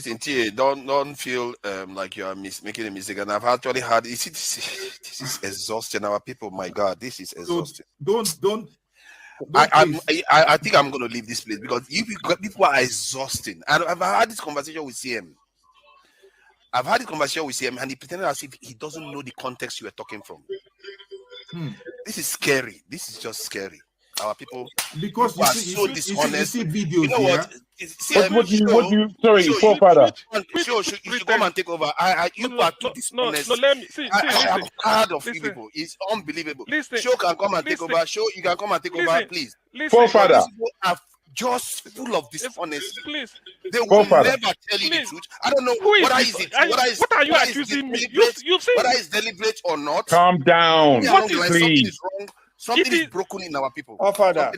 listen, T, don't feel like you are making a mistake. And I've actually had. You see, this is exhausting. Our people, my God, this is exhausting. Don't. I think I'm going to leave this place because people are exhausting. And I've had this conversation with CM. And he pretended as if he doesn't know the context you were talking from. This is scary. This is just scary. Our people, because people are so dishonest. You see videos, you know what? Sorry, forefather. You should come and take over. You are too dishonest. No, let me see. I am tired of you people. It's unbelievable. Show can come and take over. Show you can come and take over, please. Forefather. These people are just full of dishonesty. Please. They will never tell you the truth. I don't know whether what are you accusing me? You've seen whether it's deliberate or not. Calm down, please. Something is wrong. Something is broken in our people. Oh, Father.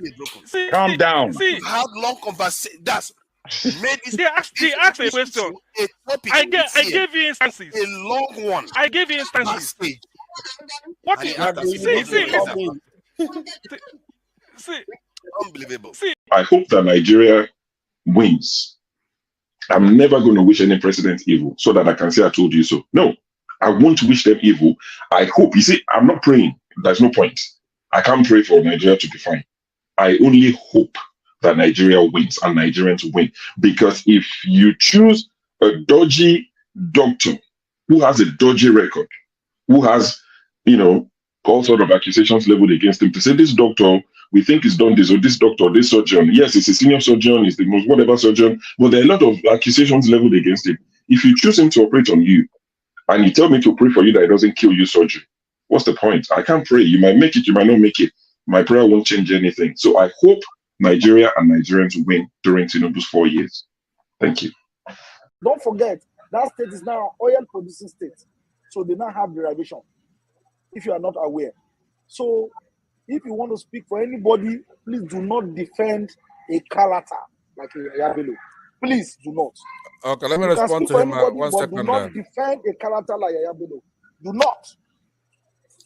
Calm down. We had long conversation. That's made this. They asked a question. I gave you instances. A long one. I gave you instances. What see, unbelievable. I hope that Nigeria wins. I'm never going to wish any president evil so that I can say I told you so. No, I won't wish them evil. I hope. You see, I'm not praying. There's no point. I can't pray for Nigeria to be fine. I only hope that Nigeria wins and Nigerians win. Because if you choose a dodgy doctor who has a dodgy record, who has, all sort of accusations leveled against him, to say this doctor, we think he's done this, or this doctor, this surgeon, yes, he's a senior surgeon, he's the most whatever surgeon, but there are a lot of accusations leveled against him. If you choose him to operate on you, and you tell me to pray for you that it doesn't kill you surgery, what's the point? I can't pray. You might make it, you might not make it. My prayer won't change anything. So I hope Nigeria and Nigerians win during Tinubu's 4 years. Thank you. Don't forget, that state is now an oil-producing state. So they now have derivation, if you are not aware. So if you want to speak for anybody, please do not defend a Kalata like a Yabelo. Please do not. Okay, let me respond to him 1 second. Do not defend a Kalata like a Yabelo. Do not.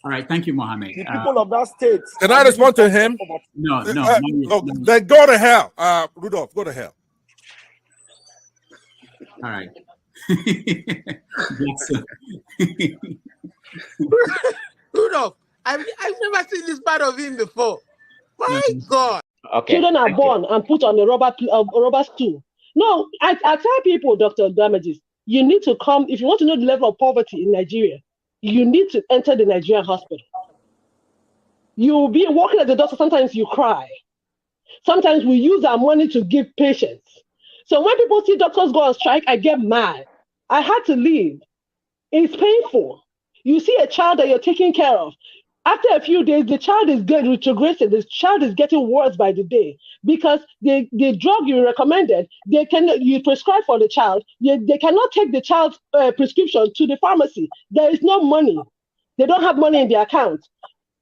All right, thank you, Mohammed. The people of that state. Can I respond to him? No. Then go to hell. Rudolph, go to hell. All right. Rudolph, I've never seen this part of him before. My God. Okay. Children are born and put on a rubber stool. No, I tell people, Dr. Damages, you need to come, if you want to know the level of poverty in Nigeria, you need to enter the Nigerian hospital. You'll be walking at the doctor, sometimes you cry. Sometimes we use our money to give patients. So when people see doctors go on strike, I get mad. I had to leave. It's painful. You see a child that you're taking care of. After a few days, the child is retrogressing. The child is getting worse by the day because the drug you recommended, you prescribe for the child, they cannot take the child's prescription to the pharmacy. There is no money. They don't have money in their account.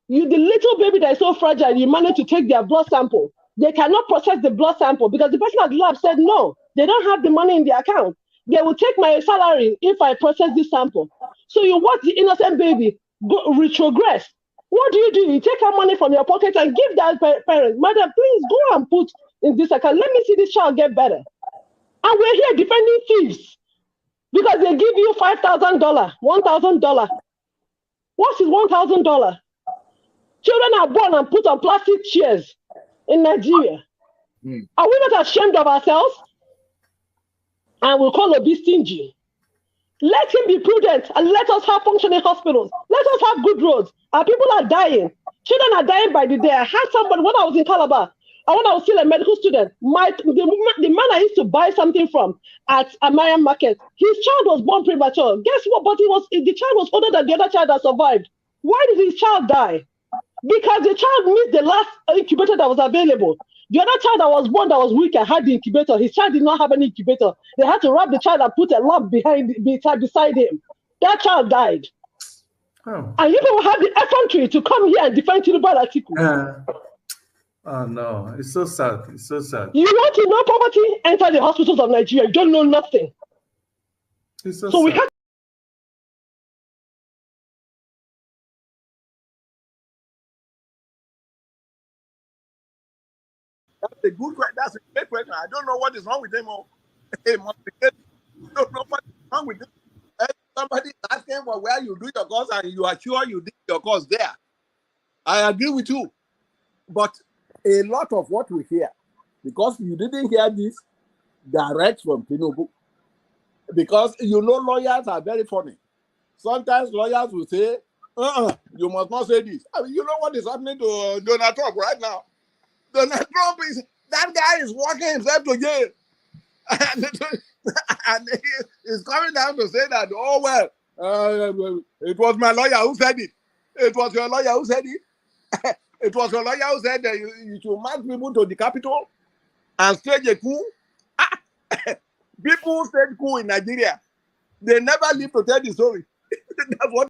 The little baby that is so fragile, you manage to take their blood sample. They cannot process the blood sample because the person at the lab said no, they don't have the money in their account. They will take my salary if I process this sample. So you watch the innocent baby retrogress. What do? You take our money from your pocket and give that parent, madam, please go and put in this account. Let me see this child get better. And we're here defending thieves because they give you $5,000, $1,000. What is $1,000? Children are born and put on plastic chairs in Nigeria. Are we not ashamed of ourselves? And we'll call Obi stingy. Let him be prudent and let us have functioning hospitals. Let us have good roads. Our people are dying. Children are dying by the day. I had somebody when I was in Calabar, and when I was still a medical student, the man I used to buy something from at Amarian Market, his child was born premature. Guess what? But the child was older than the other child that survived. Why did his child die? Because the child missed the last incubator that was available. The other child that was born that was weaker had the incubator. His child did not have any incubator. They had to wrap the child and put a lamp beside him. That child died. Oh. And you people have the effrontery to come here and defend Tinubu Atiku. Oh no, it's so sad. It's so sad. You want to know poverty? Enter the hospitals of Nigeria. You don't know nothing. It's so sad. We have. That's a good question. That's a great question. I don't know what is wrong with them all. Hey, don't know what's wrong with this. Somebody asking for where you do your course and you are sure you did your course there. I agree with you. But a lot of what we hear, because you didn't hear this direct from Tinubu, because you know lawyers are very funny. Sometimes lawyers will say, you must not say this. I mean, you know what is happening to Donald Trump right now? Donald Trump that guy is walking himself to jail. And he is coming down to say that, oh, well, it was my lawyer who said it. It was your lawyer who said it. It was your lawyer who said that you should march people to the capital and stage a coup. People stage coup in Nigeria. They never live to tell the story. That's what.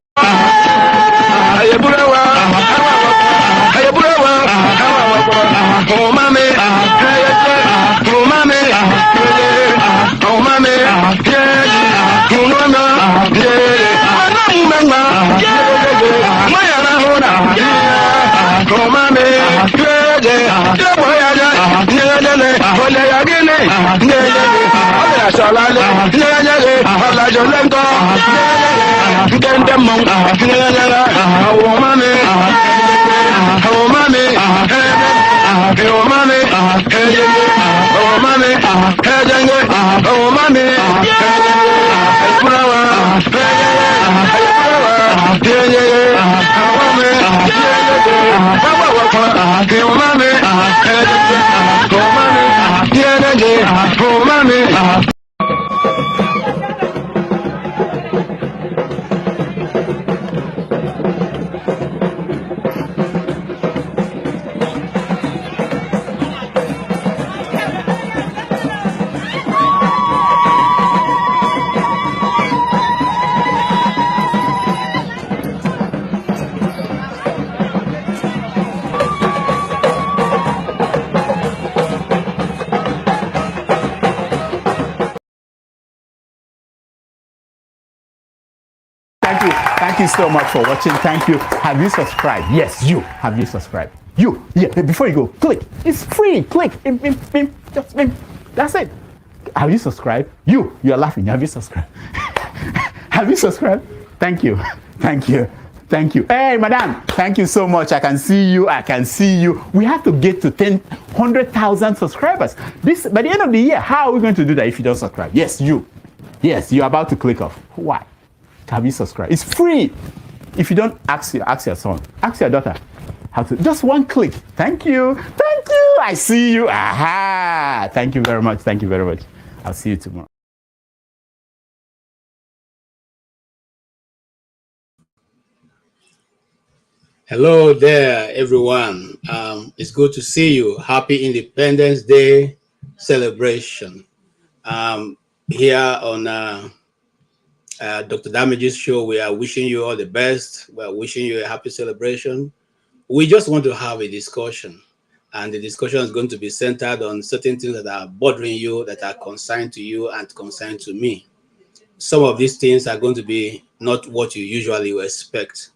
Thank you so much for watching. Thank you. Have you subscribed? Yes, you. Have you subscribed? You. Yeah, before you go, click. It's free. Click. Just that's it. Have you subscribed? You're laughing. Have you subscribed? Have you subscribed? Thank you. Thank you. Thank you. Hey, madam. Thank you so much. I can see you. I can see you. We have to get to 100,000 subscribers. This by the end of the year. How are we going to do that if you don't subscribe? Yes, you. Yes, you're about to click off. Why? Have you subscribed? It's free. If you don't, ask your son, ask your daughter how to. Just one click. Thank you. Thank you. I see you. Aha. Thank you very much. Thank you very much. I'll see you tomorrow. Hello there, everyone. It's good to see you. Happy Independence Day celebration. Here on Dr. Damage's show, we are wishing you all the best. We are wishing you a happy celebration. We just want to have a discussion, and the discussion is going to be centered on certain things that are bothering you, that are concerned to you and concerned to me. Some of these things are going to be not what you usually expect.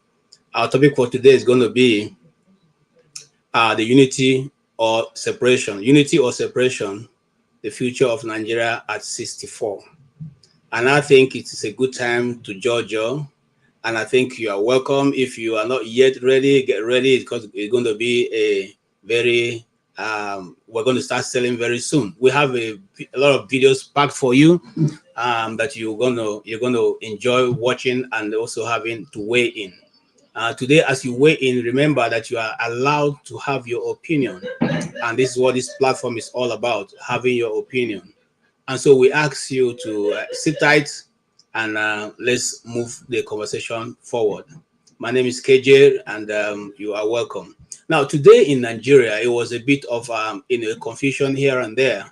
Our topic for today is going to be the unity or separation, the future of Nigeria at 64. And I think it is a good time to judge you. And I think you are welcome. If you are not yet ready, get ready, because it's going to be a very, we're going to start selling very soon. We have a lot of videos packed for you that you're going to enjoy watching and also having to weigh in. Today, as you weigh in, remember that you are allowed to have your opinion. And this is what this platform is all about, having your opinion. And so we ask you to sit tight and let's move the conversation forward. My name is KJ, and you are welcome. Now, today in Nigeria, it was a bit of confusion here and there.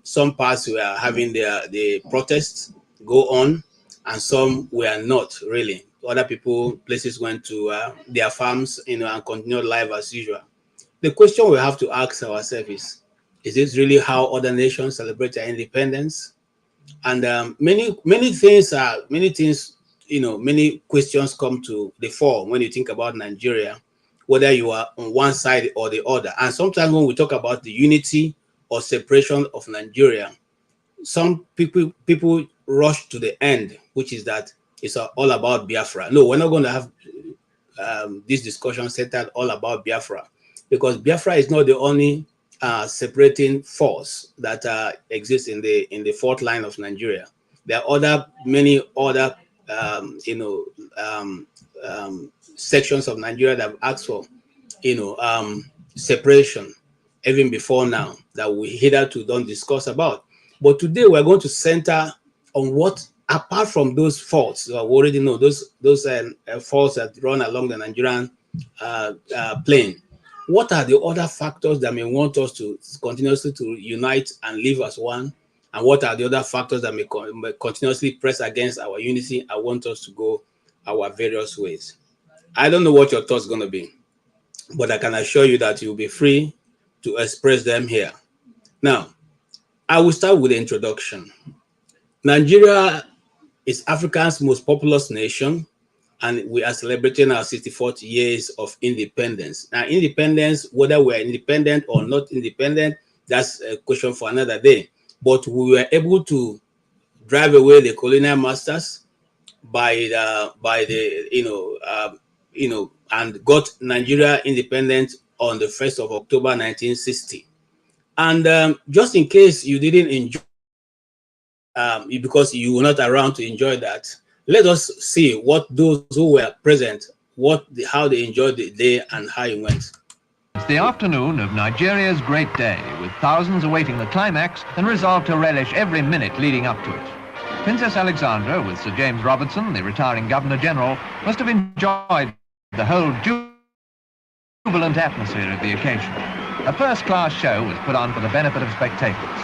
Some parts were having the protests go on, and some were not really. Other places went to their farms, and continued life as usual. The question we have to ask ourselves is this really how other nations celebrate their independence? And many questions come to the fore when you think about Nigeria, whether you are on one side or the other. And sometimes when we talk about the unity or separation of Nigeria, some people rush to the end, which is that it's all about Biafra. No, we're not going to have this discussion centered all about Biafra, because Biafra is not the only separating force that exists in the fourth line of Nigeria. There are many other sections of Nigeria that have asked for separation even before now that we hitherto don't discuss about. But today we're going to center on what, apart from those faults, we already know those faults that run along the Nigerian plain. What are the other factors that may want us to continuously to unite and live as one? And what are the other factors that may continuously press against our unity and want us to go our various ways? I don't know what your thoughts are going to be, but I can assure you that you'll be free to express them here. Now, I will start with the introduction. Nigeria is Africa's most populous nation, and we are celebrating our 64th years of independence. Now, independence, whether we're independent or not independent, that's a question for another day. But we were able to drive away the colonial masters and got Nigeria independent on the 1st of October 1960. And just in case you didn't enjoy, because you were not around to enjoy that, let us see what those who were present, how they enjoyed the day and how it went. It's the afternoon of Nigeria's great day, with thousands awaiting the climax and resolved to relish every minute leading up to it. Princess Alexandra, with Sir James Robertson, the retiring Governor-General, must have enjoyed the whole jubilant atmosphere of the occasion. A first-class show was put on for the benefit of spectators.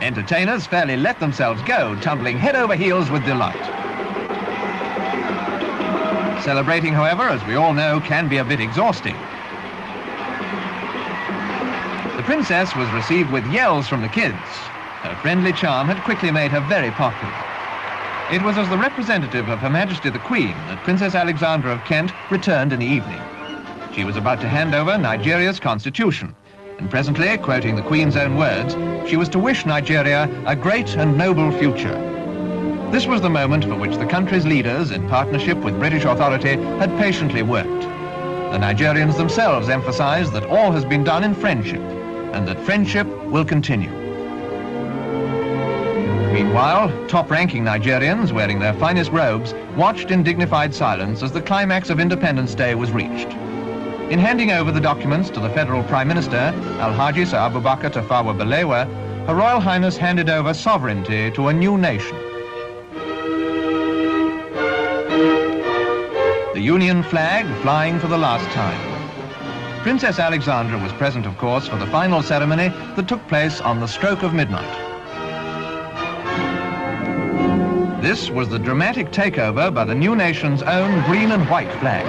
Entertainers fairly let themselves go, tumbling head over heels with delight. Celebrating, however, as we all know, can be a bit exhausting. The princess was received with yells from the kids. Her friendly charm had quickly made her very popular. It was as the representative of Her Majesty the Queen that Princess Alexandra of Kent returned in the evening. She was about to hand over Nigeria's constitution, and presently, quoting the Queen's own words, she was to wish Nigeria a great and noble future. This was the moment for which the country's leaders, in partnership with British authority, had patiently worked. The Nigerians themselves emphasized that all has been done in friendship, and that friendship will continue. Meanwhile, top-ranking Nigerians, wearing their finest robes, watched in dignified silence as the climax of Independence Day was reached. In handing over the documents to the Federal Prime Minister, Alhaji Sir Abubakar Tafawa Balewa, Her Royal Highness handed over sovereignty to a new nation. The Union flag flying for the last time. Princess Alexandra was present, of course, for the final ceremony that took place on the stroke of midnight. This was the dramatic takeover by the new nation's own green and white flag.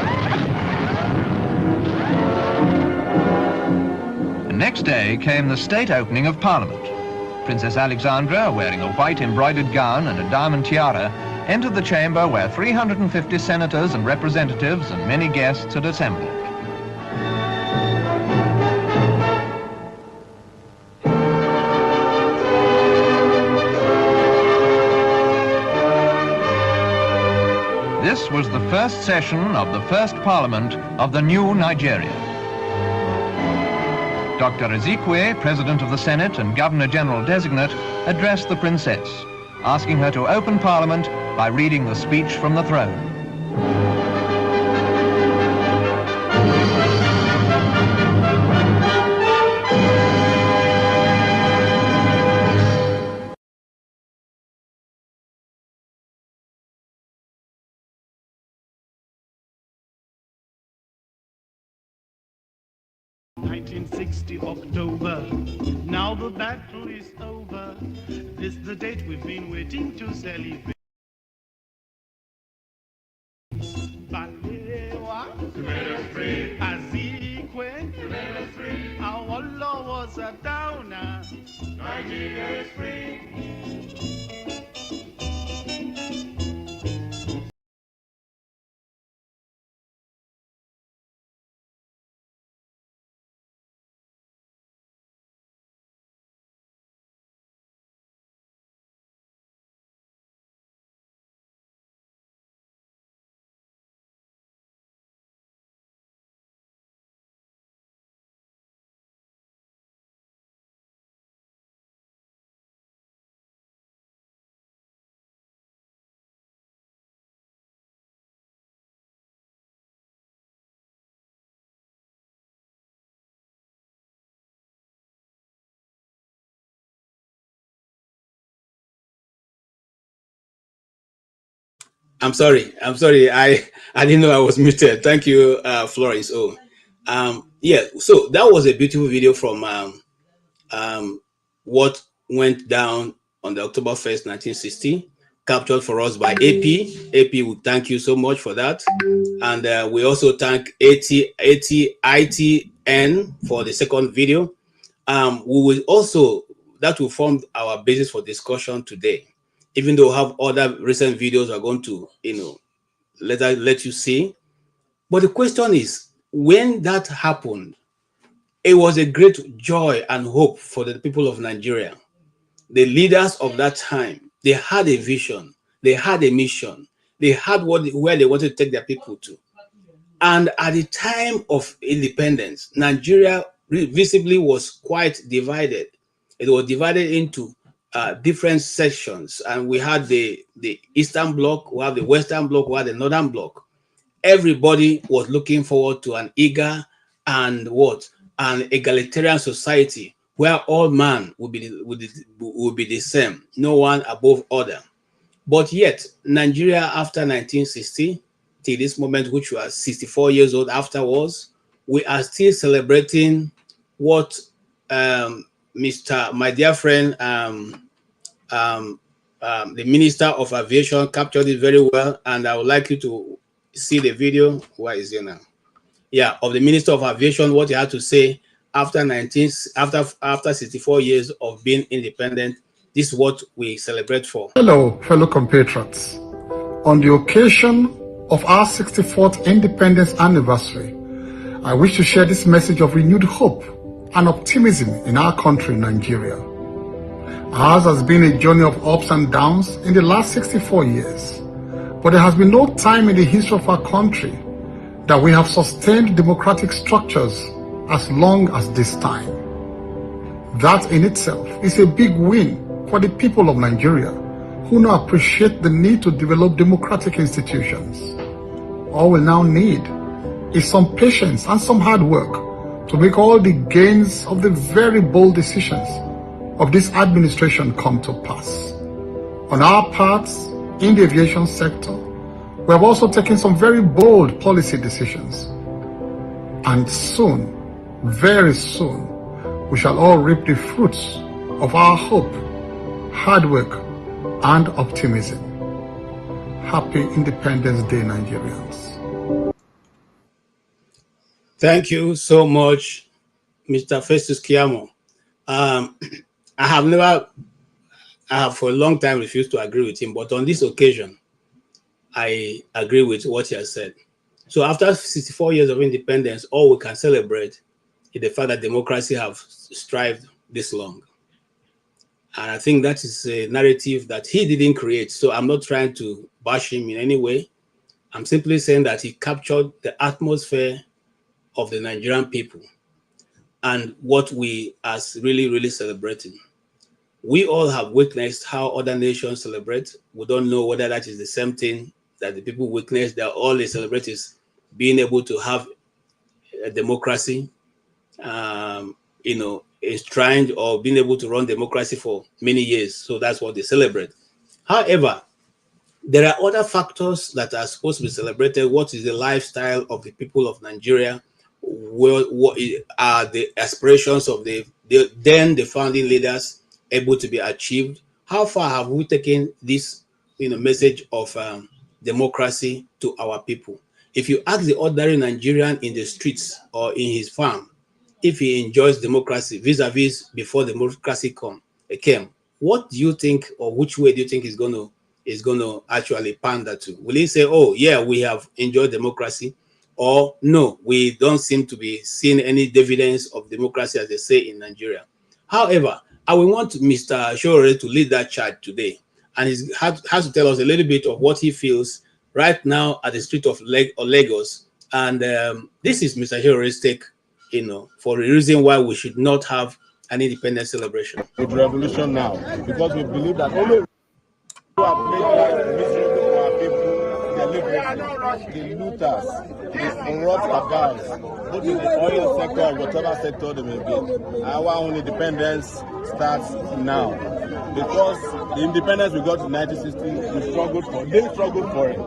The next day came the state opening of Parliament. Princess Alexandra, wearing a white embroidered gown and a diamond tiara, entered the chamber where 350 senators and representatives and many guests had assembled. This was the first session of the first Parliament of the new Nigeria. Dr. Ezekwe, President of the Senate and Governor-General Designate, addressed the Princess, asking her to open Parliament by reading the speech from the throne. October, now the battle is over. This is the date we've been waiting to celebrate. Balewa, Ezekwe, our law was a downer. Nigeria is free. I'm sorry. I didn't know I was muted. Thank you, Florence. Yeah. So that was a beautiful video from what went down on the October 1st, 1960, captured for us by AP. AP, we thank you so much for that. And we also thank ITN for the second video. We will also, that will form our basis for discussion today. Even though we have other recent videos we're going to, let you see. But the question is, when that happened, it was a great joy and hope for the people of Nigeria. The leaders of that time, they had a vision, they had a mission, they had where they wanted to take their people to. And at the time of independence, Nigeria visibly was quite divided. It was divided into different sections, and we had the Eastern Bloc, we have the Western Bloc, we had the Northern Bloc. Everybody was looking forward to an eager and an egalitarian society where all man would be the same, no one above other. But yet, Nigeria after 1960, till this moment, which we are 64 years old afterwards, we are still celebrating what my dear friend, the Minister of Aviation captured it very well, and I would like you to see the video. Where is it now? Yeah, of the Minister of Aviation, what he had to say after 64 years of being independent. This is what we celebrate for. Hello, fellow compatriots. On the occasion of our 64th independence anniversary, I wish to share this message of renewed hope and optimism in our country, Nigeria. Ours has been a journey of ups and downs in the last 64 years, but there has been no time in the history of our country that we have sustained democratic structures as long as this time. That in itself is a big win for the people of Nigeria, who now appreciate the need to develop democratic institutions. All we now need is some patience and some hard work to make all the gains of the very bold decisions of this administration come to pass. On our parts, in the aviation sector, we have also taken some very bold policy decisions. And soon, very soon, we shall all reap the fruits of our hope, hard work, and optimism. Happy Independence Day, Nigerians. Thank you so much, Mr. Festus Keyamo. I have for a long time refused to agree with him, but on this occasion, I agree with what he has said. So after 64 years of independence, all we can celebrate is the fact that democracy have strived this long. And I think that is a narrative that he didn't create. So I'm not trying to bash him in any way. I'm simply saying that he captured the atmosphere of the Nigerian people and what we are really, really celebrating. We all have witnessed how other nations celebrate. We don't know whether that is the same thing that the people witness. That all they celebrate is being able to have a democracy, enshrined, or being able to run democracy for many years. So that's what they celebrate. However, there are other factors that are supposed to be celebrated. What is the lifestyle of the people of Nigeria? What are the aspirations of the founding leaders able to be achieved? How far have we taken this message of democracy to our people? If you ask the ordinary Nigerian in the streets or in his farm if he enjoys democracy vis-a-vis before democracy came, what do you think, or which way do you think is going to actually pander to? Will he say, oh yeah, we have enjoyed democracy, or no, we don't seem to be seeing any dividends of democracy, as they say in Nigeria? However, I will want Mr. Shore to lead that charge today, and he has to tell us a little bit of what he feels right now at the street of Lagos. And this is Mr. Shore's take, for the reason why we should not have an independence celebration. A revolution now, because we believe that only who have made life miserable for our people, the looters, the corrupt guys, both in the oil sector or whatever sector they may be. Our own independence starts now. because the independence we got in 1960, we struggled for. They struggled for it.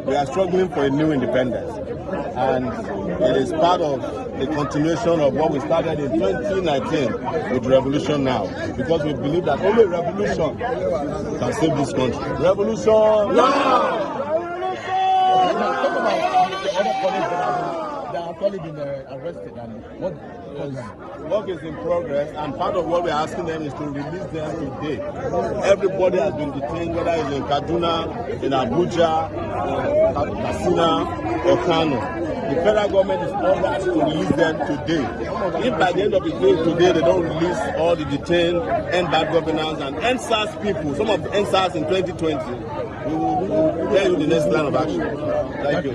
We are struggling for a new independence, and it is part of the continuation of what we started in 2019 with revolution now, because we believe that only revolution can save this country. Revolution! Yeah! They have probably been arrested, and what work is in progress, and part of what we're asking them is to release them today. Everybody has been detained, whether it's in Kaduna, in Abuja, Katsina, or Kano. The federal government is ordered to release them today. If by the end of the day today they don't release all the detained, end bad governance, and end SARS people, some of the end SARS in 2020, we will tell you the next plan of action. Thank you.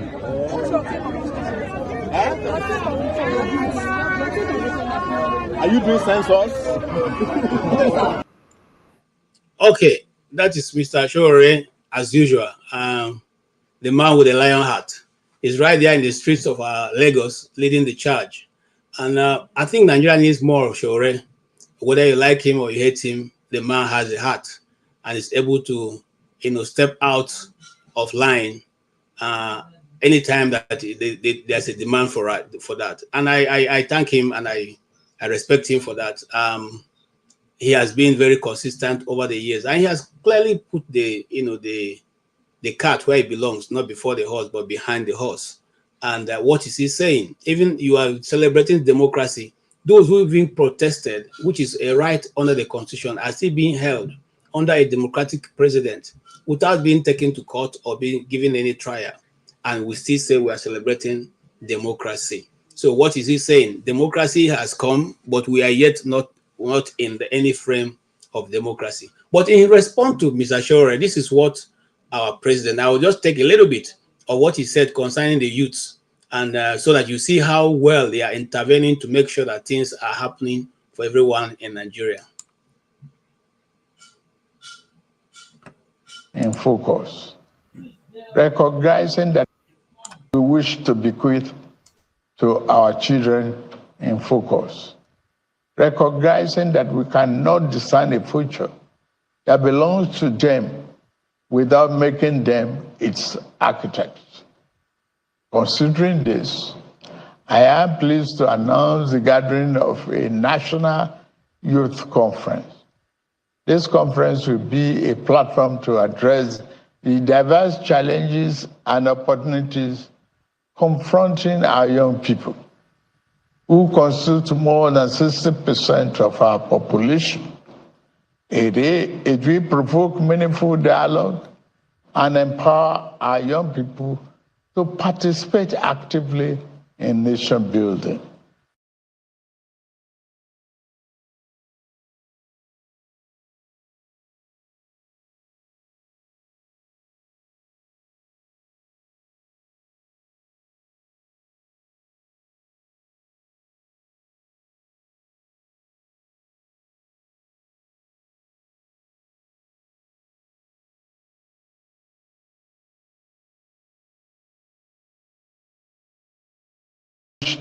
Are you doing census? Okay, that is Mr. Shore, as usual. The man with the lion heart is right there in the streets of Lagos, leading the charge. And I think Nigeria needs more of Shore. Whether you like him or you hate him, the man has a heart and is able to, step out of line anytime that there's a demand for that. And I thank him and I respect him for that. He has been very consistent over the years, and he has clearly put the cart where it belongs, not before the horse, but behind the horse. And what is he saying? Even you are celebrating democracy. Those who have been protested, which is a right under the Constitution, are still being held under a democratic president without being taken to court or being given any trial. And we still say we are celebrating democracy. So what is he saying? Democracy has come, but we are yet not in any frame of democracy. But in response to Mr. Shore, this is what our president, I will just take a little bit of what he said concerning the youths, and so that you see how well they are intervening to make sure that things are happening for everyone in Nigeria. In focus, recognizing that we wish to bequeath to our children in focus, recognizing that we cannot design a future that belongs to them without making them its architects. Considering this, I am pleased to announce the gathering of a national youth conference. This conference will be a platform to address the diverse challenges and opportunities confronting our young people, who constitute more than 60% of our population. It will provoke meaningful dialogue and empower our young people to participate actively in nation building.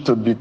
To be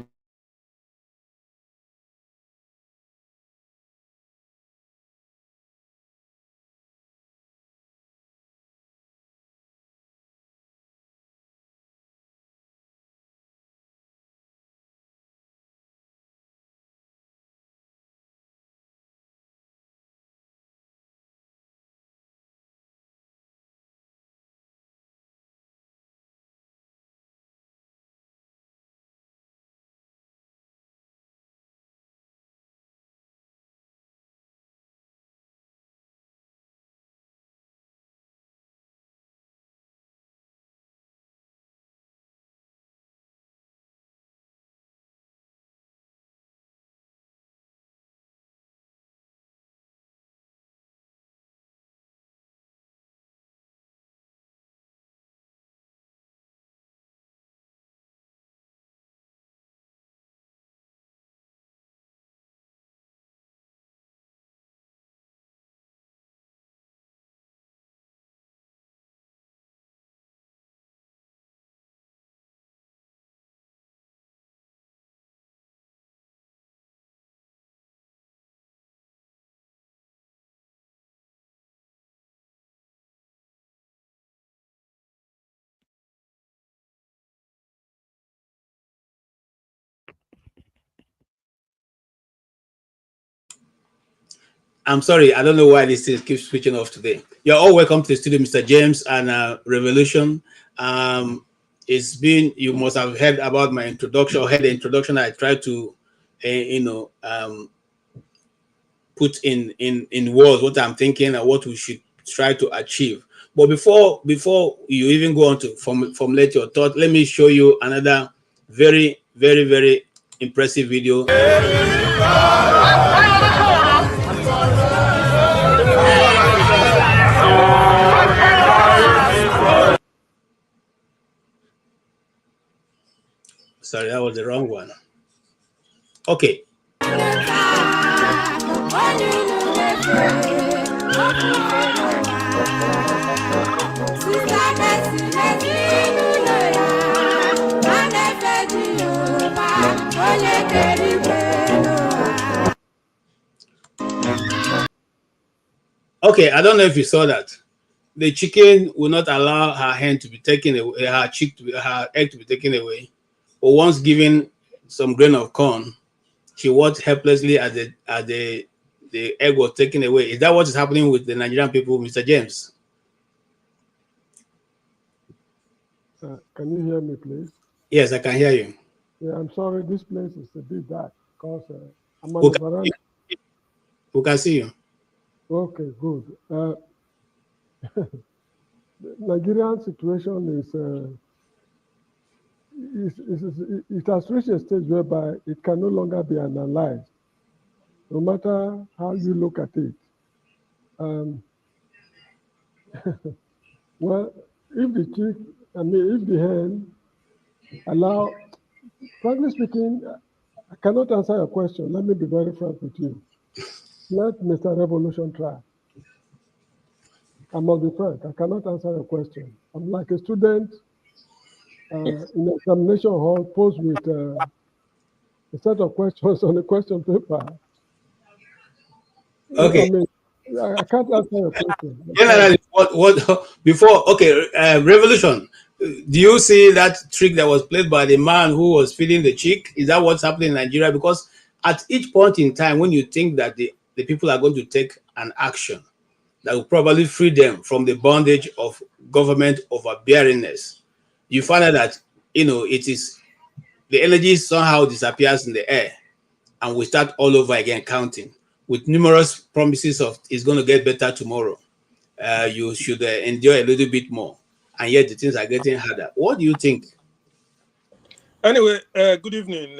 I'm sorry, I don't know why this thing keeps switching off today. You're all welcome to the studio, Mr. James and Revolution. It's been, you must have heard about my introduction, or heard the introduction. I tried to, put in words what I'm thinking and what we should try to achieve. But before you even go on to formulate your thought, let me show you another very, very, very impressive video. Sorry, that was the wrong one. Okay. Okay, I don't know if you saw that. The chicken will not allow her hen to be taken away, her egg to be taken away. But once given some grain of corn, she watched helplessly as the egg was taken away. Is that what is happening with the Nigerian people, Mr. James? Can you hear me, please? Yes, I can hear you. Yeah, I'm sorry. This place is a bit dark because I'm on the veranda. Who can see you? Okay, good. The Nigerian situation it has reached a stage whereby it can no longer be analyzed, no matter how you look at it. Well, if the hen allow, frankly speaking, I cannot answer your question. Let me be very frank with you. Let Mr. Revolution try. I must be frank. I cannot answer your question. I'm like a student in an examination hall posed with a set of questions on a question paper. Okay. I mean, I can't answer your question. Generally, Revolution. Do you see that trick that was played by the man who was feeding the chick? Is that what's happening in Nigeria? Because at each point in time, when you think that the people are going to take an action that will probably free them from the bondage of government overbearingness, you find out that it is the energy somehow disappears in the air, and we start all over again counting with numerous promises of it's going to get better tomorrow. You should endure a little bit more, and yet the things are getting harder. What do you think? Anyway, good evening,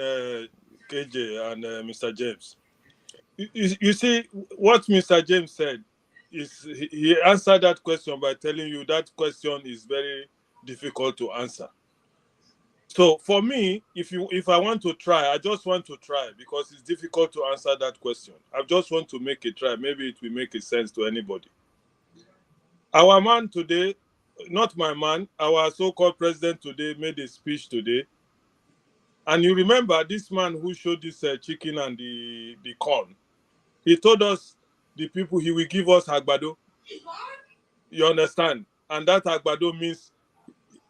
KJ and Mr. James. You see, what Mr. James said is he answered that question by telling you that question is very difficult to answer. So for me, if I want to try, I just want to try because it's difficult to answer that question. I just want to make a try. Maybe it will make a sense to anybody. Our man today, not my man, our so-called president today made a speech today. And you remember this man who showed this chicken and the corn. He told us, the people, he will give us agbado. You understand? And that agbado means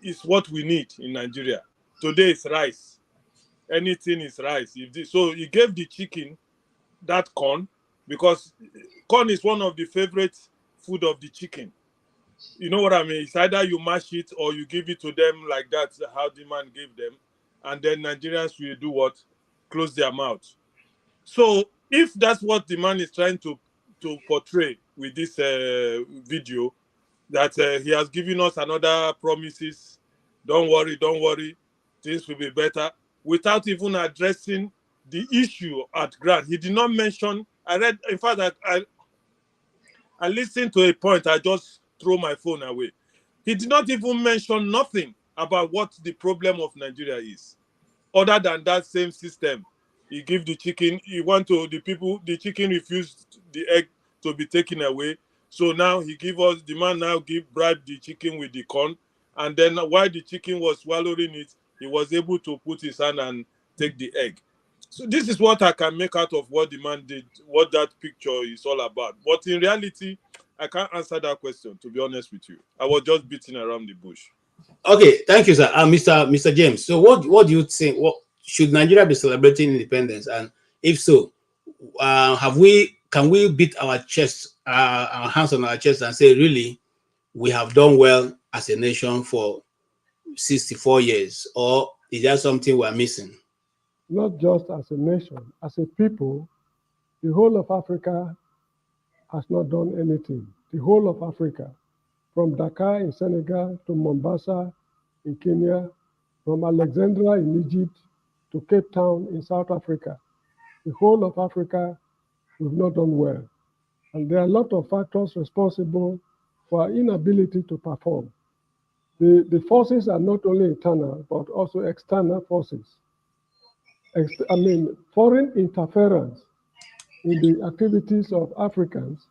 it's what we need in Nigeria. Today is rice. Anything is rice. So he gave the chicken that corn because corn is one of the favorite food of the chicken. You know what I mean? It's either you mash it or you give it to them like that, how the man gave them. And then Nigerians will do what? Close their mouth. So if that's what the man is trying to portray with this video, that he has given us another promises, don't worry, things will be better, without even addressing the issue at ground. He did not mention, in fact, I listened to a point, I just throw my phone away. He did not even mention nothing about what the problem of Nigeria is, other than that same system. He gave the chicken, he went to the people, the chicken refused the egg to be taken away. So now he give us, the man now bribe the chicken with the corn. And then while the chicken was swallowing it, he was able to put his hand and take the egg. So this is what I can make out of what the man did, what that picture is all about. But in reality, I can't answer that question, to be honest with you. I was just beating around the bush. Okay, thank you, sir. Mr. James, so what do you think? What should Nigeria be celebrating independence? And if so, have we can we beat our chest, our hands on our chest, and say, really, we have done well as a nation for 64 years, or is there something we're missing? Not just as a nation, as a people, the whole of Africa has not done anything. The whole of Africa, from Dakar in Senegal to Mombasa in Kenya, from Alexandria in Egypt to Cape Town in South Africa. The whole of Africa, we've not done well. And there are a lot of factors responsible for our inability to perform. The forces are not only internal, but also external forces. Foreign interference in the activities of Africans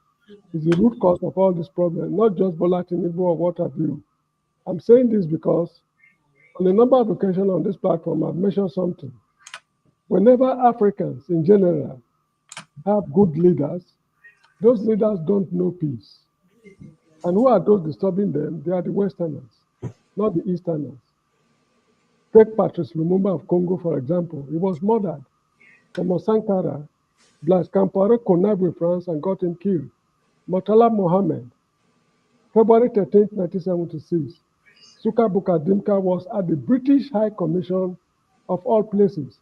is the root cause of all this problem, not just Bola Tinubu or what have you. I'm saying this because on a number of occasions on this platform, I've mentioned something. Whenever Africans in general have good leaders, those leaders don't know peace. And who are those disturbing them? They are the Westerners, not the Easterners. Take Patrice Lumumba of Congo, for example. He was murdered. Thomas Sankara, Blaise Compaoré connived with France and got him killed. Murtala Mohammed, February 13, 1976. Suka Bukadimka was at the British High Commission of all places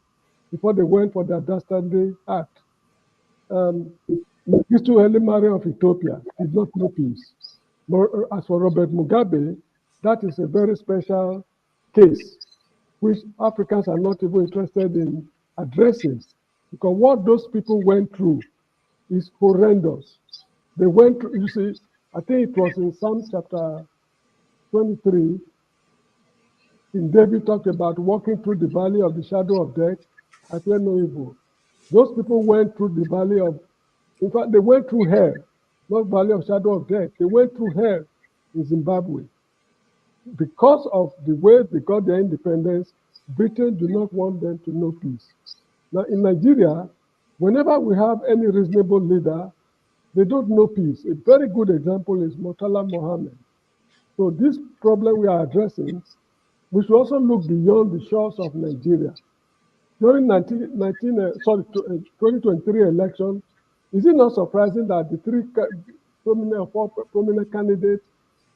before they went for their dastardly act. Mengistu Haile Mariam of Ethiopia did not know peace. As for Robert Mugabe, that is a very special case, which Africans are not even interested in addressing, because what those people went through is horrendous. They went through, you see, I think it was in Psalm chapter 23, in David talked about walking through the valley of the shadow of death, I fear no evil. Those people went through the valley of, in fact, they went through hell, not valley of shadow of death. They went through hell in Zimbabwe. Because of the way they got their independence, Britain do not want them to know peace. Now in Nigeria, whenever we have any reasonable leader, they don't know peace. A very good example is Murtala Mohammed. So this problem we are addressing, we should also look beyond the shores of Nigeria. During 2023 election, is it not surprising that the three prominent candidates,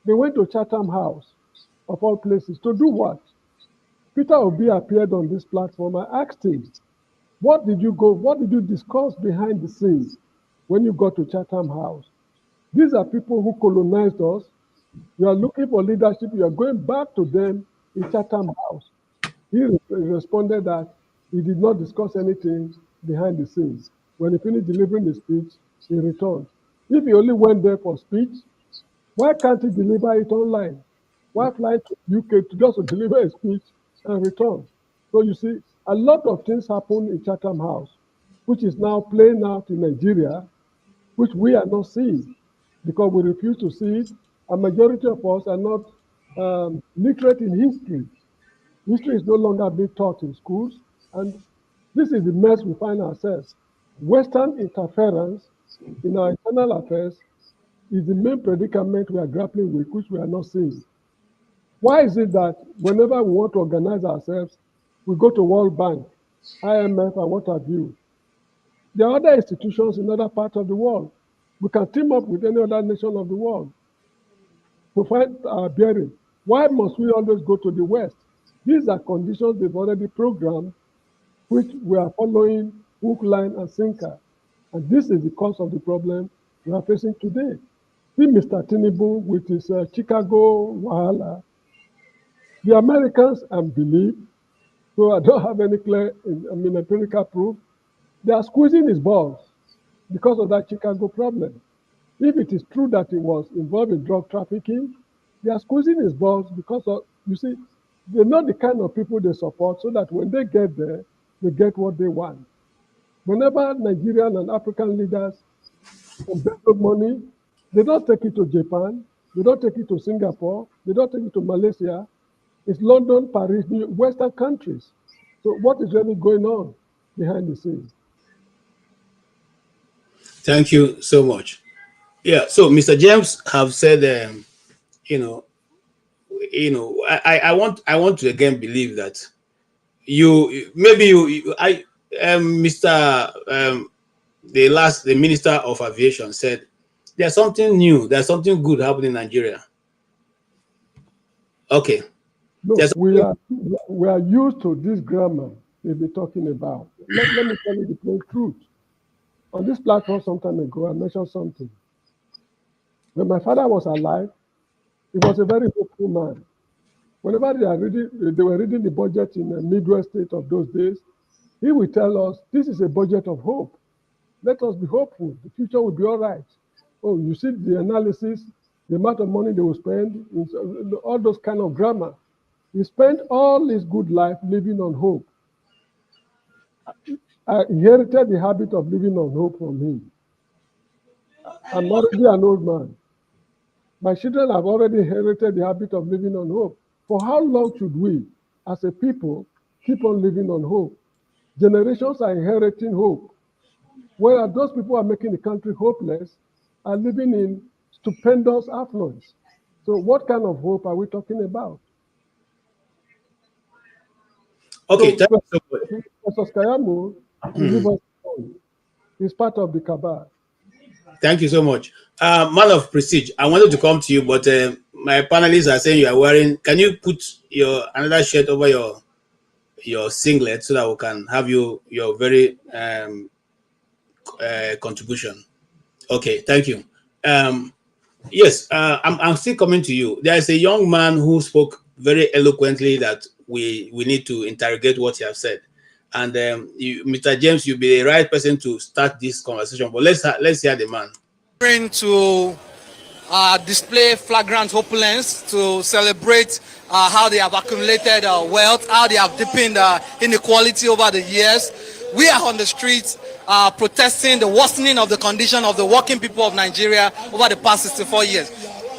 they went to Chatham House, of all places, to do what? Peter Obi appeared on this platform. I asked him, what did you discuss behind the scenes when you got to Chatham House? These are people who colonized us. You are looking for leadership. You are going back to them in Chatham House. He responded that he did not discuss anything behind the scenes. When he finished delivering the speech, he returned. If he only went there for speech, why can't he deliver it online? Why fly to UK to just deliver a speech and return? So you see, a lot of things happen in Chatham House, which is now playing out in Nigeria, which we are not seeing because we refuse to see it. A majority of us are not literate in history. History is no longer being taught in schools, and this is the mess we find ourselves. Western interference in our internal affairs is the main predicament we are grappling with, which we are not seeing. Why is it that whenever we want to organize ourselves, we go to World Bank, IMF, and what have you? There are other institutions in other parts of the world. We can team up with any other nation of the world to find our bearing. Why must we always go to the West? These are conditions they've already programmed, which we are following hook, line, and sinker. And this is the cause of the problem we are facing today. See Mr. Tinubu with his Chicago Wahala. The Americans, I believe, so I don't have any clear, empirical proof, they are squeezing his balls because of that Chicago problem. If it is true that he was involved in drug trafficking, they are squeezing his balls because of, you see, they're not the kind of people they support, so that when they get there, they get what they want. Whenever Nigerian and African leaders invest money, they don't take it to Japan, they don't take it to Singapore, they don't take it to Malaysia. It's London, Paris, Western countries. So what is really going on behind the scenes? Thank you so much. Yeah, so Mr. James have said, I want to again believe that Mr. the Minister of Aviation said, there's something new, there's something good happening in Nigeria. Okay. No, we are used to this grammar they've been talking about. Let me tell you the plain truth. On this platform some time ago, I mentioned something. When my father was alive, he was a very hopeful man. Whenever they were reading the budget in the Midwest state of those days, he would tell us, this is a budget of hope. Let us be hopeful. The future will be all right. Oh, you see the analysis, the amount of money they will spend, all those kind of grammar. He spent all his good life living on hope. I inherited the habit of living on hope from him. I'm already an old man. My children have already inherited the habit of living on hope. For how long should we, as a people, keep on living on hope? Generations are inheriting hope. Whereas those people who are making the country hopeless are living in stupendous affluence. So what kind of hope are we talking about? Okay, so Professor Skayamu will leave us alone. He's part of the cabal. Thank you so much. Man of prestige, I wanted to come to you, but my panelists are saying you are wearing, can you put another shirt over your singlet so that we can have your very contribution? Okay, thank you. Yes, I'm still coming to you. There's a young man who spoke very eloquently that we need to interrogate what he has said. And Mr. James, you'll be the right person to start this conversation. But let's hear the man. To display flagrant opulence, to celebrate how they have accumulated wealth, how they have deepened inequality over the years. We are on the streets protesting the worsening of the condition of the working people of Nigeria over the past 64 years.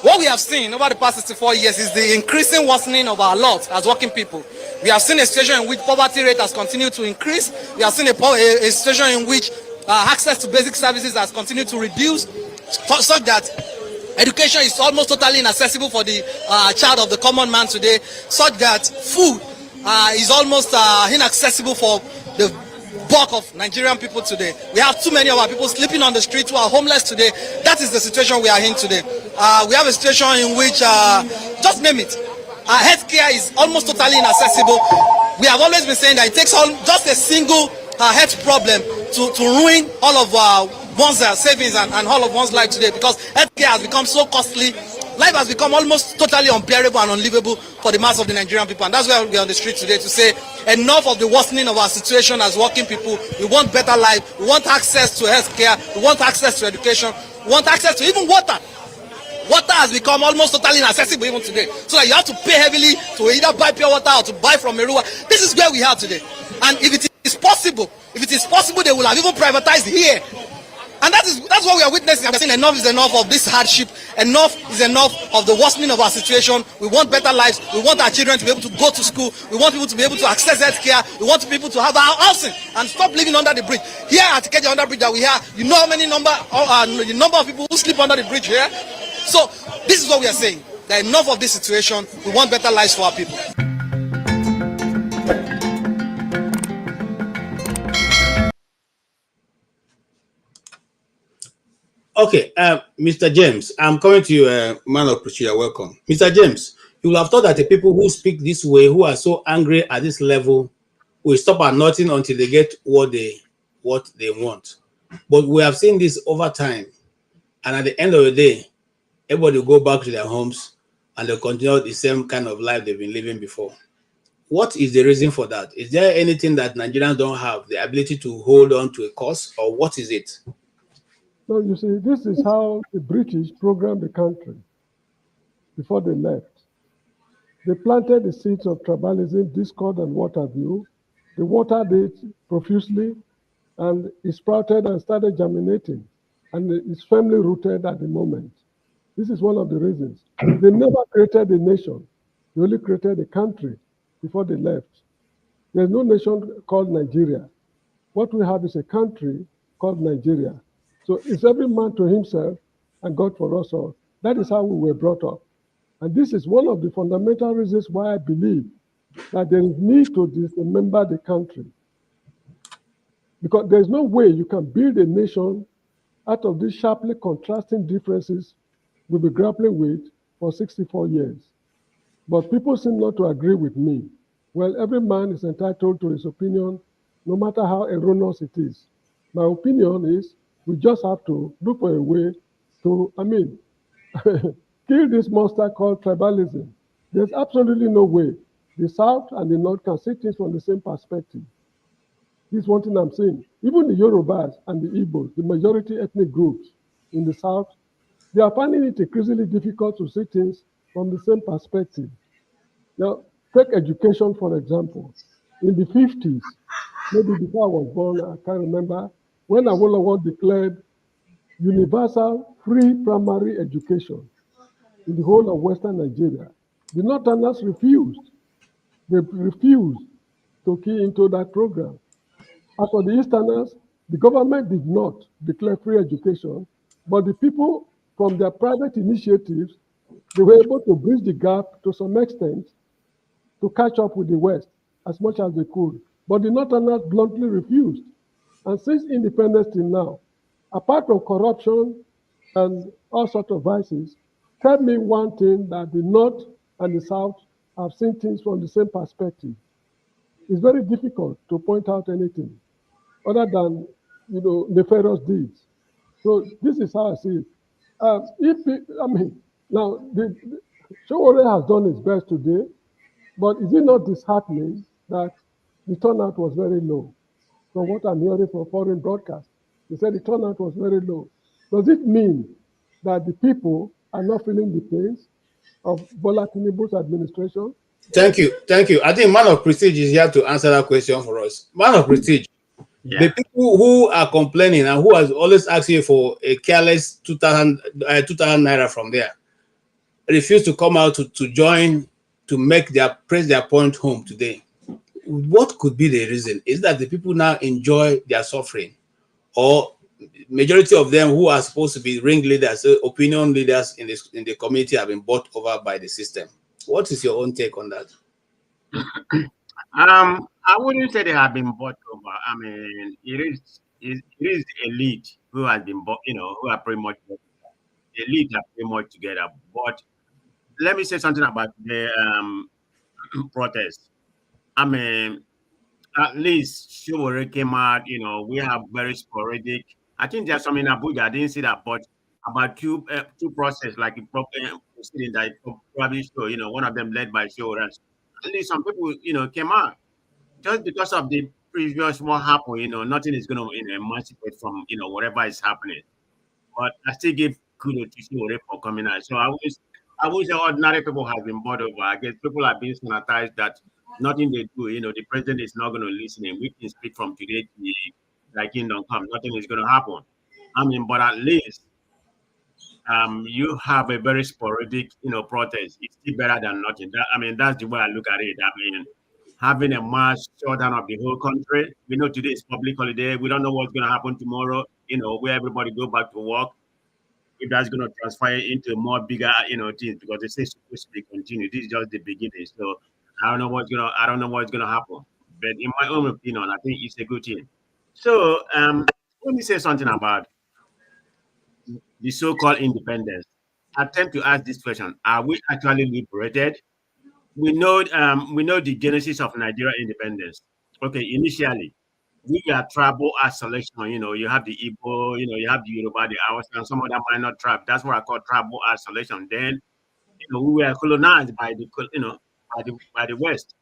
What we have seen over the past 64 years is the increasing worsening of our lot as working people. We have seen a situation in which poverty rate has continued to increase. We have seen a situation in which access to basic services has continued to reduce, such that education is almost totally inaccessible for the child of the common man today, such that food is almost inaccessible for the bulk of Nigerian people today. We have too many of our people sleeping on the streets who are homeless today. That is the situation we are in today. We have a situation in which, just name it, healthcare is almost totally inaccessible. We have always been saying that it takes just a single health problem to ruin all of one's savings and all of one's life today, because healthcare has become so costly. Life has become almost totally unbearable and unlivable for the mass of the Nigerian people. And that's why we're on the street today to say enough of the worsening of our situation as working people. We want better life. We want access to healthcare. We want access to education. We want access to even water. Water has become almost totally inaccessible even today. So that you have to pay heavily to either buy pure water or to buy from Merua. This is where we are today. And if it is possible, they will have even privatized here. And that's what we are witnessing. I'm saying enough is enough of this hardship. Enough is enough of the worsening of our situation. We want better lives. We want our children to be able to go to school. We want people to be able to access health care. We want people to have our housing and stop living under the bridge. Here at Ikeja under bridge that we have, you know how many the number of people who sleep under the bridge here? So this is what we are saying. That enough of this situation. We want better lives for our people. Okay, Mr. James, I'm coming to you, man of procedure. Welcome. Mr. James, you will have thought that the people who speak this way, who are so angry at this level, will stop at nothing until they get what they want. But we have seen this over time. And at the end of the day, everybody will go back to their homes and they'll continue the same kind of life they've been living before. What is the reason for that? Is there anything that Nigerians don't have, the ability to hold on to a cause, or what is it? No, you see, this is how the British programmed the country before they left. They planted the seeds of tribalism, discord, and what have you. They watered it profusely, and it sprouted and started germinating, and it's firmly rooted at the moment. This is one of the reasons. They never created a nation. They only created a country before they left. There's no nation called Nigeria. What we have is a country called Nigeria. So it's every man to himself and God for us all. That is how we were brought up. And this is one of the fundamental reasons why I believe that there is need to dismember the country. Because there's no way you can build a nation out of these sharply contrasting differences we'll be grappling with for 64 years. But people seem not to agree with me. Well, every man is entitled to his opinion, no matter how erroneous it is. My opinion is we just have to look for a way to, kill this monster called tribalism. There's absolutely no way the South and the North can see things from the same perspective. This is one thing I'm saying. Even the Yorubas and the Igbos, the majority ethnic groups in the South, they are finding it increasingly difficult to see things from the same perspective. Now, take education, for example. In the 50s, maybe before I was born, I can't remember, when Awolowo declared universal free primary education in the whole of Western Nigeria, the Northerners refused. They refused to key into that program. As for the Easterners, the government did not declare free education, but the people from their private initiatives, they were able to bridge the gap to some extent to catch up with the West as much as they could. But the Northerners bluntly refused. And since independence till now, apart from corruption and all sorts of vices, tell me one thing that the North and the South have seen things from the same perspective. It's very difficult to point out anything other than, nefarious deeds. So this is how I see it. Now, Showore has done his best today, but is it not disheartening that the turnout was very low? From what I'm hearing from foreign broadcasts, they said the turnout was very low. Does it mean that the people are not feeling the pains of Bola Tinubu's administration? Thank you. I think man of prestige is here to answer that question for us. Man of prestige. Yeah. The people who are complaining and who are always asking for a careless 2,000 naira from there refuse to come out to join to press their point home today. What could be the reason? Is that the people now enjoy their suffering, or majority of them who are supposed to be ringleaders, opinion leaders in the community have been bought over by the system? What is your own take on that? I wouldn't say they have been bought over. It is the elite who has been bought, who are pretty much the elite are pretty much together. But let me say something about the protest. At least Showore came out, we have very sporadic. I think there's some in Abuja, I didn't see that, but about two process, like a proceeding that probably show, one of them led by Showore. At least some people, came out. Just because of the previous what happened, nothing is going to emancipate from, whatever is happening. But I still give kudos to Showore for coming out. So I wish the ordinary people have been bought over. I guess people are being sanitized that nothing they do, the president is not going to listen. We can speak from today to the kingdom come. Nothing is going to happen. But at least you have a very sporadic, protest. It's still better than nothing. That's the way I look at it. Having a mass shutdown of the whole country. We know today is public holiday. We don't know what's going to happen tomorrow, where everybody go back to work. If that's going to transfer into more bigger, things, because they say it's supposed to be continued. This is just the beginning. So I don't know what's going to happen. But in my own opinion, I think it's a good thing. So let me say something about the so-called independence. I attempt to ask this question: are we actually liberated? We know the genesis of Nigeria independence. Okay, initially we are tribal isolation. You have the Igbo, you have the Yoruba, the Hausa, and some other minor tribe. That's what I call tribal isolation. Then, we were colonized by the West,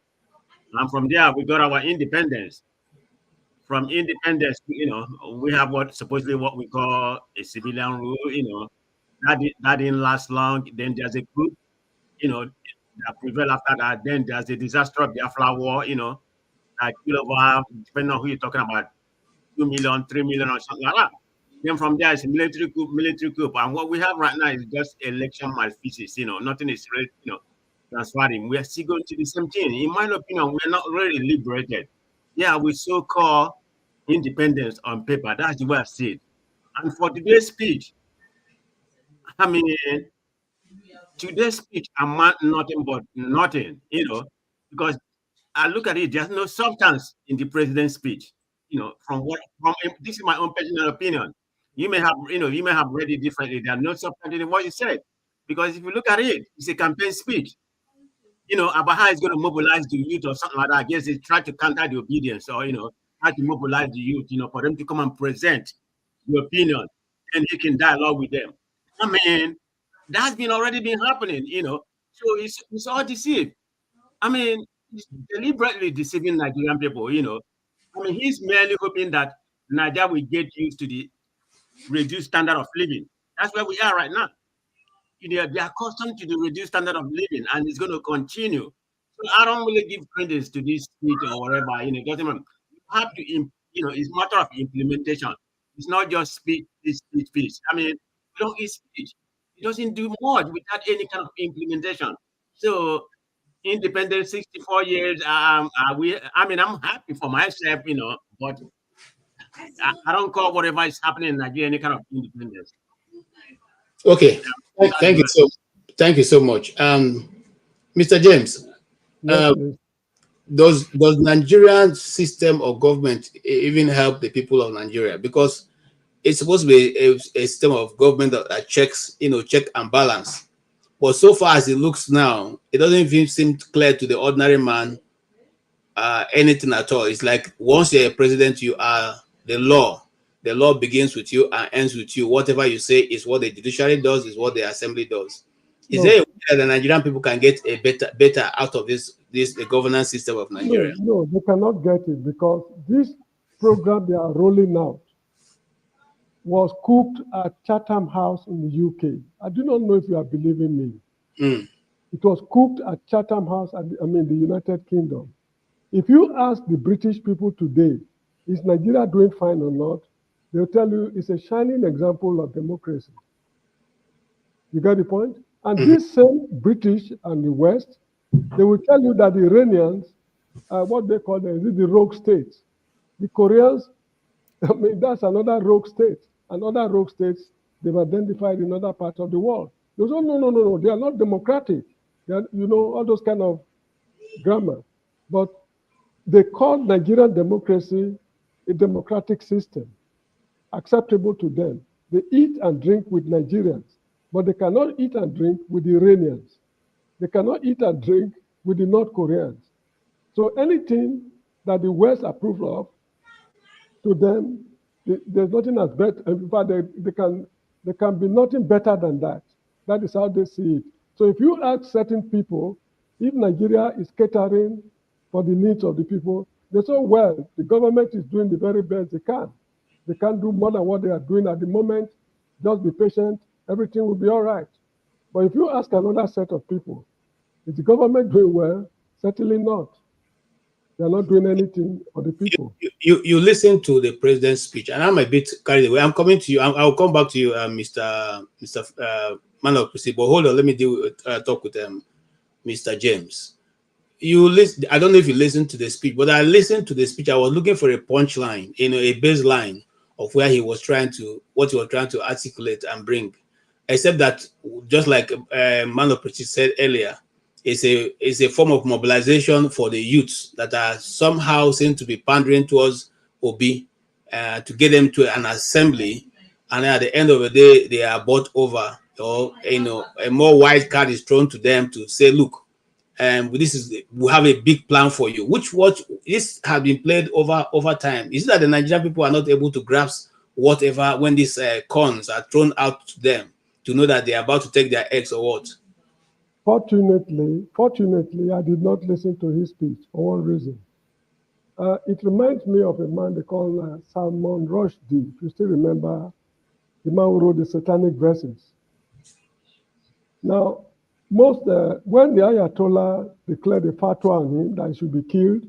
and from there we got our independence. From independence, we have supposedly what we call a civilian rule. That didn't last long. Then there's a coup, that prevail after that. Then there's the disaster of the Biafra War, that kill over, depending on who you're talking about, 2 million, 3 million, or something like that. Then from there, it's a military coup. And what we have right now is just election malfeasance. Nothing is really, transferring. We are still going to the same thing. In my opinion, we're not really liberated. Yeah, we so-called independence on paper. That's the way I see it. And for today's speech, today's speech amount nothing but nothing, because I look at it, there's no substance in the president's speech. this is my own personal opinion. You may have read it differently. There are no substance in what you said, because if you look at it, it's a campaign speech. About how it's going to mobilize the youth or something like that. I guess they try to counter the obedience, or try to mobilize the youth, for them to come and present the opinion, and you can dialogue with them. I mean, that's already been happening, So it's all deceived. I mean, he's deliberately deceiving Nigerian people, I mean, he's merely hoping that Nigeria will get used to the reduced standard of living. That's where we are right now. They are accustomed to the reduced standard of living, and it's going to continue. So I don't really give credence to this speech or whatever. It doesn't matter. You have to, it's a matter of implementation. It's not just speech. I mean, it's speech. It doesn't do much without any kind of implementation. So, independent 64 years. I'm happy for myself, but I don't call whatever is happening in Nigeria any kind of independence. Okay, thank you so much, Mr. James. Does Nigerian system of government even help the people of Nigeria? Because it's supposed to be a system of government that checks, check and balance. But so far as it looks now, it doesn't even seem clear to the ordinary man anything at all. It's like once you're a president, you are the law. The law begins with you and ends with you. Whatever you say is what the judiciary does, is what the assembly does. Is there a way that the Nigerian people can get a better out of the governance system of Nigeria? No, they cannot get it because this program they are rolling out was cooked at Chatham House in the UK. I do not know if you are believing me. It was cooked at Chatham House, the United Kingdom. If you ask the British people today, is Nigeria doing fine or not? They'll tell you it's a shining example of democracy. You get the point? And this same British and the West, they will tell you that the Iranians, what they call them, is the rogue states. The Koreans, that's another rogue state. And other rogue states they've identified in other parts of the world. They say, no, they are not democratic. They are, all those kind of grammar. But they call Nigerian democracy a democratic system, acceptable to them. They eat and drink with Nigerians, but they cannot eat and drink with the Iranians. They cannot eat and drink with the North Koreans. So anything that the West approves of, to them, there's nothing as better. In fact, there can be nothing better than that. That is how they see it. So if you ask certain people, if Nigeria is catering for the needs of the people, they say, well, the government is doing the very best they can. They can't do more than what they are doing at the moment. Just be patient. Everything will be all right. But if you ask another set of people, is the government doing well? Certainly not. They're not doing anything for the people. You listen to the president's speech, and I'm a bit carried away. I'm coming to you. I'll come back to you, Mr. Man of Presi. But hold on, let me talk with Mr. James. You listen. I don't know if you listened to the speech, but I listened to the speech. I was looking for a punchline, a baseline of where he was what he was trying to articulate and bring. Except that, just like Man of Presi said earlier, it's a form of mobilization for the youths that are somehow seem to be pandering towards Obi to get them to an assembly, and at the end of the day they are bought over, or a more wide card is thrown to them to say, look, we have a big plan for you, this has been played over time. Is it that the Nigerian people are not able to grasp whatever when these cons are thrown out to them to know that they are about to take their eggs or what? Fortunately, I did not listen to his speech for one reason. It reminds me of a man they call Salman Rushdie. If you still remember, the man who wrote the Satanic Verses. Now, when the Ayatollah declared a fatwa on him that he should be killed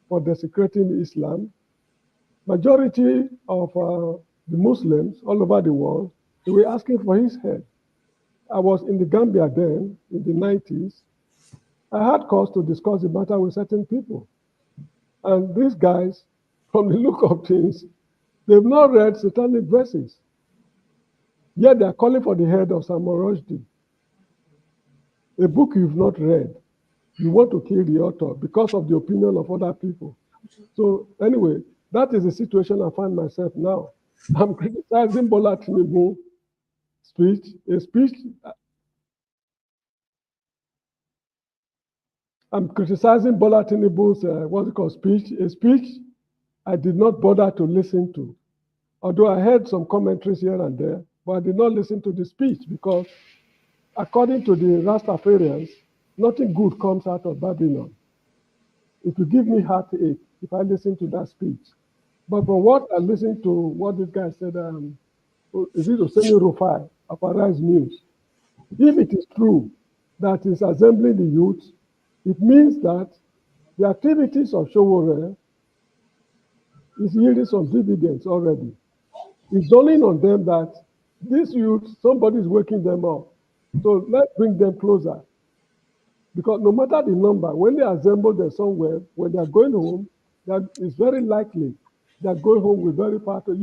for desecrating Islam, majority of the Muslims all over the world, they were asking for his head. I was in the Gambia then, in the 90s. I had cause to discuss the matter with certain people. And these guys, from the look of things, they've not read Satanic Verses. Yet they are calling for the head of Salman Rushdie. A book you've not read, you want to kill the author because of the opinion of other people. So anyway, That is the situation I find myself now. I'm criticizing Bola Tinubu speech, a speech. I'm criticizing Bola Tinubu's what's it called speech, a speech I did not bother to listen to. Although I heard some commentaries here and there, but I did not listen to the speech because, according to the Rastafarians, nothing good comes out of Babylon. It will give me heartache if I listen to that speech. But from what I listened to, what this guy said, is it Osemi Rufai of Arise News? If it is true that he's assembling the youth, it means that the activities of Showore is yielding some dividends already. It's dawning on them that these youth, somebody is waking them up. So let's bring them closer. Because no matter the number, when they assemble them somewhere, when they're going home, that it's very likely they're going home with very part of,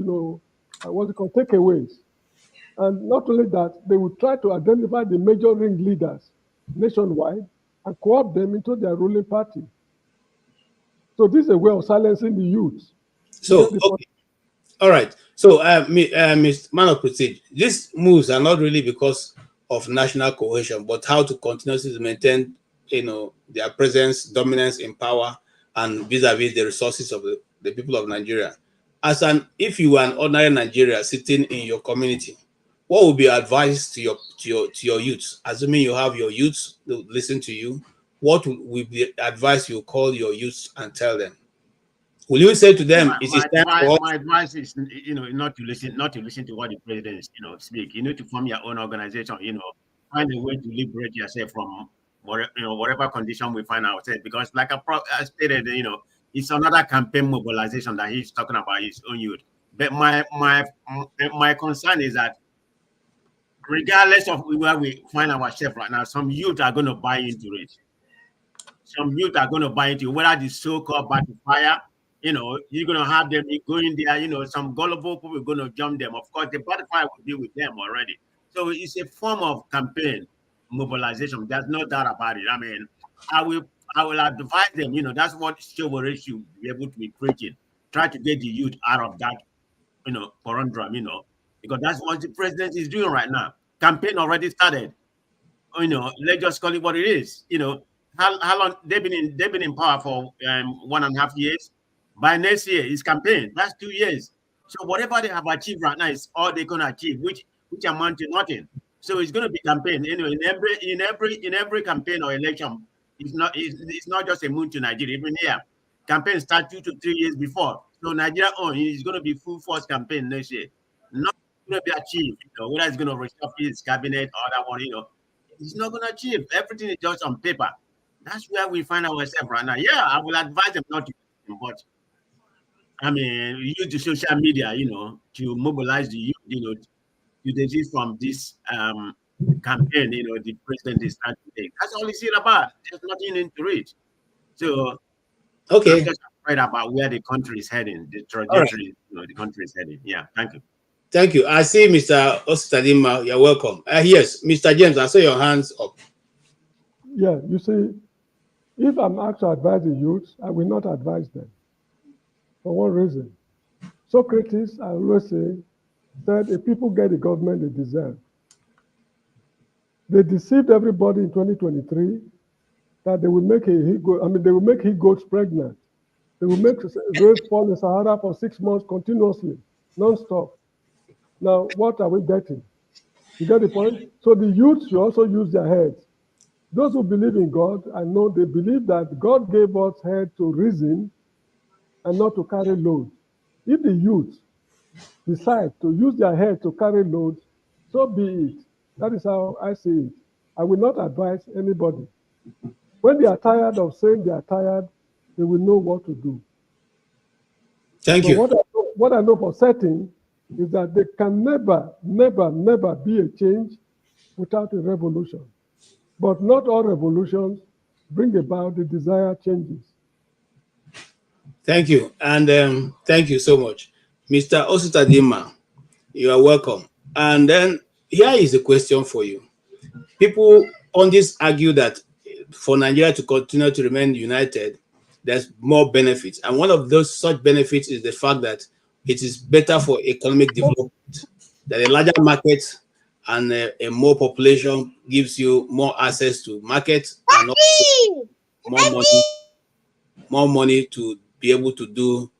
what they call takeaways. And not only that, they will try to identify the major ringleaders nationwide and co-opt them into their ruling party. So this is a way of silencing the youth. So, okay. All right. So, Mr. Man of Prestige, these moves are not really because of national cohesion, but how to continuously maintain, their presence, dominance in power, and vis-a-vis the resources of the people of Nigeria. If you were an ordinary Nigeria sitting in your community, what would be your advice to your youths? Assuming you have your youths to listen to you, what would be the advice you call your youths and tell them? Will you say to them, my advice is, not to listen to what the president, speak. You need to form your own organization, find a way to liberate yourself from whatever condition we find ourselves. Because like I stated, it's another campaign mobilization that he's talking about his own youth. But my concern is that regardless of where we find ourselves right now, some youth are going to buy into it. Some youth are going to buy into whether the so-called battle fire. You're going to have them going there, some gullible people are going to jump them. Of course, the butterfly will be with them already. So it's a form of campaign mobilization. There's no doubt about it. I mean, I will advise them, that's what Chivalry should be able to be preaching. Try to get the youth out of that, conundrum, because that's what the president is doing right now. Campaign already started. Let's just call it what it is. How long they've been in power for 1.5 years. By next year, it's campaign. That's 2 years. So whatever they have achieved right now is all they're gonna achieve, which amount to nothing. So it's gonna be campaign. Anyway, in every campaign or election, it's not just a moon to Nigeria. Even here, campaign start 2 to 3 years before. So Nigeria is gonna be full force campaign next year. Not gonna be achieved. Whether it's gonna reshuffle his cabinet or that one, it's not gonna achieve. Everything is just on paper. That's where we find ourselves right now. Yeah, I will advise them not to, but I mean, use the social media, to mobilize the youth, to desist from this campaign, the president is trying to take. That's all it's all about. There's nothing into it. So, okay, I'm just afraid about where the country is heading, the trajectory, the country is heading. Yeah, thank you. Thank you. I see Mr. Ositadima. You're welcome. Yes, Mr. James, I saw your hands up. Yeah, you see, if I'm asked to advise the youth, I will not advise them. For one reason. Socrates, I always say, said if people get the government they deserve. They deceived everybody in 2023 that they will make they will make he-goats pregnant. They will make rain fall in Sahara for 6 months continuously, non-stop. Now, what are we getting? You get the point? So the youth should also use their heads. Those who believe in God, I know they believe that God gave us head to reason and not to carry load. If the youth decide to use their head to carry load, so be it. That is how I see it. I will not advise anybody. When they are tired of saying they are tired, they will know what to do. Thank you. What I know for certain is that there can never, never, never be a change without a revolution. But not all revolutions bring about the desired changes. Thank you. And thank you so much. Mr. Ositadima, you are welcome. And then here is a question for you. People on this argue that for Nigeria to continue to remain united, there's more benefits. And one of those such benefits is the fact that it is better for economic development. That a larger market and a more population gives you more access to markets and also more money to be able to do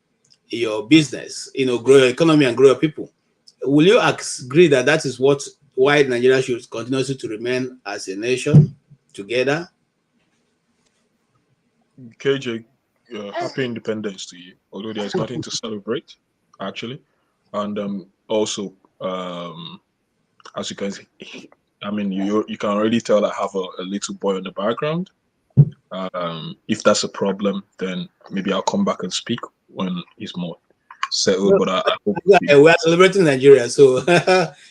your business, grow your economy and grow your people. Will you agree that that is why Nigeria should continue to remain as a nation together? KJ, happy independence to you, although there's nothing to celebrate, actually. And also, as you can see, I mean, you can already tell I have a little boy in the background. If that's a problem, then maybe I'll come back and speak when he's more settled. But I hope we are celebrating Nigeria, so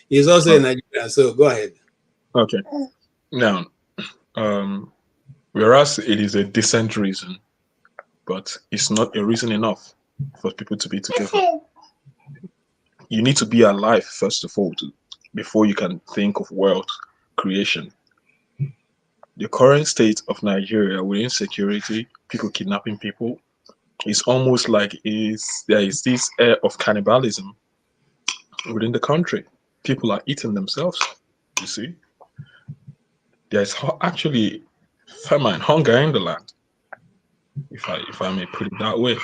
he's also in Nigeria. So go ahead. Okay. Now, whereas it is a decent reason, but it's not a reason enough for people to be together. You need to be alive first of all before you can think of wealth creation. The current state of Nigeria with insecurity, people kidnapping people, it's almost like there is this air of cannibalism within the country. People are eating themselves, you see. There's actually famine, hunger in the land, if I may put it that way.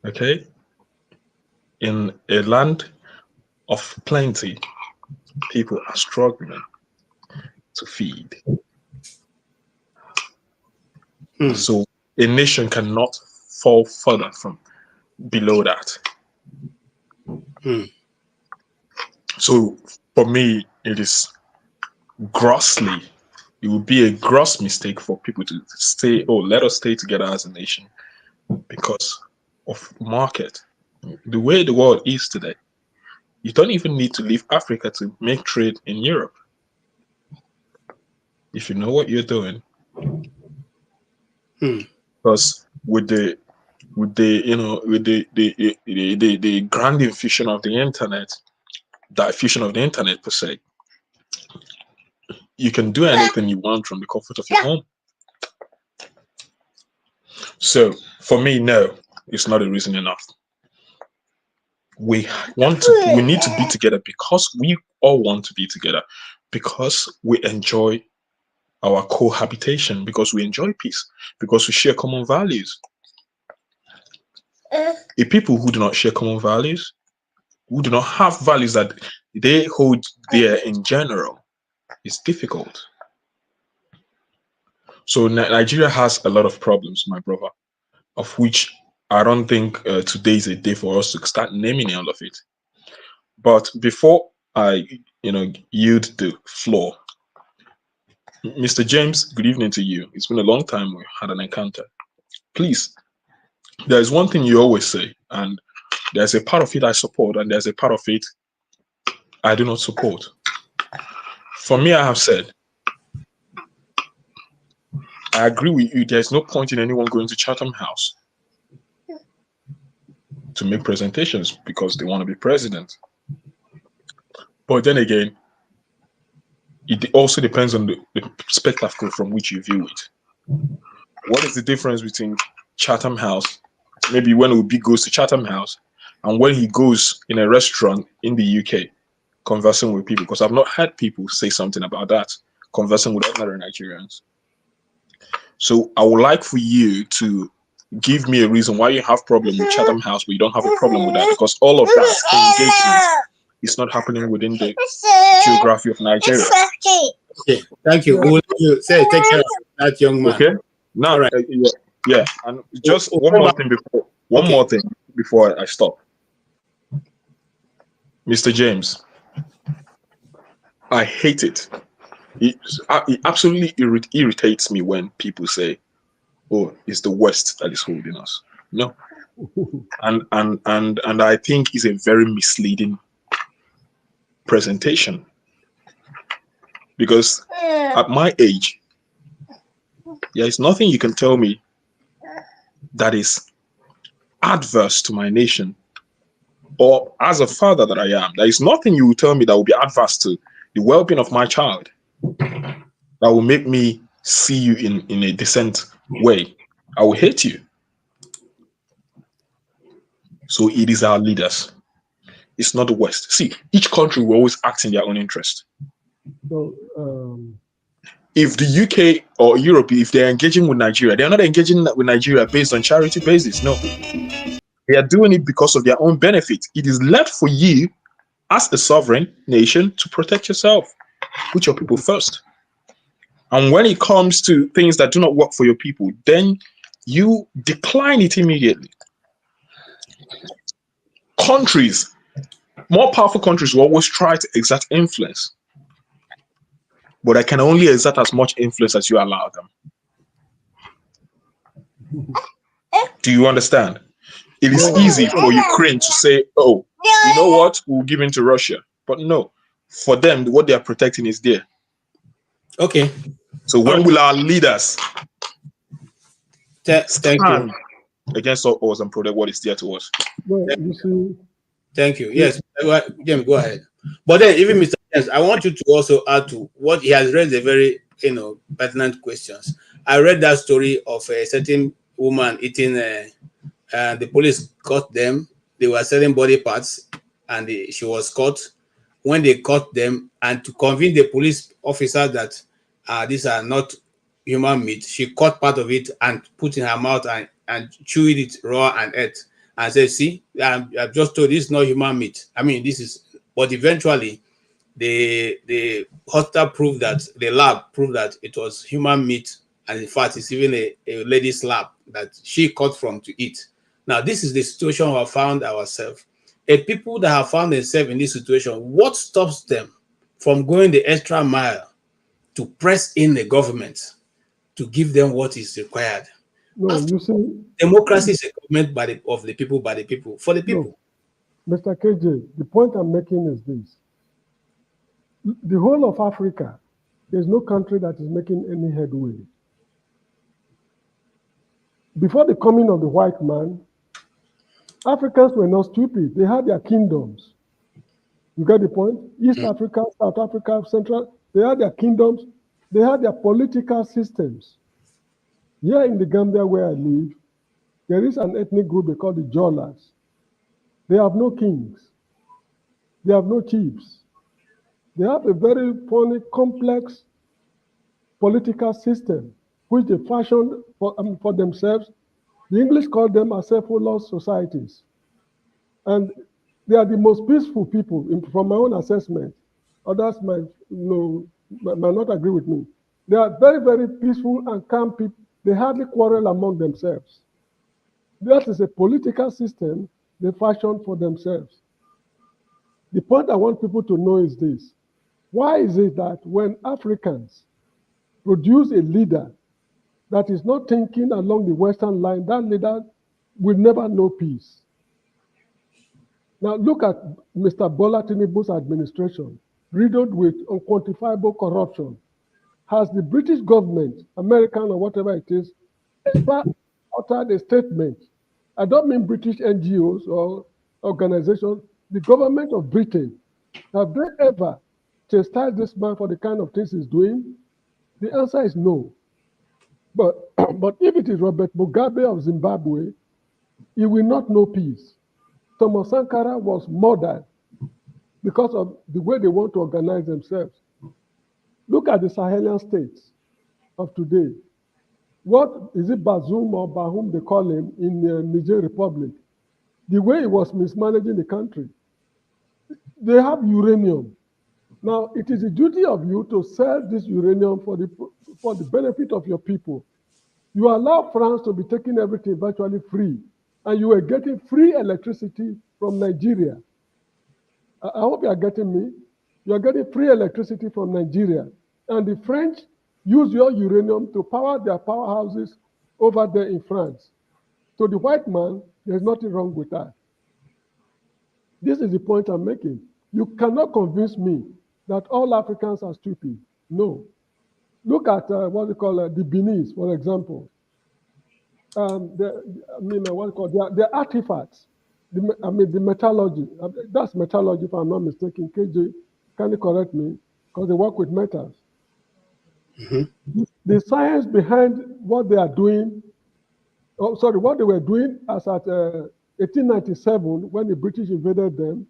Okay? In a land of plenty, people are struggling to feed. So a nation cannot fall further from below that. So for me, it would be a gross mistake for people to say, oh, let us stay together as a nation because of market. The way the world is today, you don't even need to leave Africa to make trade in Europe. If you know what you're doing. Because with the grand infusion of the internet, diffusion of the internet per se, you can do anything you want from the comfort of your home. So for me, no, it's not a reason enough. We need to be together because we all want to be together, because we enjoy our cohabitation, because we enjoy peace, because we share common values. If people who do not share common values, who do not have values that they hold dear in general, it's difficult. So Nigeria has a lot of problems, my brother, of which I don't think today is a day for us to start naming all of it. But before I, yield the floor, Mr. James, good evening to you. It's been a long time we had an encounter. Please, there's one thing you always say, and there's a part of it I support, and there's a part of it I do not support. For me, I have said, I agree with you. There's no point in anyone going to Chatham House to make presentations because they want to be president. But then again, it also depends on the spectacle from which you view it. What is the difference between Chatham House, maybe when Obi goes to Chatham House, and when he goes in a restaurant in the UK conversing with people? Because I've not heard people say something about that, conversing with other Nigerians. So I would like for you to give me a reason why you have problem with Chatham House, but you don't have a problem with that, because all of that engagement is not happening within the geography of Nigeria. Okay, thank you. Will you say take care of that young man? Okay. Now, right. Yeah, and just one more thing before I stop. Mr. James, I hate it. It absolutely irritates me when people say, "Oh, it's the West that is holding us." No, and I think it's a very misleading presentation, because at my age, there is nothing you can tell me that is adverse to my nation, or as a father that I am, there is nothing you will tell me that will be adverse to the well-being of my child, that will make me see you in a decent way. I will hate you. So it is our leaders. It's not the West. See, each country will always act in their own interest. So, if the UK or Europe, if they're engaging with Nigeria, they're not engaging with Nigeria based on charity basis. No. They are doing it because of their own benefit. It is left for you as a sovereign nation to protect yourself. Put your people first. And when it comes to things that do not work for your people, then you decline it immediately. Countries, more powerful countries will always try to exert influence, but they can only exert as much influence as you allow them. Do you understand? It is easy for Ukraine to say, oh, you know what, we'll give in to Russia. But no, for them, what they are protecting is there. Okay. So when will our leaders thank you against all odds and protect what is dear to us? Well, you see. Thank you. Yes, James, go ahead. But then, even Mr. James, I want you to also add to what he has raised a very, pertinent questions. I read that story of a certain woman eating, the police caught them. They were selling body parts, and she was caught. When they caught them, and to convince the police officer that these are not human meat, she cut part of it and put in her mouth and chewed it raw and ate. And said, see, I've just told you this is not human meat. I mean, this is, but eventually the hospital proved that, the lab proved that it was human meat. And in fact, it's even a lady's lab that she cut from to eat. Now, this is the situation we have found ourselves. A people that have found themselves in this situation, what stops them from going the extra mile to press in the government to give them what is required? No, you see, democracy is a government of the people, by the people, for the people. No. Mr. KJ, the point I'm making is this. The whole of Africa, there's no country that is making any headway. Before the coming of the white man, Africans were not stupid. They had their kingdoms. You get the point? East Africa, South Africa, Central, they had their kingdoms. They had their political systems. Here in the Gambia where I live, there is an ethnic group they call the Jolas. They have no kings. They have no chiefs. They have a very funny, complex political system, which they fashioned for themselves. The English call them acephalous societies. And they are the most peaceful people, from my own assessment. Others might not agree with me. They are very, very peaceful and calm people. They hardly quarrel among themselves. That is a political system they fashioned for themselves. The point I want people to know is this. Why is it that when Africans produce a leader that is not thinking along the Western line, that leader will never know peace? Now look at Mr. Bola Tinubu's administration, riddled with unquantifiable corruption. Has the British government, American or whatever it is, ever uttered a statement? I don't mean British NGOs or organizations, the government of Britain. Have they ever chastised this man for the kind of things he's doing? The answer is no. But if it is Robert Mugabe of Zimbabwe, he will not know peace. Thomas Sankara was murdered because of the way they want to organize themselves. Look at the Sahelian states of today. What is it, Bazoum or Bahum they call him in the Niger Republic? The way he was mismanaging the country. They have uranium. Now, it is the duty of you to sell this uranium for the benefit of your people. You allow France to be taking everything virtually free, and you are getting free electricity from Nigeria. I hope you are getting me. You are getting free electricity from Nigeria, and the French use your uranium to power their powerhouses over there in France. To the white man, there's nothing wrong with that. This is the point I'm making. You cannot convince me that all Africans are stupid. No. Look at the Benin, for example. The artifacts, the metallurgy. That's metallurgy, if I'm not mistaken. KJ, can you correct me? Because they work with metals. Mm-hmm. The science behind what they are doing what they were doing as at 1897 when the British invaded them.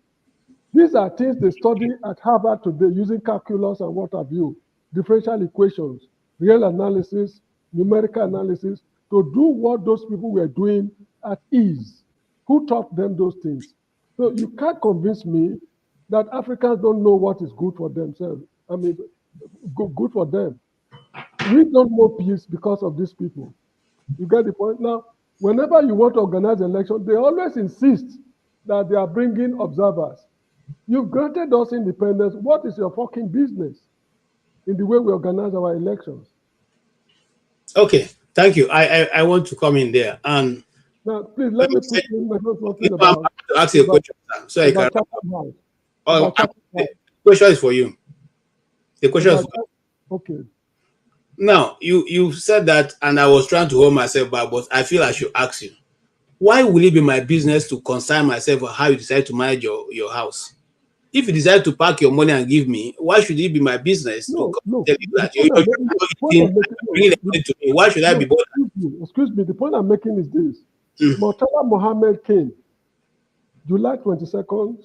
These are things they study at Harvard today using calculus and what have you, differential equations, real analysis, numerical analysis, to do what those people were doing at ease. Who taught them those things? So you can't convince me that Africans don't know what is good for themselves. I mean, good for them. We don't know peace because of these people. You get the point? Now, whenever you want to organize election, they always insist that they are bringing observers. You've granted us independence. What is your fucking business in the way we organize our elections? Okay, thank you. I want to come in there. And now, please let me put in something about. I want to ask you a question, so I can. The question is for you. The question is. Okay. Now, you said that, and I was trying to hold myself back, but I feel I should ask you. Why will it be my business to concern myself on how you decide to manage your house? If you decide to pack your money and give me, why should it be my business to tell you that you're bringing the money to me? Why should I be bothered? Excuse me, the point I'm making is this. Murtala Mohammed came July 22nd,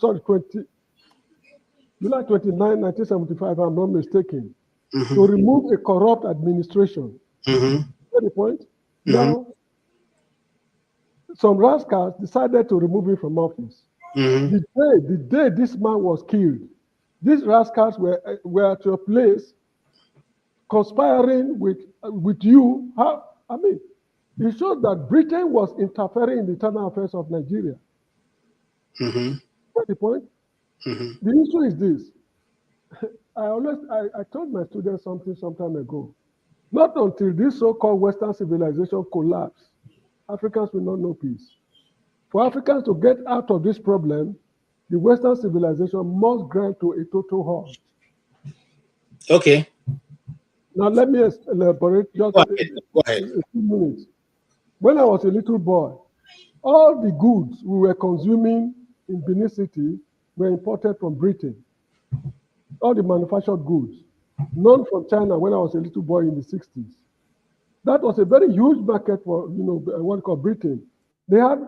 July 29, 1975, if I'm not mistaken, to remove a corrupt administration. Get the point? Now, some rascals decided to remove him from office. The day this man was killed, these rascals were at your place conspiring with you. I mean, it shows that Britain was interfering in the internal affairs of Nigeria. Get the point? The issue is this. I told my students something some time ago. Not until this so-called Western civilization collapsed, Africans will not know peace. For Africans to get out of this problem, the Western civilization must grant to a total halt. Okay. Now let me elaborate just Go ahead. a few minutes. When I was a little boy, all the goods we were consuming in Benin City were imported from Britain. All the manufactured goods, none from China when I was a little boy in the 60s. That was a very huge market for, what called Britain. They had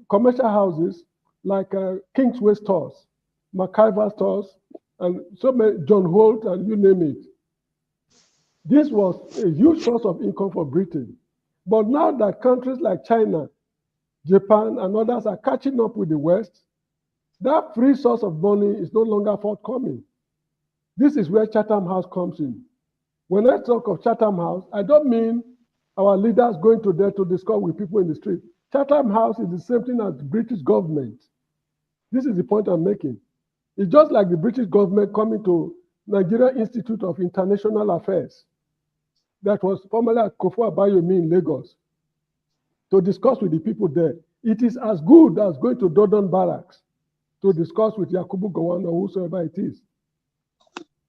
commercial houses like Kingsway stores, MacIver stores, and so many, John Holt, and you name it. This was a huge source of income for Britain. But now that countries like China, Japan, and others are catching up with the West, that free source of money is no longer forthcoming. This is where Chatham House comes in. When I talk of Chatham House, I don't mean our leaders going to there to discuss with people in the street. Chatham House is the same thing as the British government. This is the point I'm making. It's just like the British government coming to Nigeria Institute of International Affairs, that was formerly at Kofu Abayomi in Lagos, to discuss with the people there. It is as good as going to Dodon Barracks to discuss with Yakubu Gowon or whosoever it is.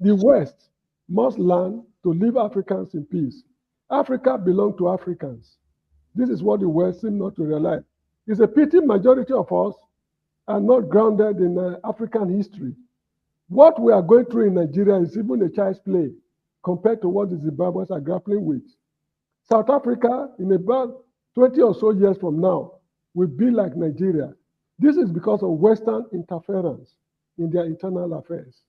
The West must learn to leave Africans in peace. Africa belongs to Africans. This is what the West seems not to realize. It's a pity majority of us are not grounded in African history. What we are going through in Nigeria is even a child's play compared to what the Zimbabweans are grappling with. South Africa, in about 20 or so years from now, will be like Nigeria. This is because of Western interference in their internal affairs.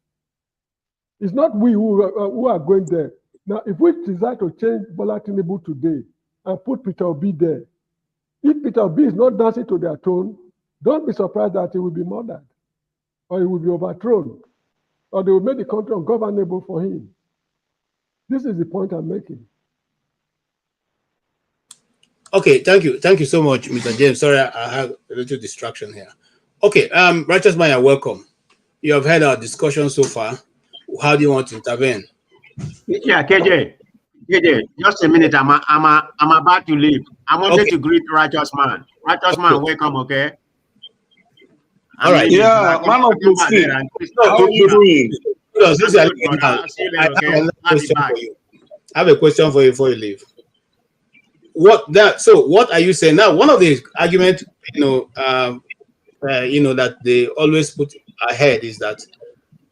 It's not we who are going there. Now, if we decide to change Bola Tinubu today and put Peter Obi there, if Peter Obi is not dancing to their tone, don't be surprised that he will be murdered, or he will be overthrown, or they will make the country ungovernable for him. This is the point I'm making. Okay, thank you. Thank you so much, Mr. James. Sorry, I have a little distraction here. Okay, Righteous Man, welcome. You have heard our discussion so far. How do you want to intervene? Yeah, KJ, just a minute. I'm about to leave. I wanted to greet Righteous Man. Righteous Man, welcome, okay? All right. Yeah, man of the sea. How are you doing? I have a question for you before you leave. What are you saying now? One of the arguments, that they always put ahead is that,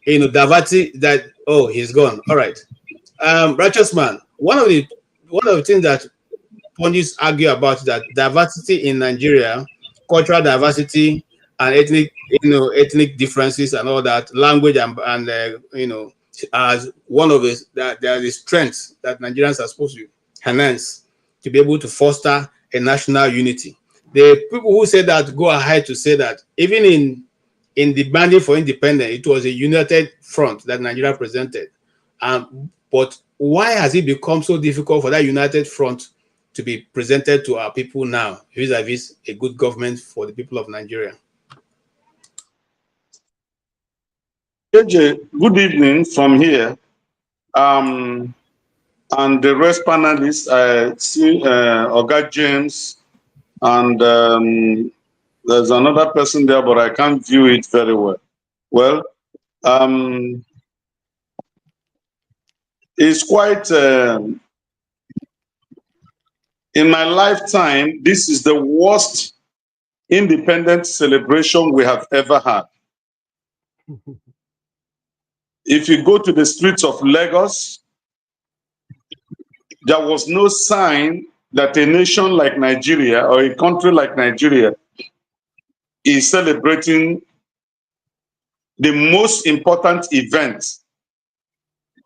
Davati, that, oh, he's gone. All right. Righteous Man, one of the things that pundits argue about that diversity in Nigeria, cultural diversity and ethnic differences and all that, language and as one of the that there is strengths that Nigerians are supposed to enhance to be able to foster a national unity. The people who say that go ahead to say that even in demanding for independence, it was a united front that Nigeria presented. But why has it become so difficult for that united front to be presented to our people now, vis-a-vis a good government for the people of Nigeria? AJ, good evening from here. And the rest panelists, I see Oga James, and there's another person there, but I can't view it very well. Well, it's quite, in my lifetime, this is the worst independence celebration we have ever had. If you go to the streets of Lagos, there was no sign that a nation like Nigeria or a country like Nigeria is celebrating the most important event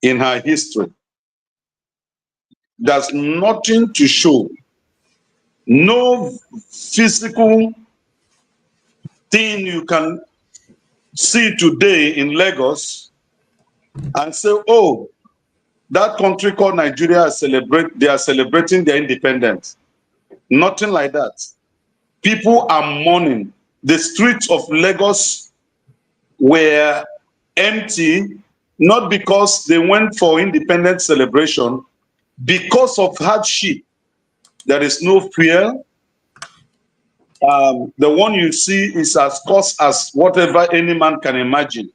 in her history. There's nothing to show, no physical thing you can see today in Lagos and say, oh, that country called Nigeria they are celebrating their independence. Nothing like that. People are mourning. The streets of Lagos were empty, not because they went for independence celebration, because of hardship. There is no fuel. The one you see is as cost as whatever any man can imagine.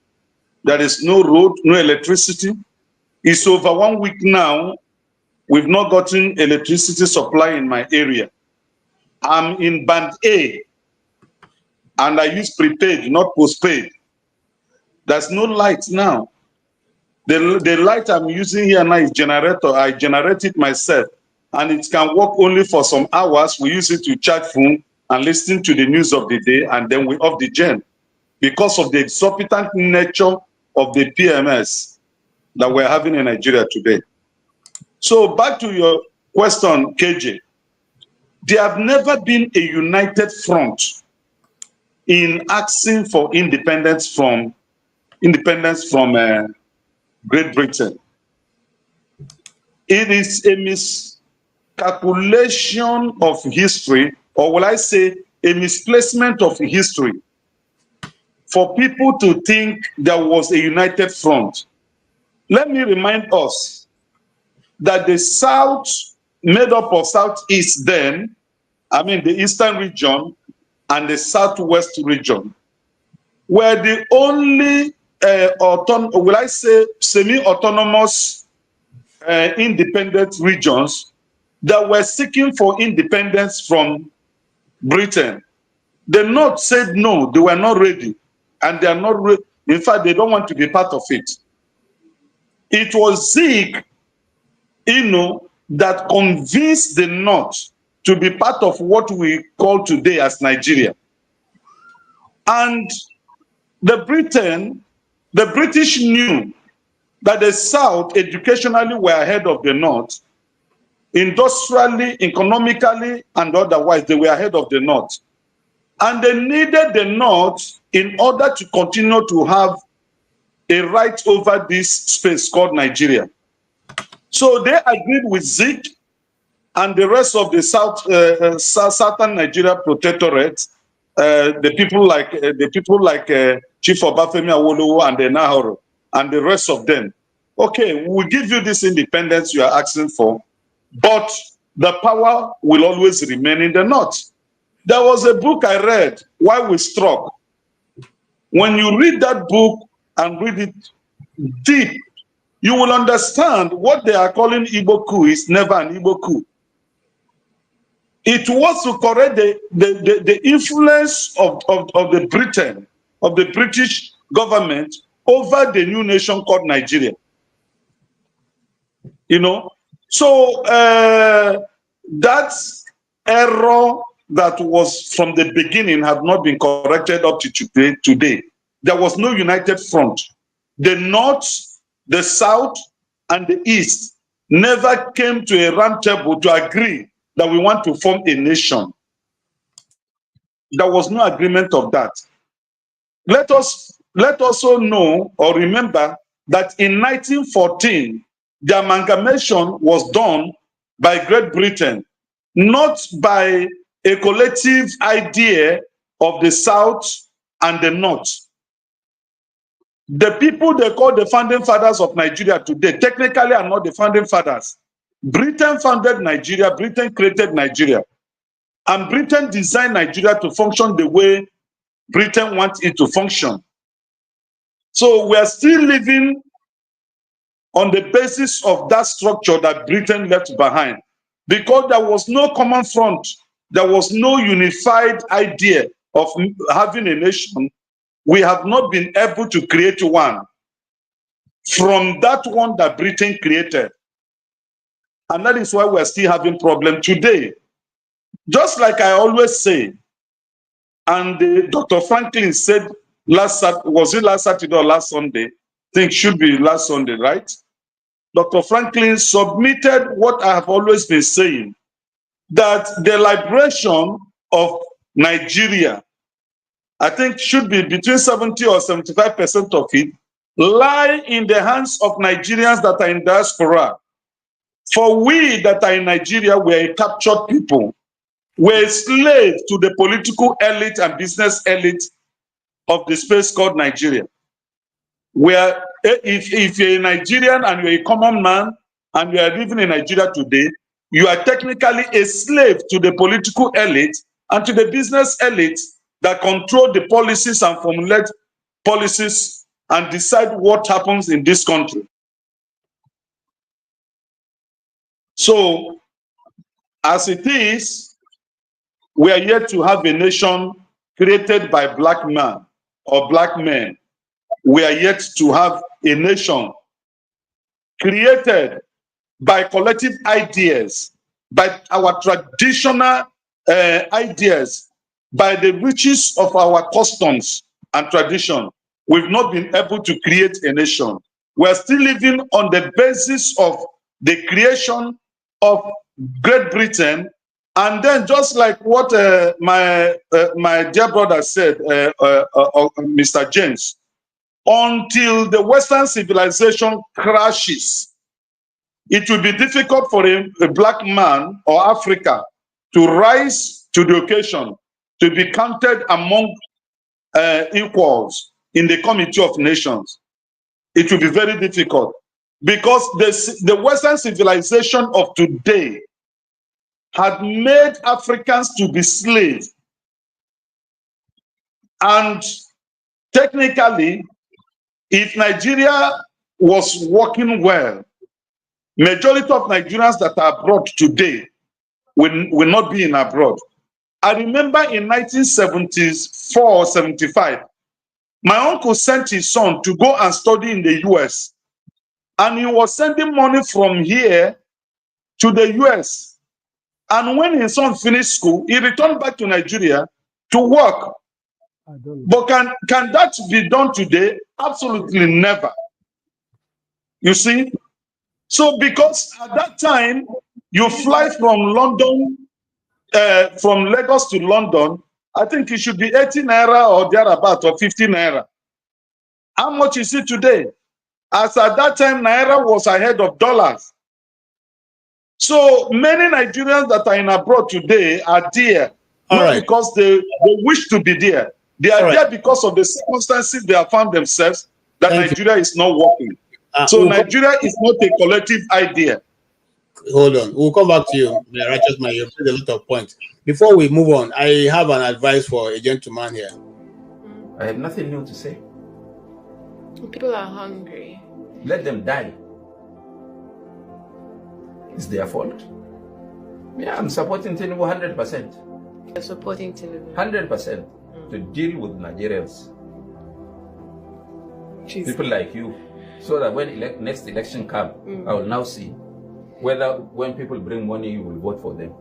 There is no road, no electricity. It's over 1 week now. We've not gotten electricity supply in my area. I'm in band A, and I use prepaid, not postpaid. There's no light now. The light I'm using here now is generator. I generate it myself, and it can work only for some hours. We use it to charge phone and listen to the news of the day, and then we off the gen because of the exorbitant nature of the PMS that we're having in Nigeria today. So back to your question, KJ. There have never been a united front in asking for independence from Great Britain. It is a miscalculation of history, or will I say a misplacement of history, for people to think there was a united front. Let me remind us that the South, made up of Southeast then, I mean the Eastern region and the Southwest region, were the only will I say semi-autonomous independent regions that were seeking for independence from Britain. The North said no, they were not ready, and they are not ready. In fact, they don't want to be part of it. It was Zeke, that convinced the North to be part of what we call today as Nigeria. And the British knew that the South educationally were ahead of the North, industrially, economically, and otherwise they were ahead of the North. And they needed the North in order to continue to have a right over this space called Nigeria. So they agreed with Zeke and the rest of the Southern Nigeria Protectorate, the people like Chief Obafemi Awolowo and the Nahoro and the rest of them. Okay, we'll give you this independence you are asking for, but the power will always remain in the North. There was a book I read, Why We Struck. When you read that book and read it deep, you will understand what they are calling Igbo coup is never an Igbo coup. It was to correct the influence of the Britain, of the British government over the new nation called Nigeria. So that error that was from the beginning have not been corrected up to today. There was no united front. The North, the South, and the East never came to a round table to agree that we want to form a nation. There was no agreement of that. Let also know or remember that in 1914, the amalgamation was done by Great Britain, not by a collective idea of the South and the North. The people they call the founding fathers of Nigeria today technically are not the founding fathers. Britain founded Nigeria, Britain created Nigeria, and Britain designed Nigeria to function the way Britain wants it to function. So we are still living on the basis of that structure that Britain left behind, because there was no common front, there was no unified idea of having a nation. We have not been able to create one from that one that Britain created. And that is why we're still having problem today. Just like I always say, and Dr. Franklin said was it last Saturday or last Sunday? I think it should be last Sunday, right? Dr. Franklin submitted what I have always been saying, that the liberation of Nigeria, I think should be between 70 or 75% of it, lie in the hands of Nigerians that are in diaspora. For we that are in Nigeria, we're a captured people. We're slaves to the political elite and business elite of the space called Nigeria. Where if you're a Nigerian and you're a common man and you are living in Nigeria today, you are technically a slave to the political elite and to the business elite that control the policies and formulate policies and decide what happens in this country. So, as it is, we are yet to have a nation created by black man or black men. We are yet to have a nation created by collective ideas, by our traditional ideas, by the riches of our customs and tradition. We've not been able to create a nation. We're still living on the basis of the creation of Great Britain. And then just like what my dear brother said, Mr. James, until the Western civilization crashes, it will be difficult for a black man or Africa to rise to the occasion, to be counted among equals in the Committee of Nations. It will be very difficult because the Western civilization of today had made Africans to be slaves. And technically, if Nigeria was working well, majority of Nigerians that are abroad today will not be in abroad. I remember in 1974 or 75, my uncle sent his son to go and study in the US. And he was sending money from here to the US. And when his son finished school, he returned back to Nigeria to work. But can that be done today? Absolutely never. You see? So because at that time, you fly from London, from Lagos to London, I think it should be 80 naira or thereabout, or 50 naira. How much is it today? As at that time, naira was ahead of dollars. So many Nigerians that are in abroad today are there, not because they wish to be there. They are there because of the circumstances they have found themselves that Nigeria is not working. So Nigeria is not a collective idea. Hold on. We'll come back to you, the righteous man. You've made a lot of points. Before we move on, I have an advice for a gentleman here. I have nothing new to say. People are hungry. Let them die. It's their fault. Yeah, I'm supporting Tinubu 100%. You're supporting Tinubu 100% to deal with Nigerians. Jeez. People like you. So that when next election comes, I will now see whether when people bring money, you will vote for them,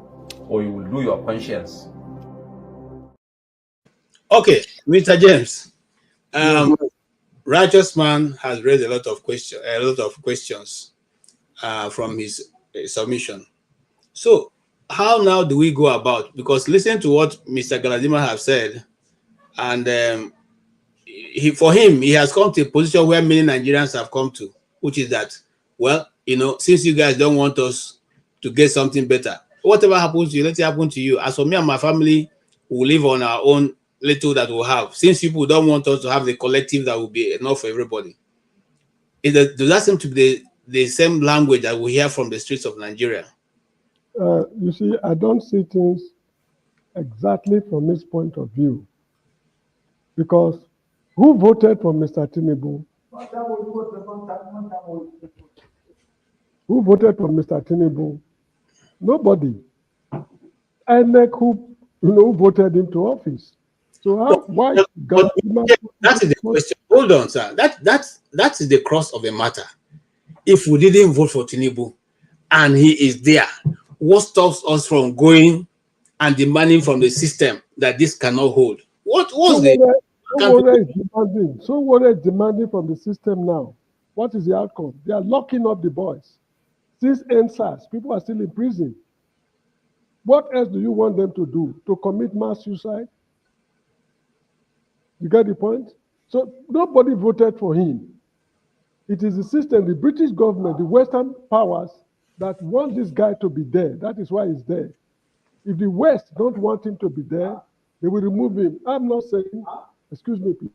or you will do your conscience. Okay, Mr. James. Righteous Man has raised a lot of questions from his submission. So, how now do we go about? Because listen to what Mr. Galadima has said, and for him, he has come to a position where many Nigerians have come to, which is that, well, since you guys don't want us to get something better, whatever happens to you, let it happen to you. As for me and my family, we'll live on our own little that we'll have. Since people don't want us to have the collective that will be enough for everybody. Does that seem to be the same language that we hear from the streets of Nigeria? You see, I don't see things exactly from this point of view. Because who voted for Mr. Tinubu? Who voted for Mr. Tinubu? Nobody. INEC who voted him to office. So why? That is the question. Hold on, sir. That is the cross of the matter. If we didn't vote for Tinubu and he is there, what stops us from going and demanding from the system that this cannot hold? What was So what is demanding from the system now? What is the outcome? They are locking up the boys. Since NSAS, people are still in prison. What else do you want them to do? To commit mass suicide? You get the point? So nobody voted for him. It is the system, the British government, the Western powers that want this guy to be there. That is why he's there. If the West don't want him to be there, they will remove him. I'm not saying, excuse me, please.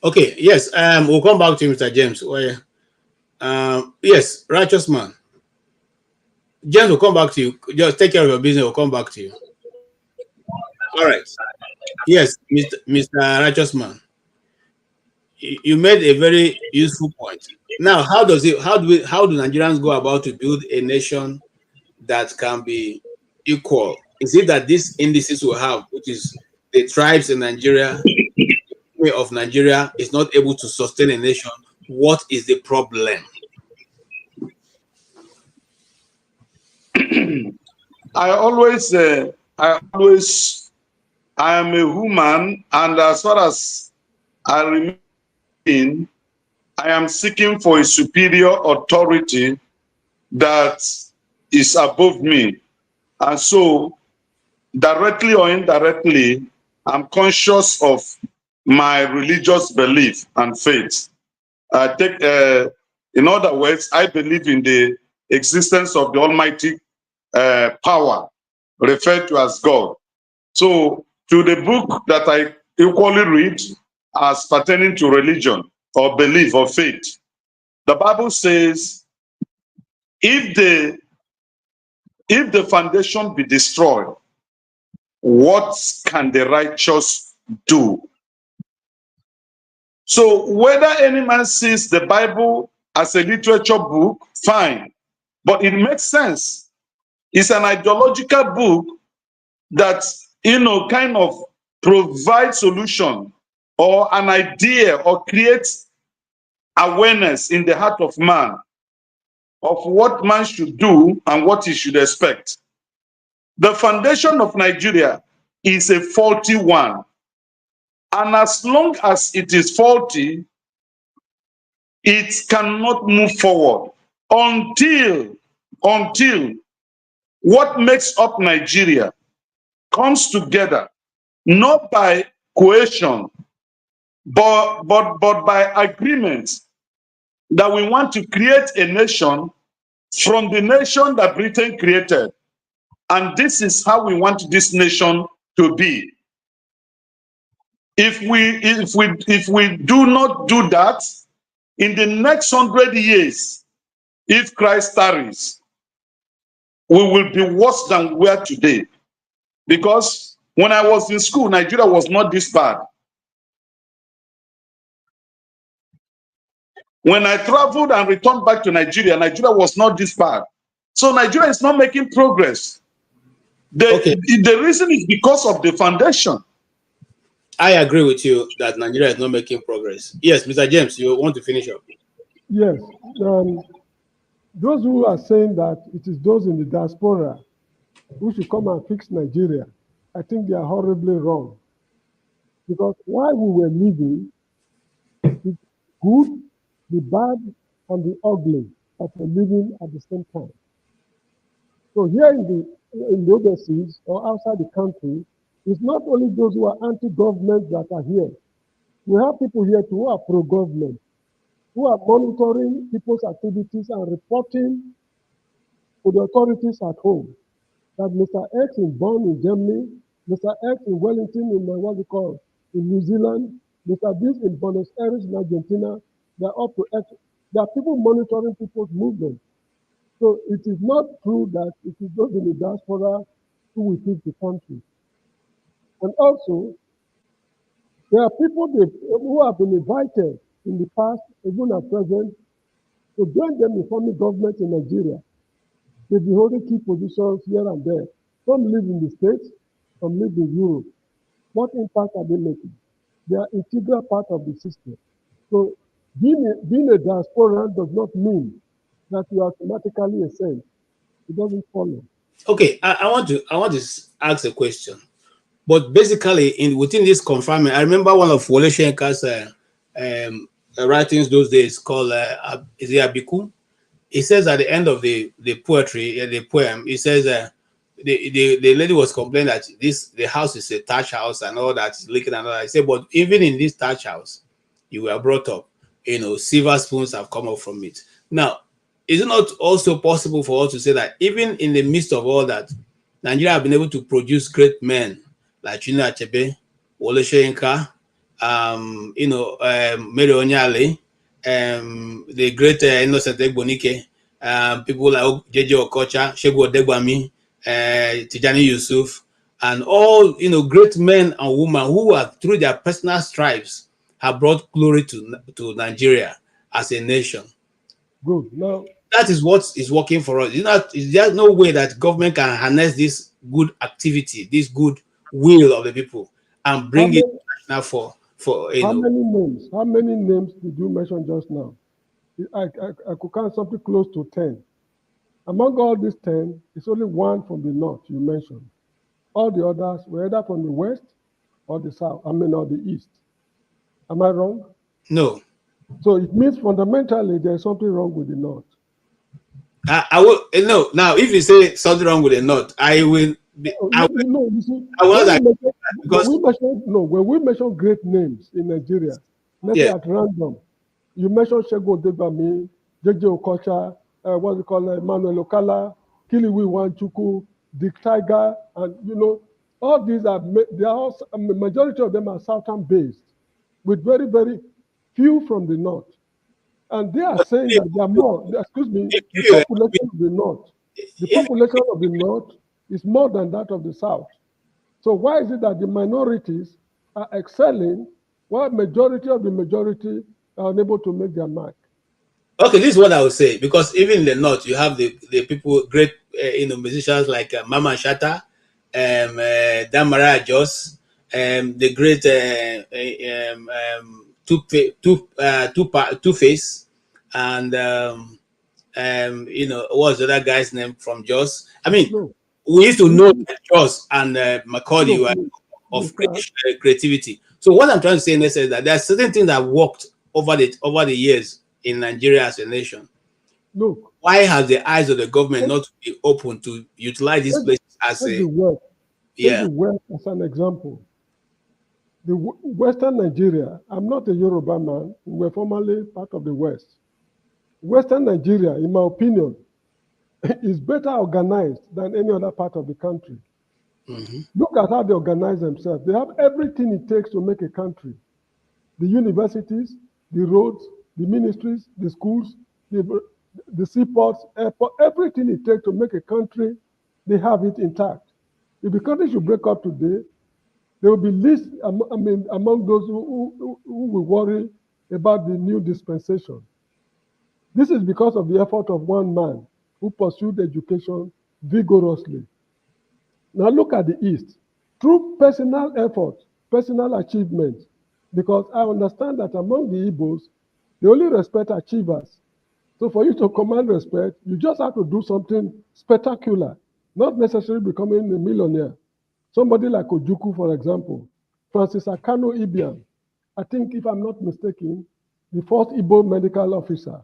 Okay, yes, we'll come back to you, Mr. James. Yes, Righteous Man. James will come back to you. Just take care of your business, we'll come back to you. All right. Yes, Mr. Righteous Man. You made a very useful point. Now, how do Nigerians go about to build a nation that can be equal? Is it that these indices will have, which is the tribes in Nigeria, of Nigeria is not able to sustain a nation? What is the problem? I am a human, and as far as I remain, I am seeking for a superior authority that is above me. And so, directly or indirectly, I'm conscious of my religious belief and faith. In other words, I believe in the existence of the Almighty power, referred to as God. So, to the book that I equally read as pertaining to religion or belief or faith, the Bible says, if the foundation be destroyed, what can the righteous do? So whether any man sees the Bible as a literature book, fine, but it makes sense. It's an ideological book that, kind of provides solution or an idea or creates awareness in the heart of man of what man should do and what he should expect. The foundation of Nigeria is a faulty one. And as long as it is faulty, it cannot move forward until what makes up Nigeria comes together, not by coercion, but by agreement that we want to create a nation from the nation that Britain created. And this is how we want this nation to be. If we do not do that, in the next 100 years, if Christ tarries, we will be worse than we are today. Because when I was in school, Nigeria was not this bad. When I traveled and returned back to Nigeria, Nigeria was not this bad. So Nigeria is not making progress. The reason is because of the foundation. I agree with you that Nigeria is not making progress. Yes, Mr. James, you want to finish up? Yes. those who are saying that it is those in the diaspora who should come and fix Nigeria, I think they are horribly wrong. Because while we were living, the good, the bad, and the ugly that were living at the same time. So here in the overseas or outside the country, it's not only those who are anti-government that are here. We have people here too who are pro-government, who are monitoring people's activities and reporting to the authorities at home that Mr. X is born in Germany, Mr. X in Wellington in New Zealand, Mr. This in Buenos Aires in Argentina, they're up to X. There are people monitoring people's movement. So it is not true that it is those in the diaspora who will fix the country. And also, there are people who have been invited in the past, even at present, to join them in forming government in Nigeria. They've been holding key positions here and there. Some live in the States, some live in Europe. What impact are they making? They are integral part of the system. So being a diaspora does not mean that you are automatically a saint. It doesn't follow. Okay, I want to ask a question. But basically, within this confinement, I remember one of Wole Soyinka's writings those days called is it Abiku? He says at the end of the poetry, the poem, he says the lady was complaining that the house is a thatch house and all that is leaking and all that. He said, but even in this thatch house, you were brought up, silver spoons have come up from it. Now, is it not also possible for us to say that even in the midst of all that, Nigeria have been able to produce great men like Chinua Achebe, Wole Soyinka, Mary Onyale, the great Innocent Egbonike, people like J.J. Okocha, Segun Odegbami, Tijani Yusuf, and all great men and women who have, through their personal strives, have brought glory to Nigeria as a nation. Good. Now that is what is working for us. There's no way that government can harness this good activity, this good will of the people, and bring it now for How many names did you mention just now? I could count something close to 10. Among all these 10, it's only one from the north you mentioned. All the others were either from the west or the south, or the east. Am I wrong? No. So it means fundamentally there's something wrong with the north. I will no. Now, if you say something wrong with the north, I will. You see, when we mention great names in Nigeria, maybe at random, you mentioned Segun Odegbami, J.J. Okocha, Emmanuel Okala, Kiliwi Wanchuku, Dick Tiger, and all these are majority of them are southern based, with very, very few from the north. And they are saying that they are more, the population of the north. The population of the north is more than that of the south. So why is it that the minorities are excelling while majority of the majority are unable to make their mark? Okay, this is what I would say, because even in the north, you have the people, great musicians like Mama Shatta, Damara Jos, the great Two-Face, and what's the other guy's name from Jos? I mean, we used to know that Jos and Macaulay were of creativity. So what I'm trying to say is that there are certain things that worked over the years in Nigeria as a nation. Look, why has the eyes of the government not been open to utilize these places as the West as an example? The Western Nigeria, I'm not a Yoruba man, we were formerly part of the West. Western Nigeria, in my opinion, is better organized than any other part of the country. Mm-hmm. Look at how they organize themselves. They have everything it takes to make a country. The universities, the roads, the ministries, the schools, the seaports, airport, everything it takes to make a country, they have it intact. If the country should break up today, there will be least among those who will worry about the new dispensation. This is because of the effort of one man who pursued education vigorously. Now look at the East. Through personal effort, personal achievement, because I understand that among the Igbos, they only respect achievers. So for you to command respect, you just have to do something spectacular, not necessarily becoming a millionaire. Somebody like Ojukwu, for example, Francis Akano Ibiam, I think if I'm not mistaken, the first Igbo medical officer.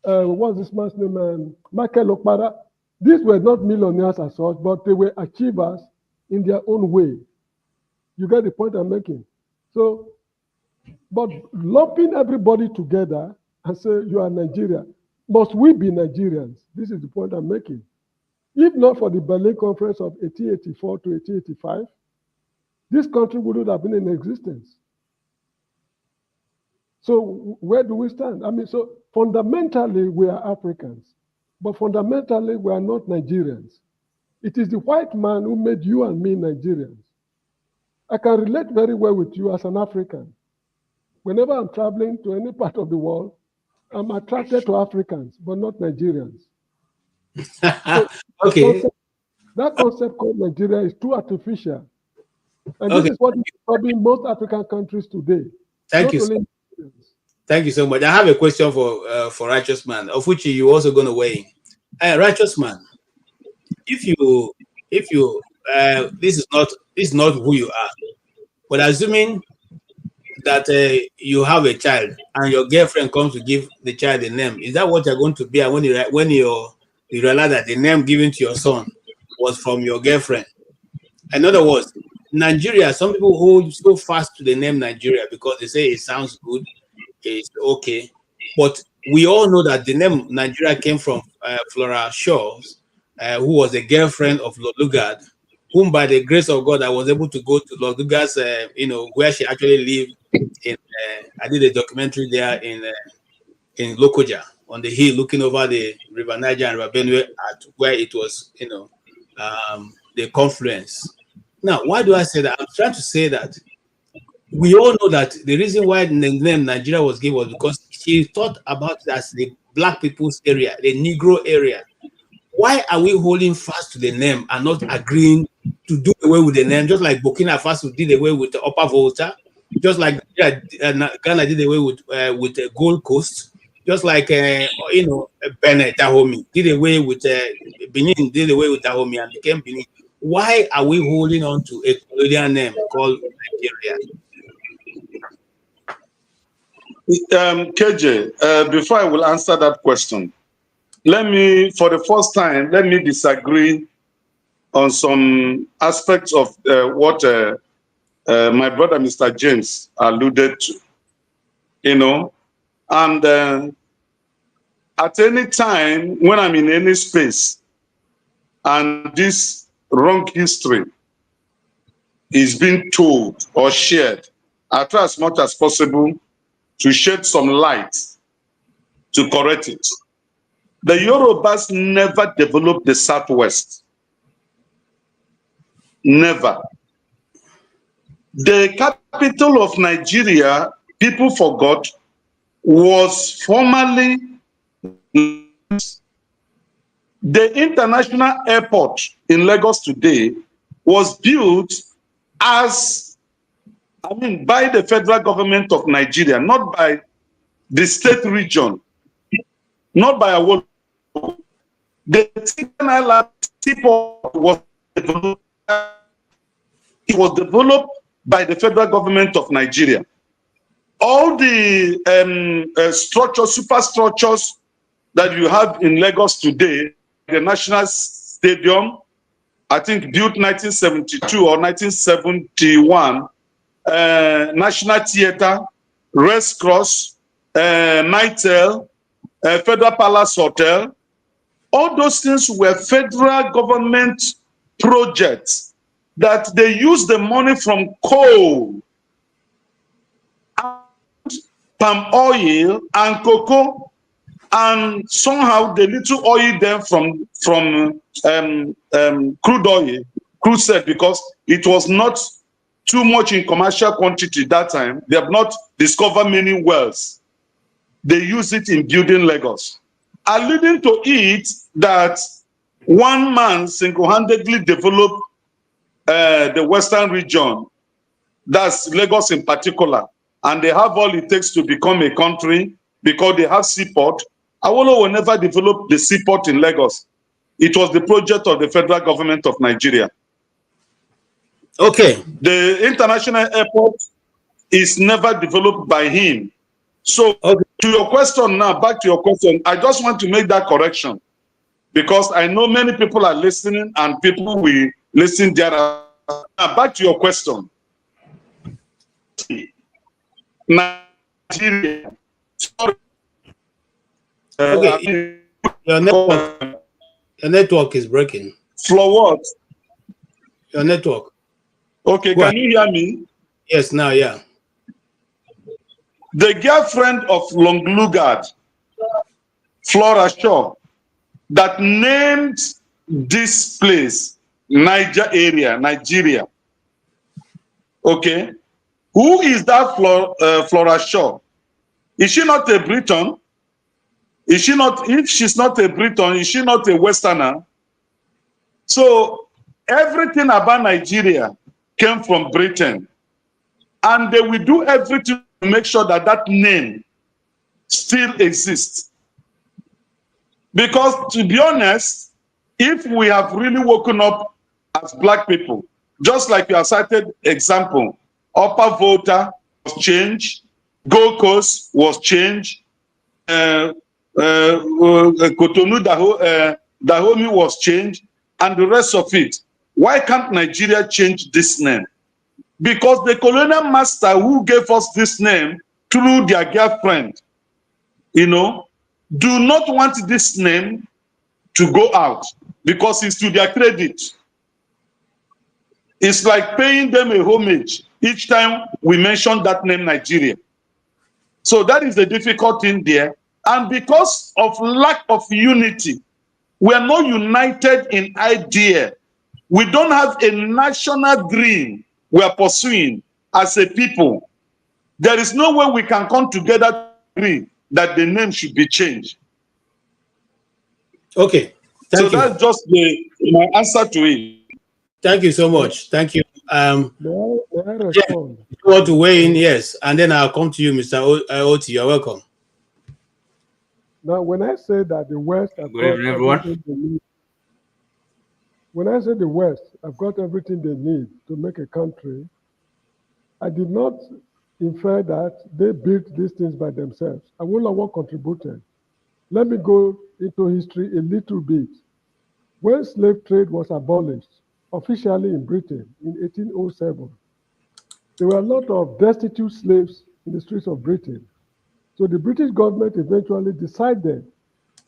What's this man's name? Michael Okpara. These were not millionaires as such, but they were achievers in their own way. You get the point I'm making? So, but lumping everybody together and say you are Nigeria, must we be Nigerians? This is the point I'm making. If not for the Berlin Conference of 1884 to 1885, this country wouldn't have been in existence. So where do we stand? I mean, so fundamentally we are Africans, but fundamentally we are not Nigerians. It is the white man who made you and me Nigerians. I can relate very well with you as an African. Whenever I'm traveling to any part of the world, I'm attracted to Africans, but not Nigerians. So Okay. that concept called Nigeria is too artificial. And Okay. this is what is troubling most African countries today. Thank not you. only Thank you so much. I have a question for Righteous Man, of which you're also going to weigh in. Righteous Man, if you this is not who you are, but assuming that you have a child and your girlfriend comes to give the child a name, is that what you're going to be? And when you realize that the name given to your son was from your girlfriend. In other words, Nigeria, some people hold so fast to the name Nigeria because they say it sounds good, it's okay. But we all know that the name Nigeria came from Flora Shaw's, who was a girlfriend of Lord Lugard, whom by the grace of God I was able to go to Lord Lugard's, where she actually lived. I did a documentary there in Lokoja on the hill, looking over the River Niger and River Benue at where it was, the confluence. Now, why do I say that? I'm trying to say that we all know that the reason why the name Nigeria was given was because she thought about it as the black people's area, the Negro area. Why are we holding fast to the name and not agreeing to do away with the name, just like Burkina Faso did away with the Upper Volta, just like Ghana did away with the Gold Coast, just like Benin Dahomey did away with Benin did away with Dahomey and became Benin. Why are we holding on to a colonial name called Nigeria? KJ, before I will answer that question, for the first time, let me disagree on some aspects of what my brother, Mr. James, alluded to. And at any time when I'm in any space and this wrong history is being told or shared, I try as much as possible to shed some light to correct it. The Yorubas never developed the Southwest. Never. The capital of Nigeria, people forgot, was formerly the international airport in Lagos today was built by the federal government of Nigeria, not by the state region, not by a The Tinkan Island seaport was developed by the federal government of Nigeria. All the superstructures that you have in Lagos today, the National Stadium, I think built 1972 or 1971, National Theatre, Race Cross, Nitel, Federal Palace Hotel, all those things were federal government projects that they used the money from coal, and palm oil, and cocoa, and somehow the little oil then from crude oil, crude set, because it was not too much in commercial quantity that time. They have not discovered many wells. They use it in building Lagos. Alluding to it that one man single-handedly developed the Western region, that's Lagos in particular, and they have all it takes to become a country because they have seaport Awolowo never developed the seaport in Lagos. It was the project of the federal government of Nigeria. Okay. The international airport is never developed by him. So to your question now, back to your question, I just want to make that correction because I know many people are listening and people will listen there. Now back to your question. Nigeria. Sorry. Okay. Your network is breaking. For what? Your network. Okay, can you hear me? Yes, now, yeah. The girlfriend of Longlugard, Flora Shaw, that named this place Niger area, Nigeria. Okay, who is that Flora Shaw? Is she not a Briton? Is she not? If she's not a Briton, is she not a Westerner? So everything about Nigeria came from Britain, and they will do everything to make sure that that name still exists. Because to be honest, if we have really woken up as Black people, just like you have cited example, Upper Volta was changed, Gold Coast was changed, Cotonou Dahomey was changed, and the rest of it. Why can't Nigeria change this name? Because the colonial master who gave us this name through their girlfriend, you know, do not want this name to go out because it's to their credit. It's like paying them a homage each time we mention that name Nigeria. So that is the difficult thing there. And because of lack of unity, we are not united in idea. We don't have a national dream we are pursuing as a people. There is no way we can come together to agree that the name should be changed. Okay. Thank you. That's just my answer to it. Thank you so much. Thank you. May I respond? You want to weigh in? Yes. And then I'll come to you, Mr. Oti. You're welcome. Now, when I say that the West have Good evening, everyone. everything they need, when I say the West have got everything they need to make a country, I did not infer that they built these things by themselves. Awolowo contributed. Let me go into history a little bit. When slave trade was abolished, officially in Britain in 1807, there were a lot of destitute slaves in the streets of Britain. So the British government eventually decided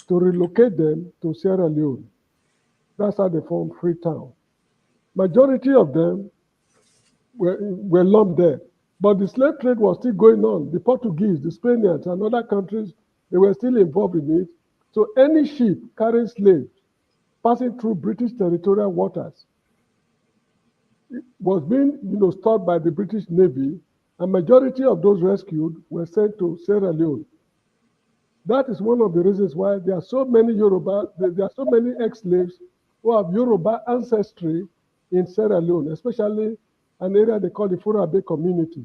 to relocate them to Sierra Leone. That's how they formed Freetown. Majority of them were lumped there. But the slave trade was still going on. The Portuguese, the Spaniards, and other countries, they were still involved in it. So any ship carrying slaves passing through British territorial waters was being, stopped by the British Navy, and majority of those rescued were sent to Sierra Leone. That is one of the reasons why there are so many ex-slaves who have Yoruba ancestry in Sierra Leone, especially an area they call the Furabe community,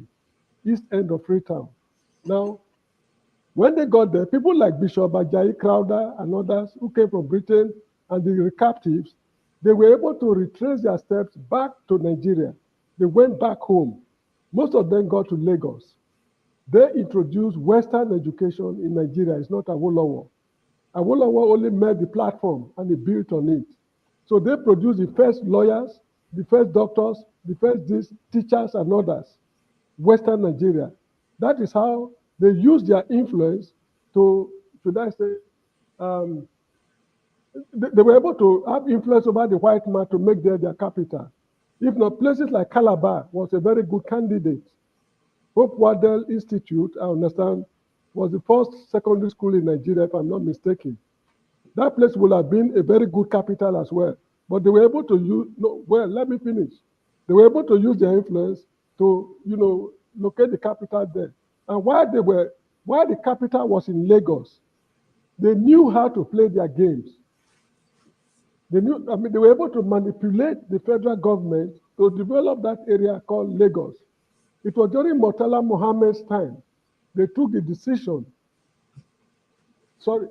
east end of Freetown. Now, when they got there, people like Bishop Ajayi Crowder and others who came from Britain and the captives, they were able to retrace their steps back to Nigeria. They went back home. Most of them got to Lagos. They introduced Western education in Nigeria. It's not Awolowo. Awolowo only made the platform and he built on it. So they produced the first lawyers, the first doctors, the first teachers and others, Western Nigeria. That is how they used their influence to, should I say, they were able to have influence over the white man to make their capital. If not, places like Calabar was a very good candidate. Hope Waddell Institute, I understand, was the first secondary school in Nigeria, if I'm not mistaken. That place would have been a very good capital as well. But they were able to use, let me finish. They were able to use their influence to, locate the capital there. And while the capital was in Lagos, they knew how to play their games. They were able to manipulate the federal government to develop that area called Lagos. It was during Murtala Mohammed's time they took the decision sorry,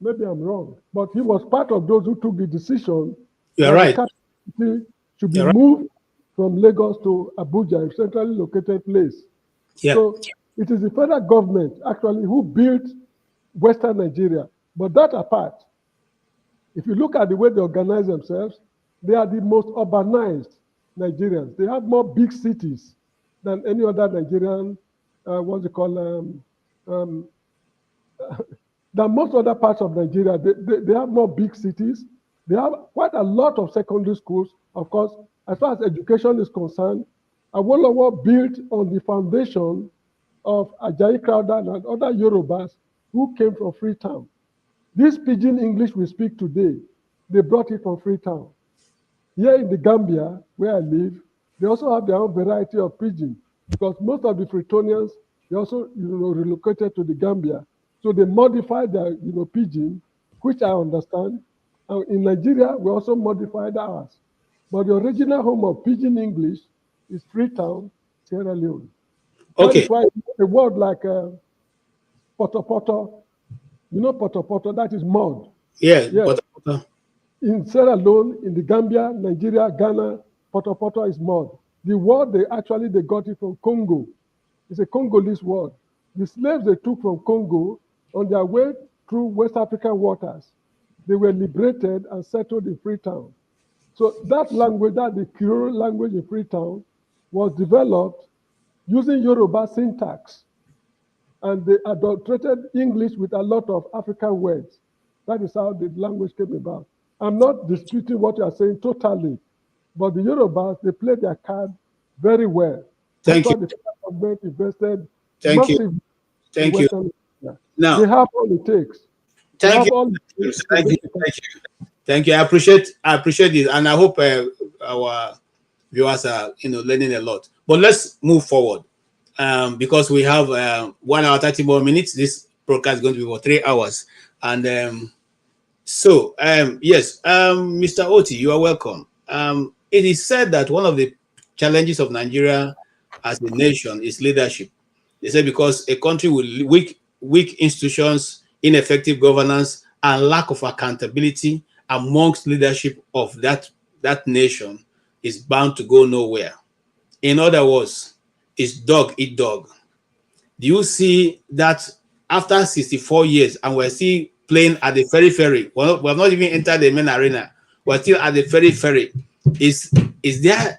maybe I'm wrong, but he was part of those who took the decision You're that right. the capital should be You're right. moved from Lagos to Abuja, a centrally located place. Yeah. So it is the federal government actually who built Western Nigeria. But that apart, if you look at the way they organize themselves, they are the most urbanized Nigerians. They have more big cities than any other Nigerian, than most other parts of Nigeria. They have more big cities. They have quite a lot of secondary schools. Of course, as far as education is concerned, Awolowo built on the foundation of Ajayi Crowther and other Yorubas who came from Freetown. This pidgin English we speak today, they brought it from Freetown. Here in the Gambia, where I live, they also have their own variety of pidgin because most of the Freetonians, they also relocated to the Gambia. So they modified their pidgin, which I understand. And in Nigeria, we also modified ours. But the original home of pidgin English is Freetown, Sierra Leone. Okay. That is why a word like potopoto, potopoto, that is mud. Yeah. Yes. In Sierra Leone, in the Gambia, Nigeria, Ghana, potopoto is mud. The word they got it from Congo. It's a Congolese word. The slaves they took from Congo on their way through West African waters, they were liberated and settled in Freetown. So that language, the Creole language in Freetown, was developed using Yoruba syntax. And they adulterated English with a lot of African words. That is how the language came about. I'm not disputing what you are saying totally, but the Yorubas, they played their card very well. Thank you. The federal government invested Thank you. massively Thank in you. Western Nigeria. Now, they have all it takes. Thank you. Thank you. Thank you. Thank you. I appreciate it, and I hope our viewers are learning a lot. But let's move forward because we have 1 hour 30 more minutes. This broadcast is going to be for 3 hours, and yes, Mr. Oti, you are welcome. It is said that one of the challenges of Nigeria as a nation is leadership. They say because a country with weak institutions, ineffective governance, and lack of accountability amongst leadership of that nation is bound to go nowhere. In other words, it's dog eat dog. Do you see that after 64 years and we're still playing at the ferry? Well, we have not even entered the main arena. We're still at the ferry. Is there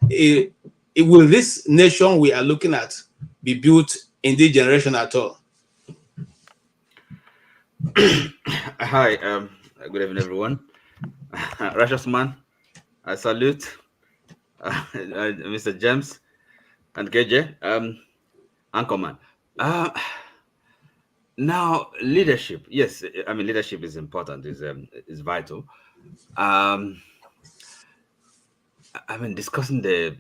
will this nation we are looking at be built in this generation at all? Hi, good evening, everyone. Righteous man, I salute Mr. James and KJ, Anchorman. Now, leadership. Yes, I mean leadership is important. Is vital. I mean, discussing the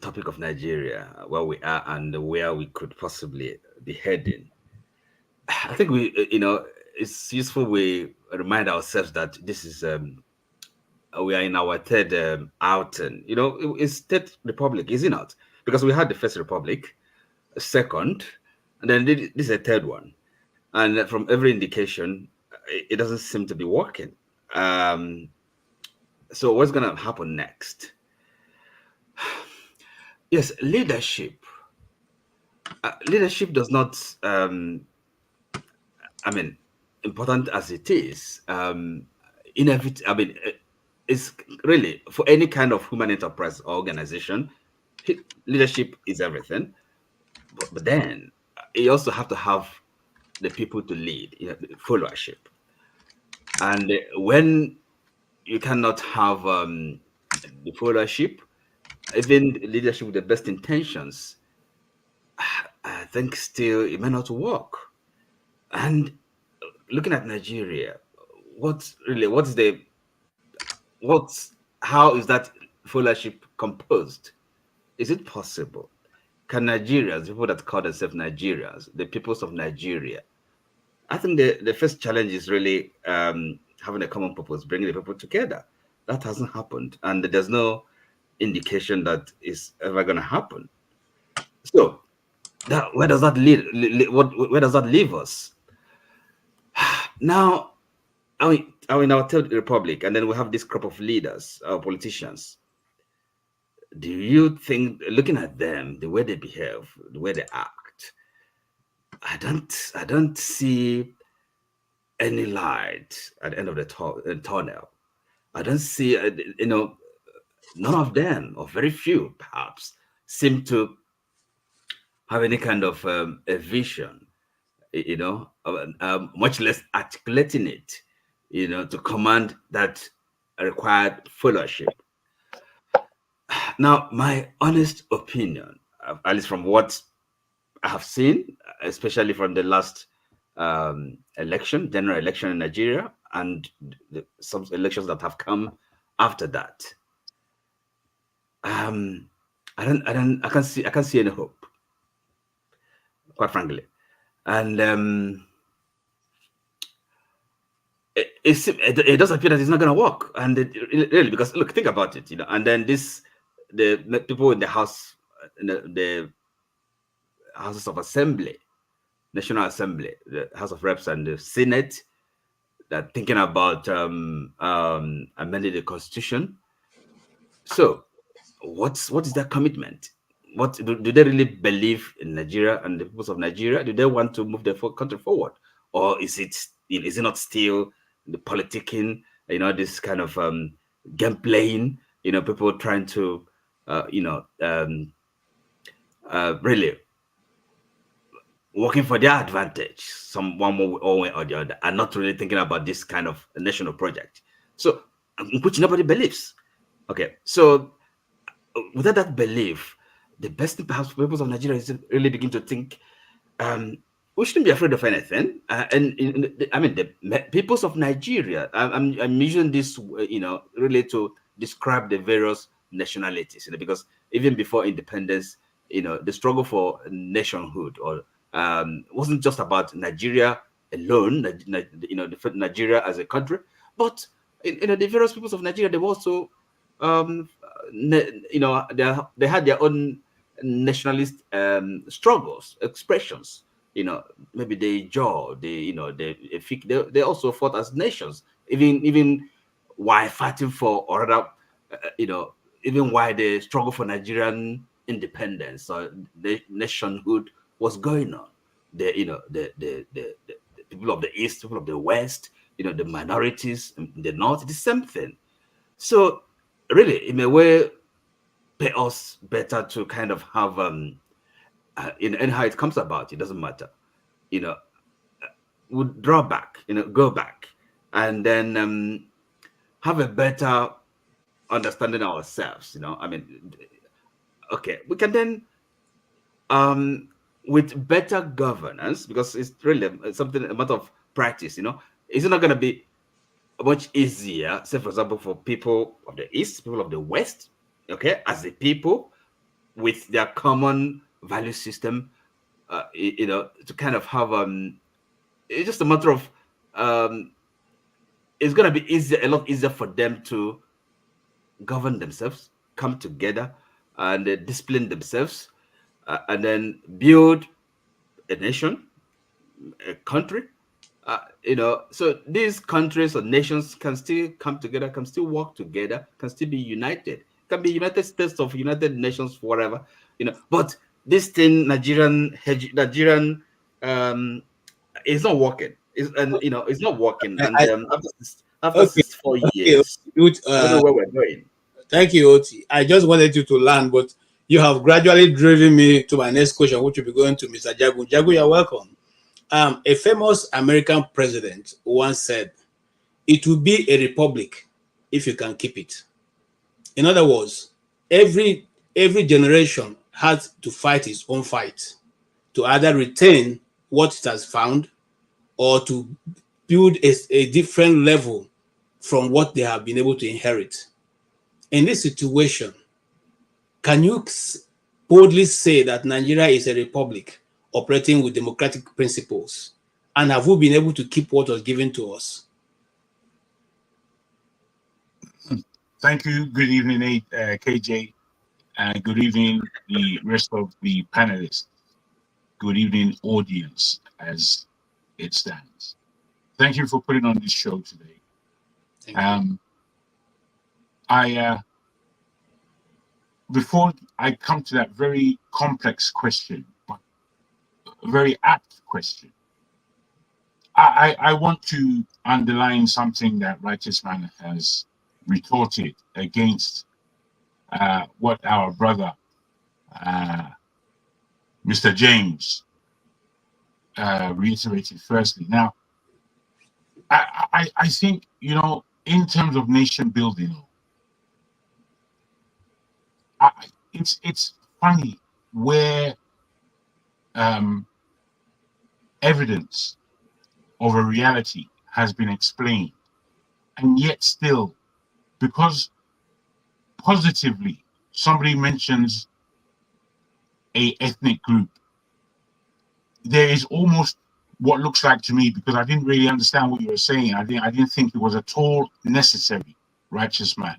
topic of Nigeria, where we are and where we could possibly be heading. I think it's useful we remind ourselves that this is we are in our third outing. It's third republic, is it not? Because we had the first republic, second, and then this is a third one, and from every indication, it doesn't seem to be working. So what's going to happen next? Yes, leadership. Leadership does not. I mean, important as it is, it's really for any kind of human enterprise or organization, leadership is everything. But then you also have to have the people to lead, followership. And when you cannot have the followership, even leadership with the best intentions, I think still it may not work. And looking at Nigeria, how is that followership composed? Is it possible? Can Nigerians, people that call themselves Nigerians, the peoples of Nigeria, I think the first challenge is really having a common purpose, bringing the people together. That hasn't happened, and there's no indication that is ever going to happen. So, where does that lead? Where does that leave us? Now, in our third republic, and then we have this crop of leaders, politicians. Do you think, looking at them, the way they behave, the way they act, I don't see any light at the end of the tunnel. I don't see, none of them, or very few perhaps, seem to have any kind of a vision, much less articulating it, to command that required followership. Now, my honest opinion, at least from what I have seen, especially from the last general election in Nigeria, and some elections that have come after that, I can't see any hope, quite frankly, and it does appear that it's not going to work, and really, because look, think about it, and then the people in the house, the houses of assembly, National Assembly, the House of Reps and the Senate, that thinking about amending the Constitution. So, what is their commitment? What do they really believe in Nigeria and the people of Nigeria? Do they want to move the country forward, or is it not still the politicking? This kind of game playing. People trying to really working for their advantage, one way or the other, and not really thinking about this kind of national project. So, which nobody believes. Okay, so without that belief, the best thing perhaps for people of Nigeria is to really begin to think, we shouldn't be afraid of anything. The peoples of Nigeria, I'm using this, really to describe the various nationalities, because even before independence, the struggle for nationhood wasn't just about Nigeria alone, Nigeria as a country, but the various peoples of Nigeria, they've also, they had their own nationalist struggles, expressions. Maybe they also fought as nations, even while fighting for, or rather, even while they struggle for Nigerian independence or the nationhood was going on. The people of the East, people of the West, the minorities in the North, the same thing. So really, in a way, pay us better to kind of have and how it comes about, it doesn't matter. We'll draw back, go back, and then have a better understanding of ourselves. Okay, we can then with better governance, because it's really a matter of practice. It's not going to be much easier, say for example, for people of the East, people of the West, okay, as a people with their common value system, to kind of have it's just a matter of it's going to be easier, a lot easier for them to govern themselves, come together, and discipline themselves, and then build a nation, a country. So these countries or nations can still come together, can still work together, can still be united. Can be United States of United Nations, whatever. But this thing, Nigerian, it's not working. It's not working. And after 64 years, I don't know where we're going. Thank you, Oti. I just wanted you to learn, but you have gradually driven me to my next question, which will be going to Mr. Jagu. Jagu, you're welcome. A famous American president once said, "It will be a republic if you can keep it." In other words, every generation has to fight its own fight to either retain what it has found or to build a different level from what they have been able to inherit. In this situation, can you boldly say that Nigeria is a republic operating with democratic principles? And have we been able to keep what was given to us? Thank you. Good evening, KJ. And good evening, the rest of the panelists. Good evening, audience, as it stands. Thank you for putting on this show today. Before I come to that very complex question, but a very apt question, I want to underline something that Righteous Man has retorted against what our brother, Mr. James, reiterated firstly. Now, I think, you know, in terms of nation building, it's funny where evidence of a reality has been explained, and yet still, because positively somebody mentions a ethnic group, there is almost what looks like to me, because I didn't really understand what you were saying, I didn't think it was at all necessary, Righteous Man.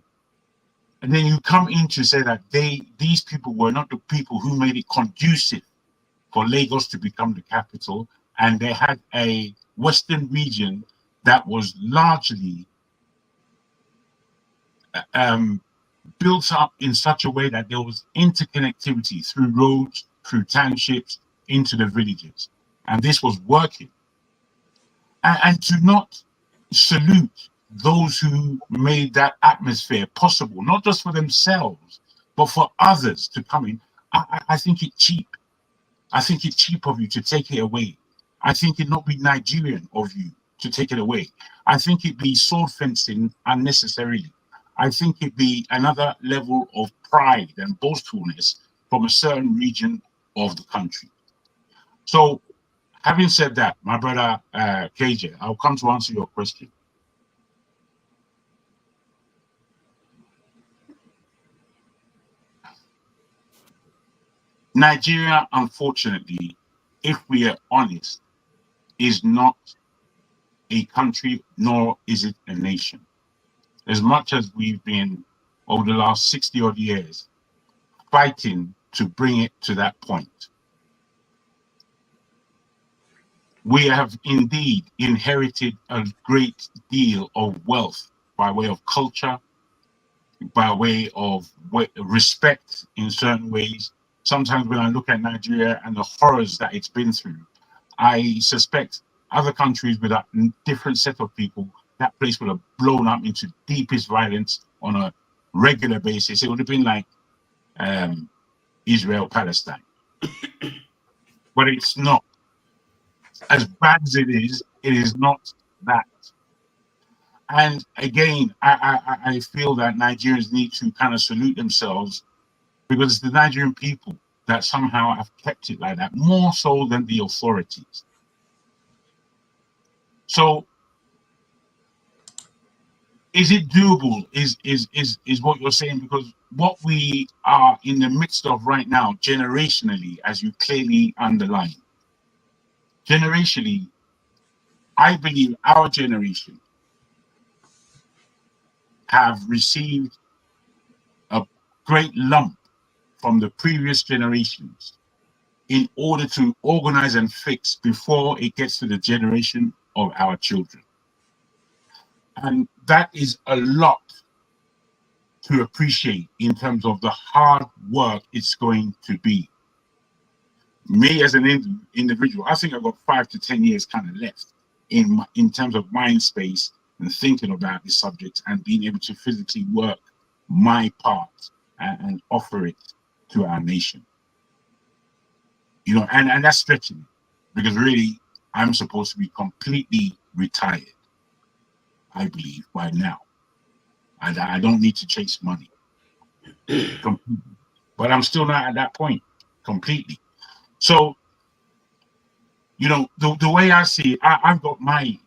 And then you come in to say that these people were not the people who made it conducive for Lagos to become the capital, and they had a Western region that was largely built up in such a way that there was interconnectivity through roads, through townships, into the villages. And this was working. And to not salute those who made that atmosphere possible, not just for themselves, but for others to come in, I think it's cheap. I think it's cheap of you to take it away. I think it not be Nigerian of you to take it away. I think it be sword fencing unnecessarily. I think it be another level of pride and boastfulness from a certain region of the country. So, having said that, my brother KJ, I'll come to answer your question. Nigeria, unfortunately, if we are honest, is not a country, nor is it a nation. As much as we've been, over the last 60 odd years, fighting to bring it to that point, we have indeed inherited a great deal of wealth by way of culture, by way of respect in certain ways. Sometimes when I look at Nigeria and the horrors that it's been through, I suspect other countries with a different set of people, that place would have blown up into deepest violence on a regular basis. It would have been like Israel, Palestine. But it's not. As bad as it is not that. And again, I feel that Nigerians need to kind of salute themselves, because it's the Nigerian people that somehow have kept it like that, more so than the authorities. So, is it doable? Is what you're saying? Because what we are in the midst of right now, generationally, as you clearly underline, generationally, I believe our generation have received a great lump from the previous generations in order to organize and fix before it gets to the generation of our children. And that is a lot to appreciate in terms of the hard work it's going to be. Me as an individual, I think I've got 5 to 10 years kind of left in terms of mind space and thinking about this subject and being able to physically work my part and offer it to our nation. You know, and that's stretching it, because really I'm supposed to be completely retired, I believe, by now. I don't need to chase money. But I'm still not at that point completely. So, you know, the way I see it, I've got my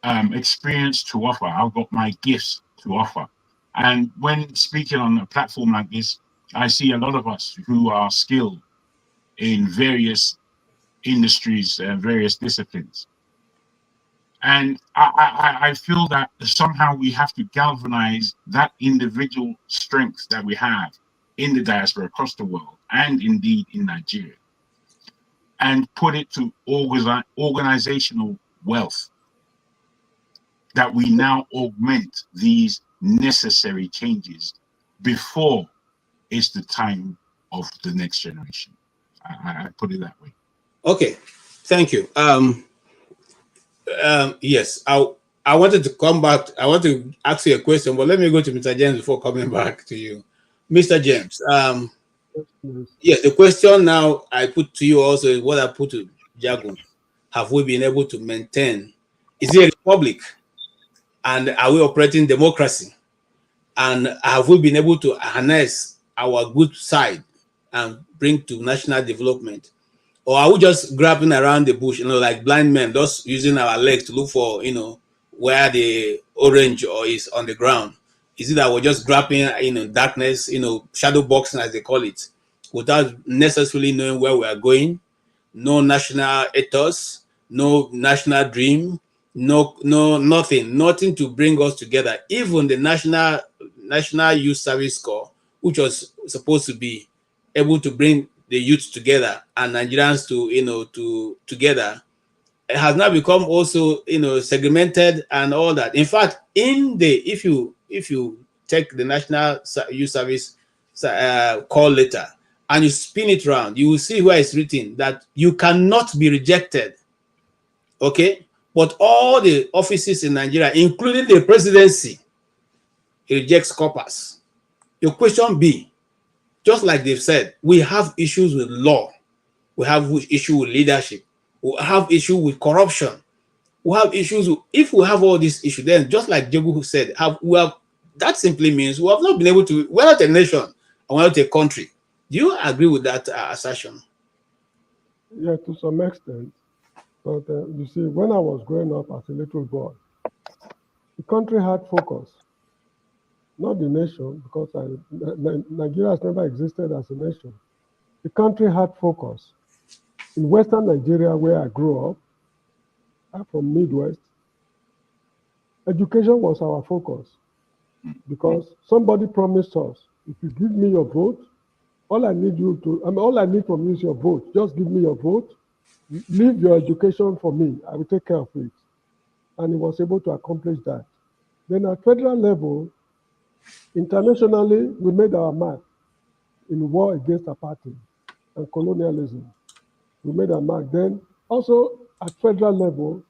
experience to offer. I've got my gifts to offer. And when speaking on a platform like this, I see a lot of us who are skilled in various industries and various disciplines. And I feel that somehow we have to galvanize that individual strength that we have in the diaspora across the world, and indeed in Nigeria, and put it to organizational wealth. that we now augment these necessary changes before it's the time of the next generation. I put it that way. Okay, thank you. Yes, I wanted to come back. I want to ask you a question, but let me go to Mr. James before coming back to you. Mr. James, yes, the question now I put to you also is what I put to Jagun. Have we been able to maintain? Is it a republic? And are we operating democracy? And have we been able to harness our good side and bring to national development? Or are we just grabbing around the bush, like blind men, just using our legs to look for, where the orange or is on the ground? Is it that we're just grabbing, darkness, shadow boxing as they call it, without necessarily knowing where we are going? No national ethos, no national dream, nothing to bring us together. Even the national youth service corps, which was supposed to be able to bring the youth together and Nigerians to together, it has now become also segmented and all that. In fact, if you take the national youth service call letter and you spin it around, you will see where it's written that you cannot be rejected. Okay, but all the offices in Nigeria, including the presidency, rejects corpus. Your question be, just like they've said, we have issues with law, we have issue with leadership, we have issue with corruption, we have issues with, if we have all these issues, then just like Jogu said, that simply means we have not been able to, we're not a nation and we're not a country. Do you agree with that assertion? Yeah, to some extent. But you see, when I was growing up as a little boy, the country had focus, not the nation, because Nigeria has never existed as a nation. The country had focus. In Western Nigeria, where I grew up, I'm from Midwest, education was our focus because somebody promised us, if you give me your vote, all I need from you is your vote. Just give me your vote, leave your education for me, I will take care of it. And he was able to accomplish that. Then at federal level, internationally, we made our mark in war against apartheid and colonialism. We made our mark. Then also at federal level,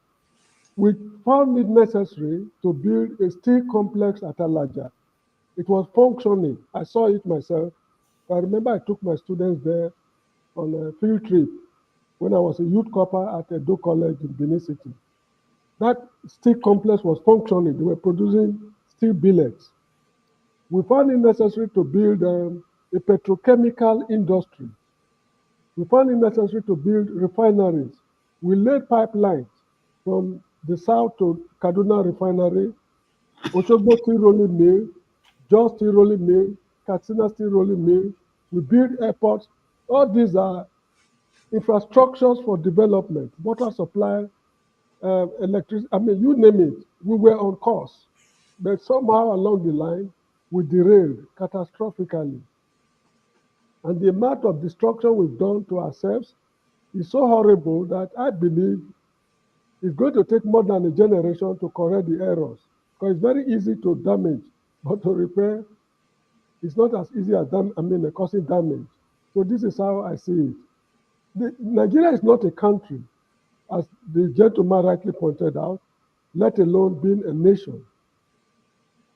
we found it necessary to build a steel complex at Alaja. It was functioning. I saw it myself. I remember I took my students there on a field trip when I was a youth corper at Edo College in Benin City. That steel complex was functioning. They were producing steel billets. We found it necessary to build a petrochemical industry. We found it necessary to build refineries. We laid pipelines from the south to Kaduna Refinery, Oshogbo Steel Rolling Mill, Jos Steel Rolling Mill, Katsina Steel Rolling Mill. We build airports. All these are infrastructures for development, water supply, electricity, you name it. We were on course. But somehow along the line, we derailed catastrophically. And the amount of destruction we've done to ourselves is so horrible that I believe it's going to take more than a generation to correct the errors. Because it's very easy to damage, but to repair, it's not as easy as causing damage. So this is how I see it. Nigeria is not a country, as the gentleman rightly pointed out, let alone being a nation.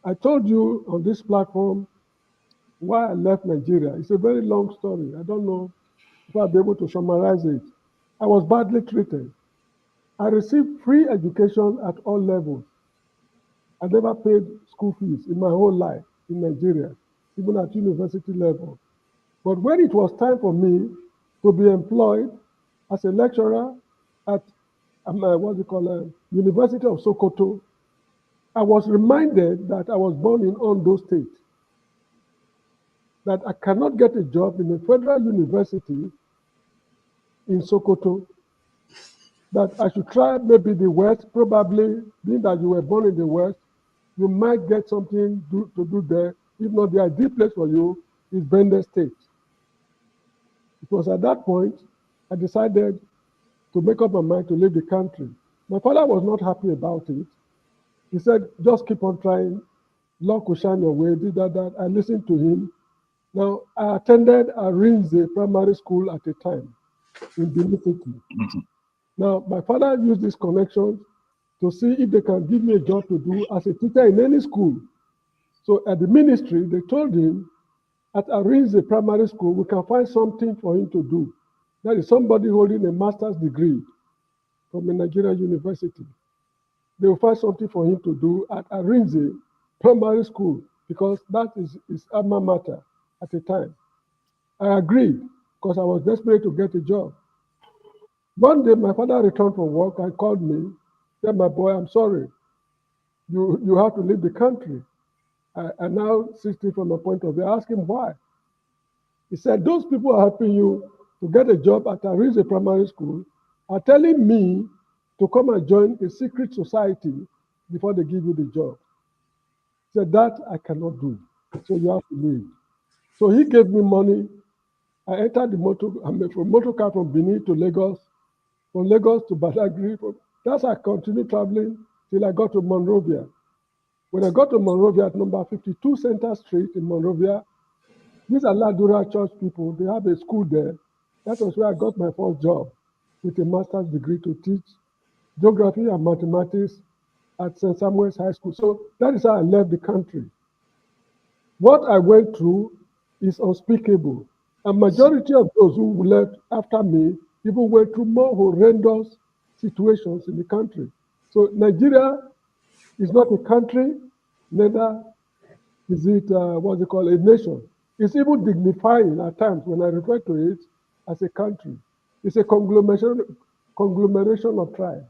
I told you on this platform why I left Nigeria. It's a very long story. I don't know if I'll be able to summarize it. I was badly treated. I received free education at all levels. I never paid school fees in my whole life in Nigeria, even at university level. But when it was time for me to be employed as a lecturer at University of Sokoto, I was reminded that I was born in Ondo State, that I cannot get a job in a federal university in Sokoto, that I should try maybe the West, probably being that you were born in the West, you might get something to do there. If not, the ideal place for you is Bende State. It was at that point I decided to make up my mind to leave the country. My father was not happy about it. He said, just keep on trying. Luck will shine your way, did that. I listened to him. Now, I attended Arinze Primary School at a time in Benin City. Now, my father used this connection to see if they can give me a job to do as a teacher in any school. So at the ministry, they told him, at Arinze Primary School, we can find something for him to do. That is somebody holding a master's degree from a Nigerian university. They will find something for him to do at Arinze Primary School because that is his alma mater at the time. I agreed because I was desperate to get a job. One day, my father returned from work and called me, said, my boy, I'm sorry. You have to leave the country. I now see it from a point of view. I asked him why. He said, those people are helping you to get a job at Arinze Primary School are telling me to come and join a secret society before they give you the job. He said, that I cannot do. So you have to leave. So he gave me money. I entered the motor car from Benin to Lagos, from Lagos to Badagry. That's how I continued traveling till I got to Monrovia. When I got to Monrovia at number 52 Center Street in Monrovia, these are Ladura Church people. They have a school there. That was where I got my first job with a master's degree to teach geography and mathematics at St. Samuel's High School. So that is how I left the country. What I went through is unspeakable. A majority of those who left after me even went through more horrendous situations in the country. So Nigeria is not a country, neither is it, what's it called, a nation. It's even dignifying at times when I refer to it as a country. It's a conglomeration of tribes.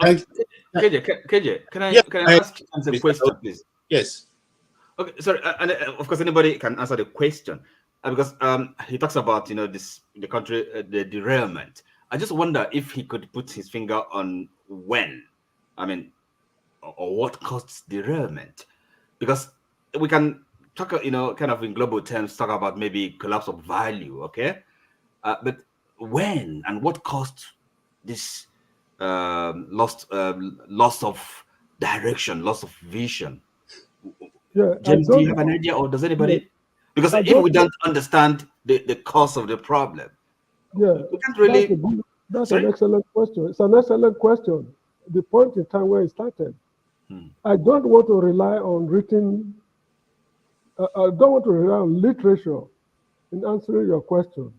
KJ, can I ask you a question, please? Yes. Okay, sorry, and of course anybody can answer the question because he talks about the country, the derailment. I just wonder if he could put his finger on when, or what caused derailment, because we can talk, kind of in global terms, talk about maybe collapse of value, okay, but when and what caused this loss of direction, loss of vision? Yeah, James, do you have an idea, or does anybody? Yeah, Because if we don't understand the cause of the problem, yeah, we can't really. That's an excellent question. It's an excellent question. The point in time where it started. I don't want to rely on written. I don't want to rely on literature in answering your question.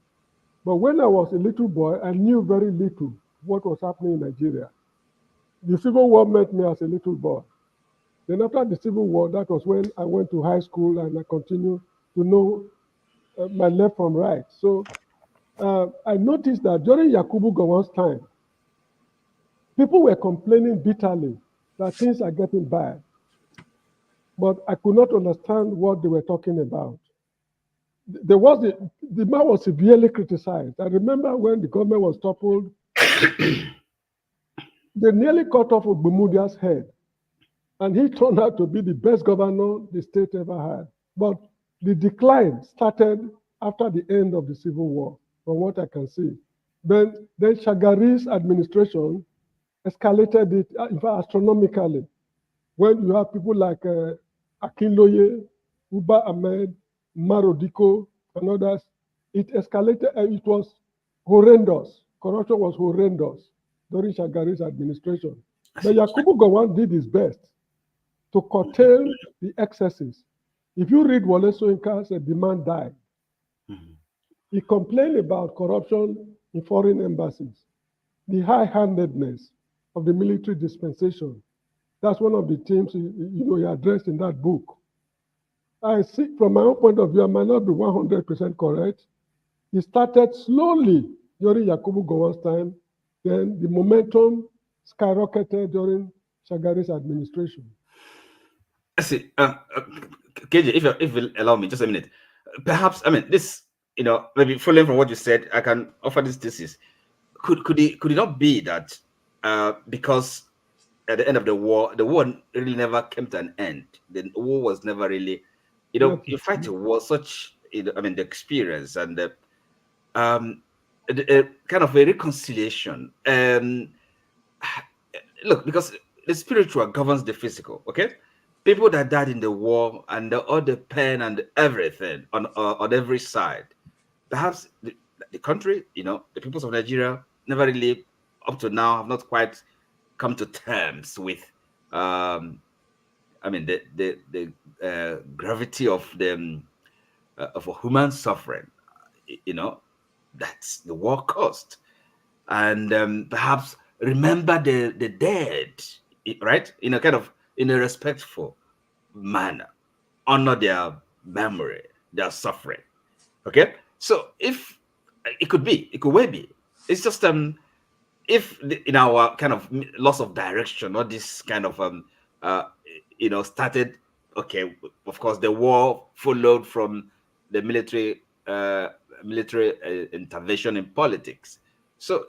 But when I was a little boy, I knew very little what was happening in Nigeria. The Civil War met me as a little boy. Then after the Civil War, that was when I went to high school and I continued to know my left from right. So I noticed that during Yakubu Gowon's time, people were complaining bitterly that things are getting bad. But I could not understand what they were talking about. The man was severely criticized. I remember when the government was toppled, they nearly cut off Ogbemudia's head. And he turned out to be the best governor the state ever had. But the decline started after the end of the Civil War, from what I can see. Then Shagari's administration escalated it, in fact, astronomically. When you have people like Akinloye, Uba Ahmed, Marodiko, and others, it escalated, it was horrendous. Corruption was horrendous during Shagari's administration. But Yakubu Gowon did his best to curtail the excesses. If you read Wole Soyinka, said the man died. He complained about corruption in foreign embassies, the high-handedness of the military dispensation. That's one of the themes he addressed in that book. I see, from my own point of view, I might not be 100% correct. He started slowly during Yakubu Gowon's time, then the momentum skyrocketed during Shagari's administration. I see. KJ, if you'll allow me just a minute, perhaps this, maybe following from what you said, I can offer this thesis. Could it not be that because at the end of the war really never came to an end. The war was never really, you fight a war, such, the experience and the kind of a reconciliation. look, because the spiritual governs the physical. Okay, people that died in the war and all the pain and everything on every side. Perhaps the country, the peoples of Nigeria never really, up to now, have not quite come to terms with, I mean, the gravity of of a human suffering. That's the war cost, and perhaps remember the dead, right? In a respectful manner, honor their memory, their suffering. Okay, so if it could well be. It's just if in our kind of loss of direction, or this kind of started. Okay, of course, the war followed from the military intervention in politics. So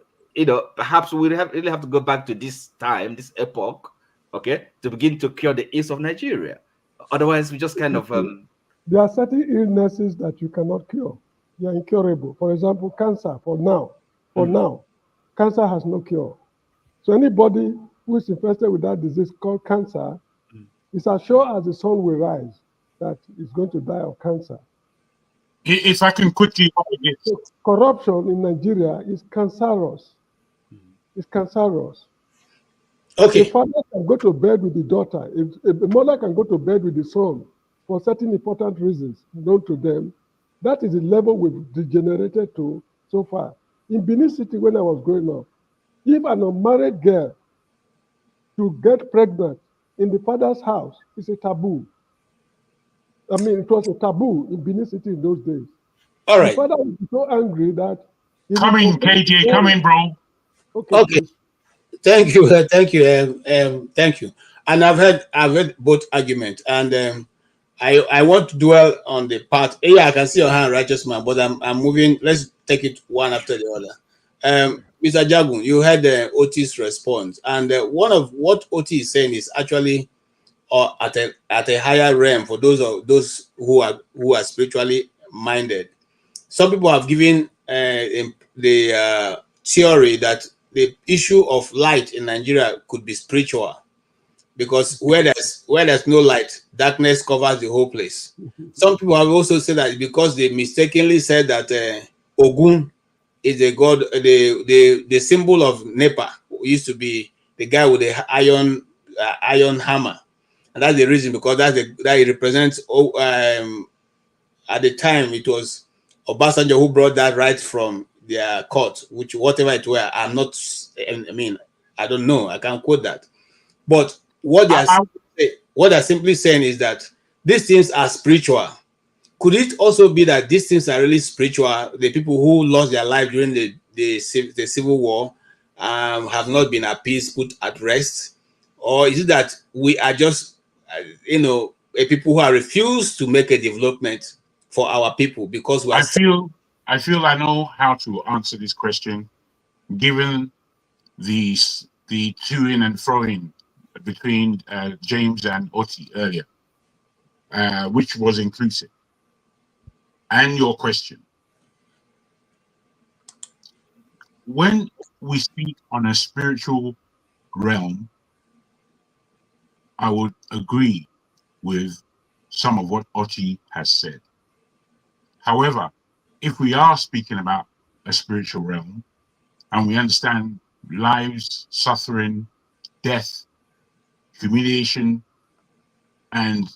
perhaps we really have to go back to this time, this epoch, okay, to begin to cure the ills of Nigeria. Otherwise, we just kind of There are certain illnesses that you cannot cure. They are incurable. For example, cancer. For now, cancer has no cure. So anybody who is infected with that disease called cancer, is as sure as the sun will rise that is going to die of cancer. If I can quickly, so corruption in Nigeria is cancerous. It's cancerous. Okay. A father can go to bed with the daughter. If a mother can go to bed with the son for certain important reasons known to them, that is the level we've degenerated to so far. In Benin City, when I was growing up, if an unmarried girl to get pregnant in the father's house is a taboo. I mean, it was a taboo in Benin City in those days. All right. The father was so angry that come in, KJ, come in, bro. Okay. Thank you, thank you, thank you. And I've heard both arguments, and I want to dwell on the part. Yeah, I can see your hand, righteous man, but I'm moving. Let's take it one after the other. Mr. Jagun, you heard Otis' response, and one of what Otis is saying is actually at a higher realm for those who are spiritually minded. Some people have given the theory that the issue of light in Nigeria could be spiritual, because where there's no light, darkness covers the whole place. Some people have also said that because they mistakenly said that Ogun is the god, the symbol of NEPA used to be the guy with the iron hammer, and that's the reason, because that it represents. At the time, it was Obasanjo who brought that right from their court, which whatever it were, I mean, I don't know, I can't quote that. But what they're simply saying is that these things are spiritual. Could it also be that these things are really spiritual? The people who lost their life during the civil war have not been appeased, put at rest? Or is it that we are just, a people who are refused to make a development for our people because we are... I feel I know how to answer this question, given the to-in and fro-in between James and Oti earlier, which was inclusive. And your question. When we speak on a spiritual realm, I would agree with some of what Oti has said. However, if we are speaking about a spiritual realm and we understand lives, suffering, death, humiliation, and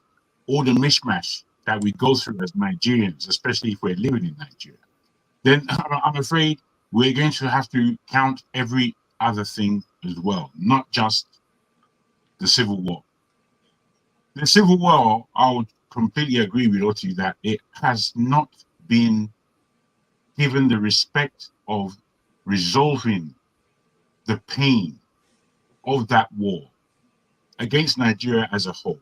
all the mishmash that we go through as Nigerians, especially if we're living in Nigeria, then I'm afraid we're going to have to count every other thing as well, not just the Civil War. The Civil War, I would completely agree with Oti that it has not been given the respect of resolving the pain of that war against Nigeria as a whole,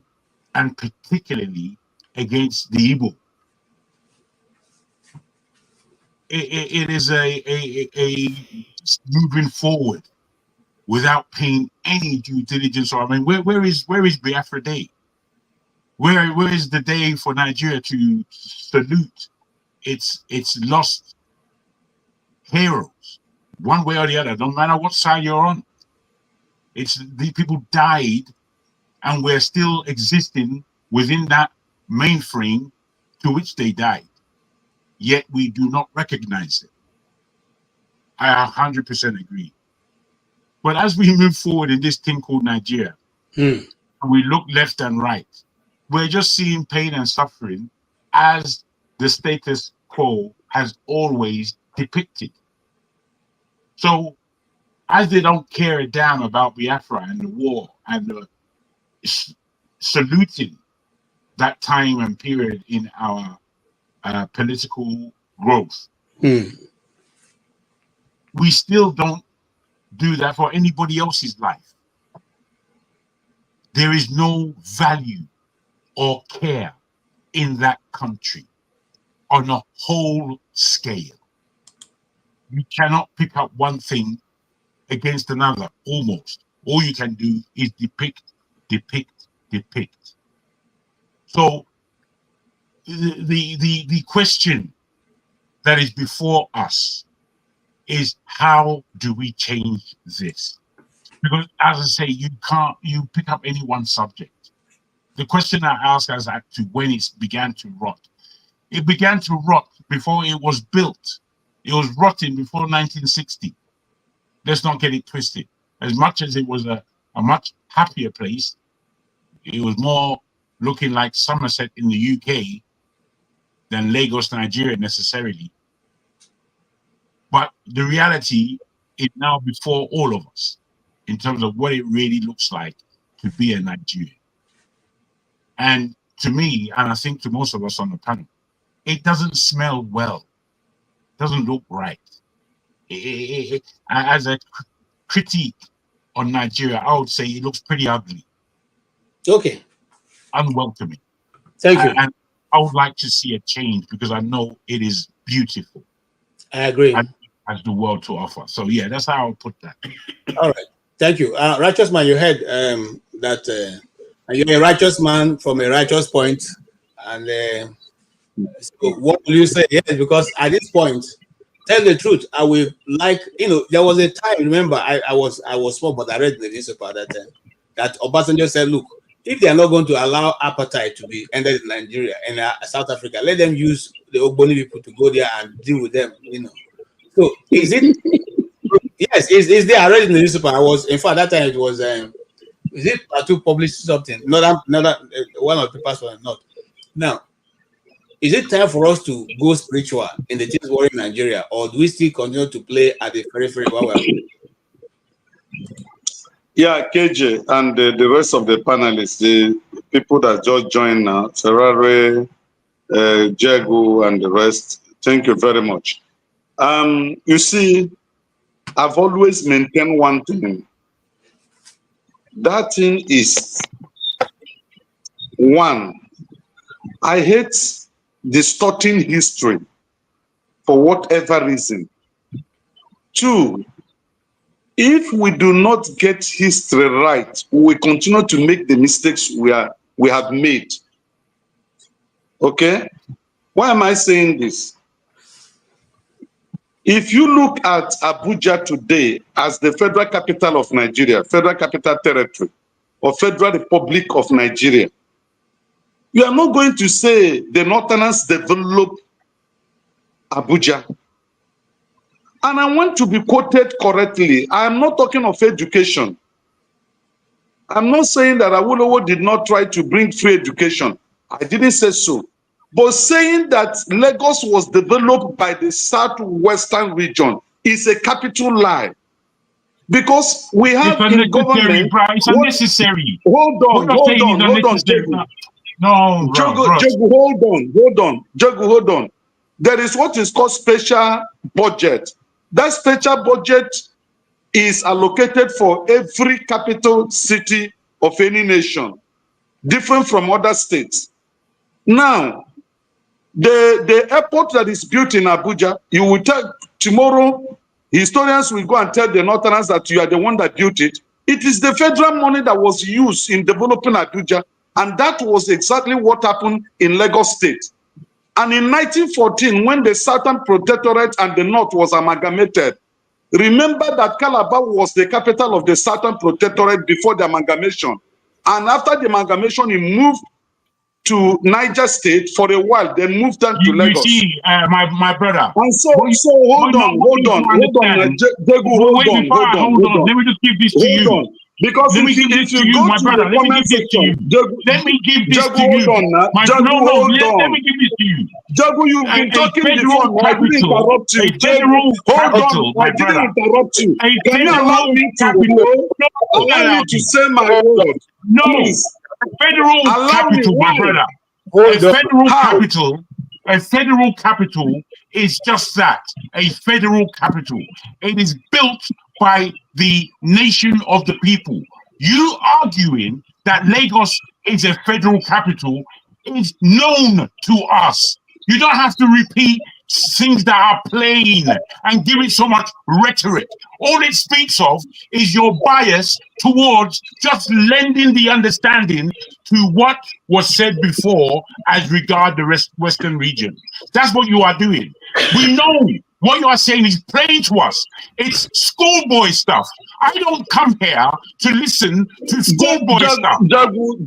and particularly against the Igbo. It is a moving forward without paying any due diligence. Or I mean, where is Biafra Day? Where is the day for Nigeria to salute its lost heroes, one way or the other, no matter what side you're on? It's the people died, and we're still existing within that mainframe to which they died. Yet we do not recognize it. I 100% agree. But as we move forward in this thing called Nigeria, and we look left and right, we're just seeing pain and suffering as the status quo has always depicted. So, as they don't care a damn about Biafra and the war and saluting that time and period in our political growth, we still don't do that for anybody else's life. There is no value or care in that country on a whole scale. You cannot pick up one thing against another, almost. All you can do is depict. So the question that is before us is, how do we change this? Because as I say, you pick up any one subject. The question I ask as to when it began to rot. It began to rot before it was built. It was rotting before 1960. Let's not get it twisted. As much as it was a much happier place, it was more looking like Somerset in the UK than Lagos, Nigeria necessarily. But the reality is now before all of us in terms of what it really looks like to be a Nigerian. And to me, and I think to most of us on the panel, it doesn't smell well. It doesn't look right. As a critique on Nigeria, I would say it looks pretty ugly. Okay. Unwelcoming. Thank you. And I would like to see a change because I know it is beautiful. I agree. As the world to offer. So yeah, that's how I would put that. All right. Thank you. Righteous man, you heard that you're a righteous man from a righteous point. And so what will you say? Yes, because at this point, tell the truth, I will like, there was a time, remember, I was small, but I read the newspaper at that time, that Obasanjo said, look, if they are not going to allow apartheid to be ended in Nigeria and South Africa, let them use the Ogboni people to go there and deal with them, So is it, yes, is there? I read in the newspaper, in fact, that time it was, is it to publish something? Not one of the papers were not. Now, is it time for us to go spiritual in the things war in Nigeria, or do we still continue to play at the periphery while we're... Yeah, KJ and the rest of the panelists, the people that just joined now, Ferrari, Jagu, and the rest, thank you very much. You see, I've always maintained one thing. That thing is, one, I hate distorting history for whatever reason. Two, if we do not get history right, we will continue to make the mistakes we have made. Okay? Why am I saying this? If you look at Abuja today as the federal capital of Nigeria, federal capital territory, or Federal Republic of Nigeria, you are not going to say the Northerners developed Abuja. And I want to be quoted correctly. I am not talking of education. I'm not saying that Awolowo did not try to bring free education. I didn't say so. But saying that Lagos was developed by the southwestern region is a capital lie. Because we have in government... It's unnecessary. Hold on, Jagu. No, Jagu, hold on. There is what is called special budget. That special budget is allocated for every capital city of any nation, different from other states. Now, the airport that is built in Abuja, you will tell tomorrow, historians will go and tell the Northerners that you are the one that built it. It is the federal money that was used in developing Abuja, and that was exactly what happened in Lagos State. And in 1914, when the Southern Protectorate and the North was amalgamated, Remember that Calabar was the capital of the Southern Protectorate before the amalgamation. And after the amalgamation, he moved to Niger State for a while, then moved down to Lagos. You see, my brother. And so hold on. Let me just give this to you. Because if you go to the comment section, let me give this to you. Let me give this to you. Jagu, you've been talking before. I didn't interrupt you. Hold on, I didn't interrupt you. Can you allow me to say my word? No, please. Federal capital, my brother. A federal capital is just that, a federal capital. It is built by the nation of the people. You arguing that Lagos is a federal capital is known to us. You don't have to repeat things that are plain and give it so much rhetoric. All it speaks of is your bias towards just lending the understanding to what was said before as regard the Western region. That's what you are doing. We know what you are saying is plain to us. It's schoolboy stuff. I don't come here to listen to schoolboy stuff. Jagu,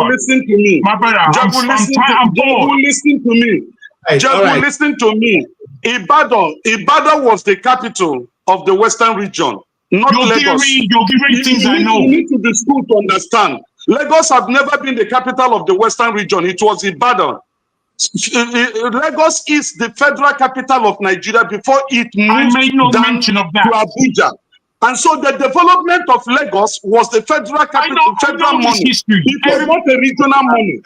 listen to me. My brother, Jagu, listen to me. Jagu, listen to me. Ibadan was the capital of the Western region, not Lagos. You're giving things I know. You need to be school to understand. Lagos have never been the capital of the Western region. It was Ibadan. Lagos is the federal capital of Nigeria before it moved down to Abuja. And so the development of Lagos was the federal capital, federal money. It was not a regional money.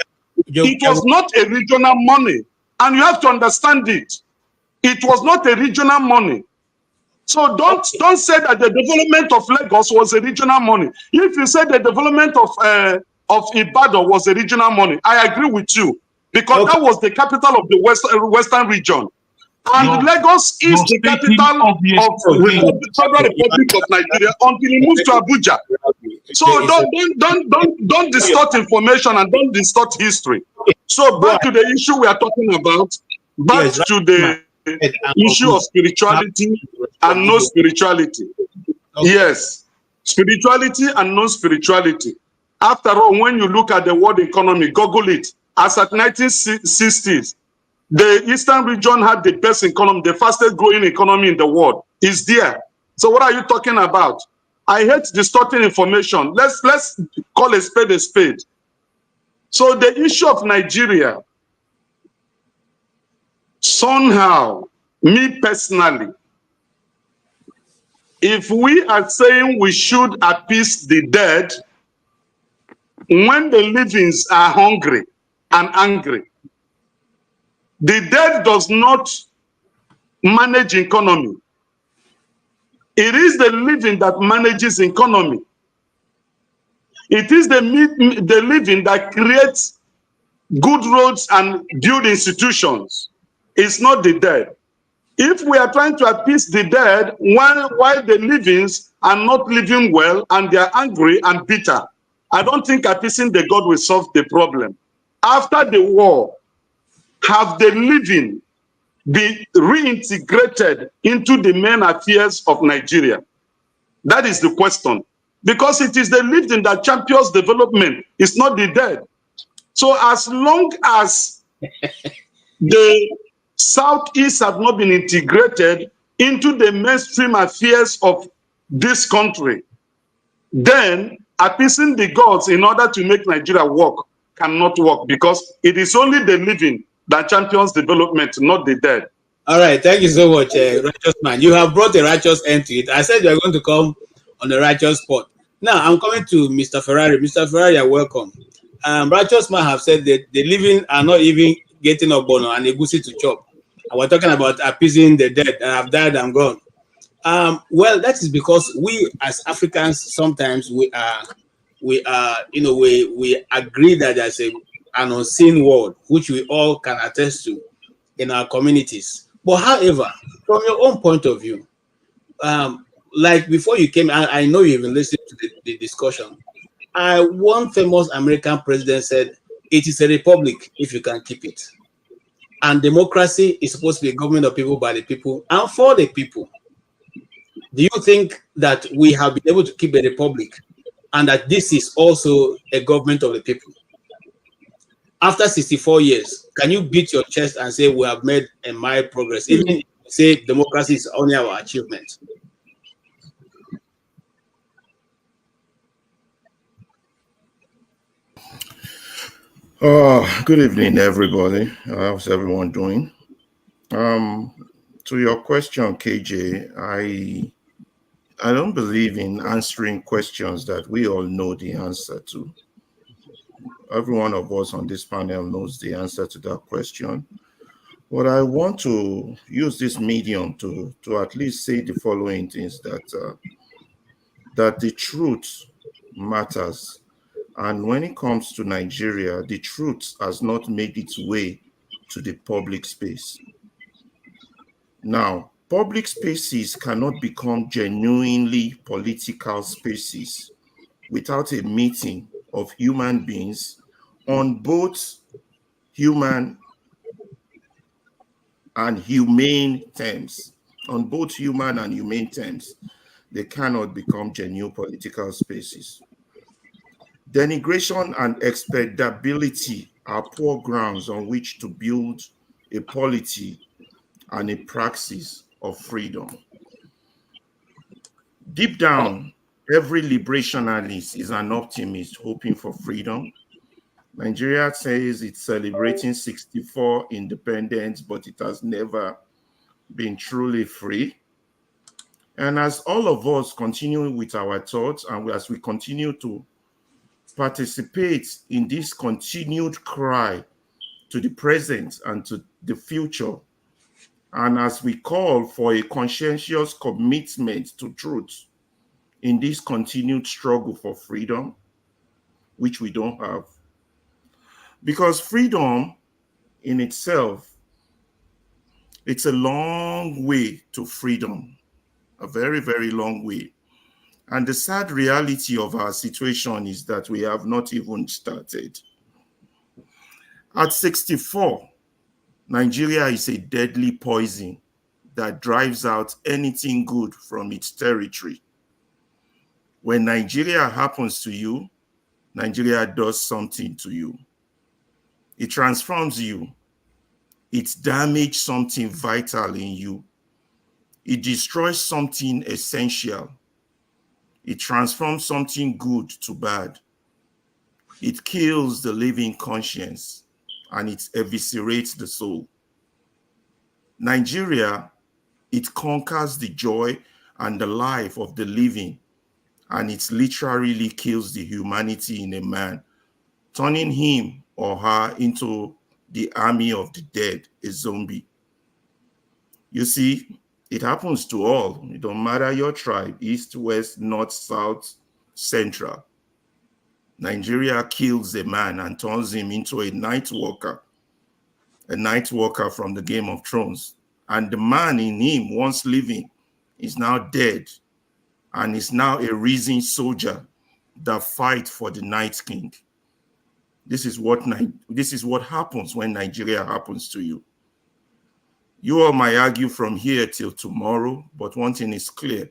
It was not a regional money. And you have to understand it. It was not a regional money. So don't say that the development of Lagos was a regional money. If you say the development of Ibadan was a regional money, I agree with you. Because that was the capital of the Western region. And Lagos is the capital of the Federal Republic of Nigeria until it moves to Abuja. So don't distort information and don't distort history. So back to the issue we are talking about, back to the issue of spirituality and no spirituality. Yes, spirituality and no spirituality. After all, when you look at the world economy, Google it. As at 1960s, the Eastern region had the best economy, the fastest growing economy in the world. Is there. So what are you talking about? I hate distorting information. Let's call a spade a spade. So the issue of Nigeria, somehow, me personally, if we are saying we should appease the dead, when the livings are hungry and angry, the dead does not manage economy. It is the living that manages economy. It is the living that creates good roads and build institutions. It's not the dead. If we are trying to appease the dead while the livings are not living well and they are angry and bitter, I don't think appeasing the God will solve the problem. After the war, have the living be reintegrated into the main affairs of Nigeria? That is the question. Because it is the living that champions development, it's not the dead. So as long as the Southeast have not been integrated into the mainstream affairs of this country, then appeasing the gods in order to make Nigeria work cannot work, because it is only the living that champions development, not the dead. All right, thank you so much, righteous man. You have brought a righteous end to it. I said you are going to come on the righteous spot. Now I'm coming to Mr. Ferrari. Mr. Ferrari, you're welcome. Righteous man have said that the living are not even getting a bono and a goosey to chop. And we're talking about appeasing the dead and have died and gone. Well, that is because we as Africans sometimes we agree that there's an unseen world which we all can attest to in our communities. But however, from your own point of view, like before you came, I know you've been listening to the discussion. One famous American president said, "It is a republic if you can keep it." And democracy is supposed to be a government of people, by the people, and for the people. Do you think that we have been able to keep a republic and that this is also a government of the people? After 64 years, can you beat your chest and say we have made a mild progress, even if you say democracy is only our achievement? Good evening, everybody. How's everyone doing? To your question, KJ, I don't believe in answering questions that we all know the answer to. Every one of us on this panel knows the answer to that question. But I want to use this medium to at least say the following things, that the truth matters. And when it comes to Nigeria, the truth has not made its way to the public space. Now, public spaces cannot become genuinely political spaces without a meeting of human beings on both human and humane terms. On both human and humane terms, they cannot become genuine political spaces. Denigration and expectability are poor grounds on which to build a polity and a praxis of freedom. Deep down, every liberationalist is an optimist hoping for freedom. Nigeria says it's celebrating 64 independence, but it has never been truly free. And as all of us continue with our thoughts and as we continue to participate in this continued cry to the present and to the future, and as we call for a conscientious commitment to truth in this continued struggle for freedom, which we don't have. Because freedom in itself, it's a long way to freedom, a very, very long way. And the sad reality of our situation is that we have not even started. At 64, Nigeria is a deadly poison that drives out anything good from its territory. When Nigeria happens to you, Nigeria does something to you. It transforms you. It damages something vital in you. It destroys something essential. It transforms something good to bad. It kills the living conscience and it eviscerates the soul. Nigeria, it conquers the joy and the life of the living, and it literally kills the humanity in a man, turning him or her into the army of the dead, a zombie. You see, it happens to all. It don't matter your tribe, east, west, north, south, central. Nigeria kills a man and turns him into a night walker from the Game of Thrones. And the man in him, once living, is now dead and is now a risen soldier that fights for the Night King. This is what happens when Nigeria happens to you. You all might argue from here till tomorrow, but one thing is clear.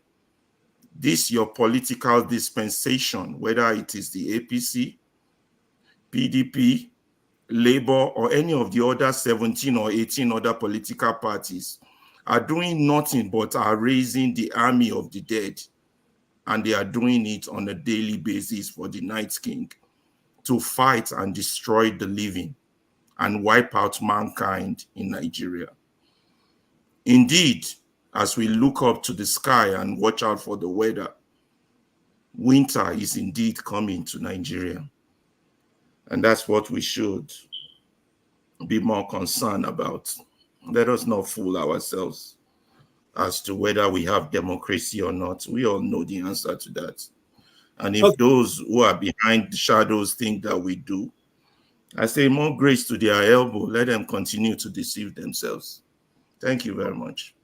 This your political dispensation, whether it is the APC, PDP, Labour, or any of the other 17 or 18 other political parties, are doing nothing but are raising the army of the dead. And they are doing it on a daily basis for the Night King to fight and destroy the living and wipe out mankind in Nigeria. Indeed, as we look up to the sky and watch out for the weather, winter is indeed coming to Nigeria. And that's what we should be more concerned about. Let us not fool ourselves as to whether we have democracy or not. We all know the answer to that. And if those who are behind the shadows think that we do, I say more grace to their elbow. Let them continue to deceive themselves. Thank you very much.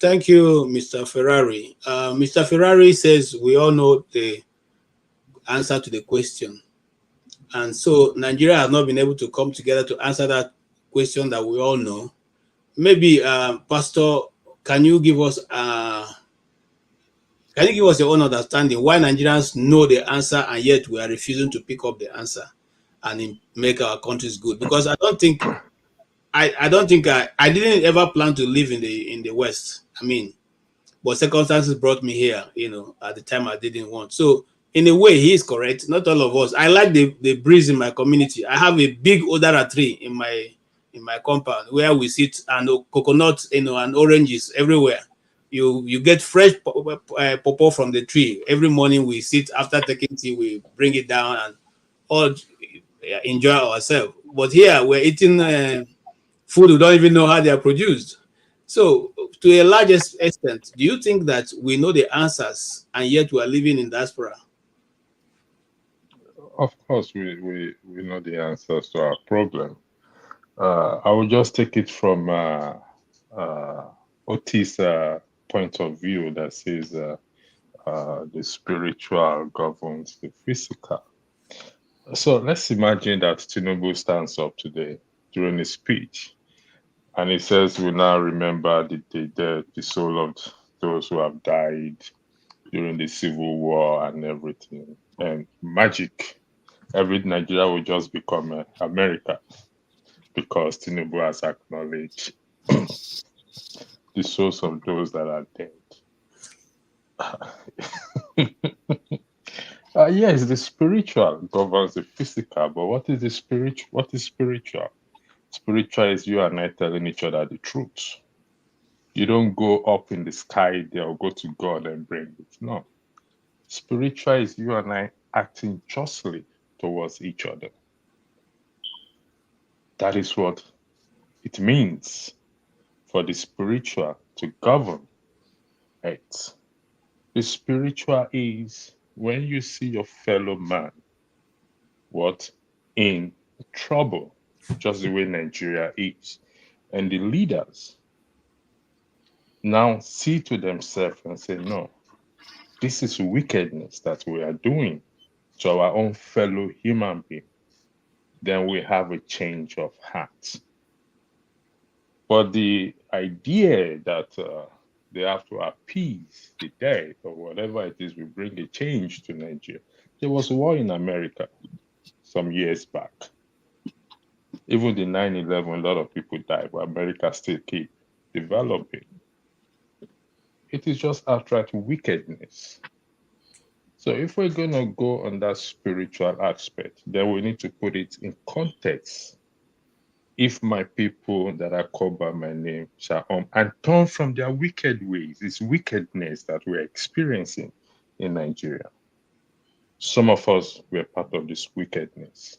Thank you, Mr. Ferrari. Mr. Ferrari says we all know the answer to the question. And so Nigeria has not been able to come together to answer that question that we all know. Maybe, Pastor, can you give us Can you give us your own understanding why Nigerians know the answer and yet we are refusing to pick up the answer and make our countries good? Because I don't think I didn't ever plan to live in the West. I mean, but circumstances brought me here, at the time I didn't want. So in a way, he is correct. Not all of us. I like the breeze in my community. I have a big odara tree in my compound where we sit, and coconuts, and oranges everywhere. You get fresh pawpaw from the tree. Every morning we sit after taking tea, we bring it down and all enjoy ourselves. But here we're eating food we don't even know how they are produced. So, to a large extent, do you think that we know the answers and yet we are living in diaspora? Of course, we know the answers to our problem. I will just take it from Otis' point of view that says the spiritual governs the physical. So let's imagine that Tinubu stands up today during his speech and he says, we now remember the soul of those who have died during the Civil War and everything. And magic, every Nigeria will just become America because Tinubu has acknowledged the souls of those that are dead. Yes, the spiritual governs the physical, but what is the spiritual? What is spiritual? Spiritual is you and I telling each other the truth. You don't go up in the sky there or go to God and bring it. No. Spiritual is you and I acting justly towards each other. That is what it means for the spiritual to govern it. The spiritual is when you see your fellow man, in trouble, just the way Nigeria is, and the leaders now see to themselves and say, no, this is wickedness that we are doing to our own fellow human being. Then we have a change of heart. But the idea that they have to appease the dead or whatever it is will bring a change to Nigeria. There was war in America some years back. Even the 9/11, a lot of people died, but America still keep developing. It is just outright wickedness. So if we're going to go on that spiritual aspect, then we need to put it in context. If my people that are called by my name shall and turn from their wicked ways, it's wickedness that we're experiencing in Nigeria. Some of us were part of this wickedness.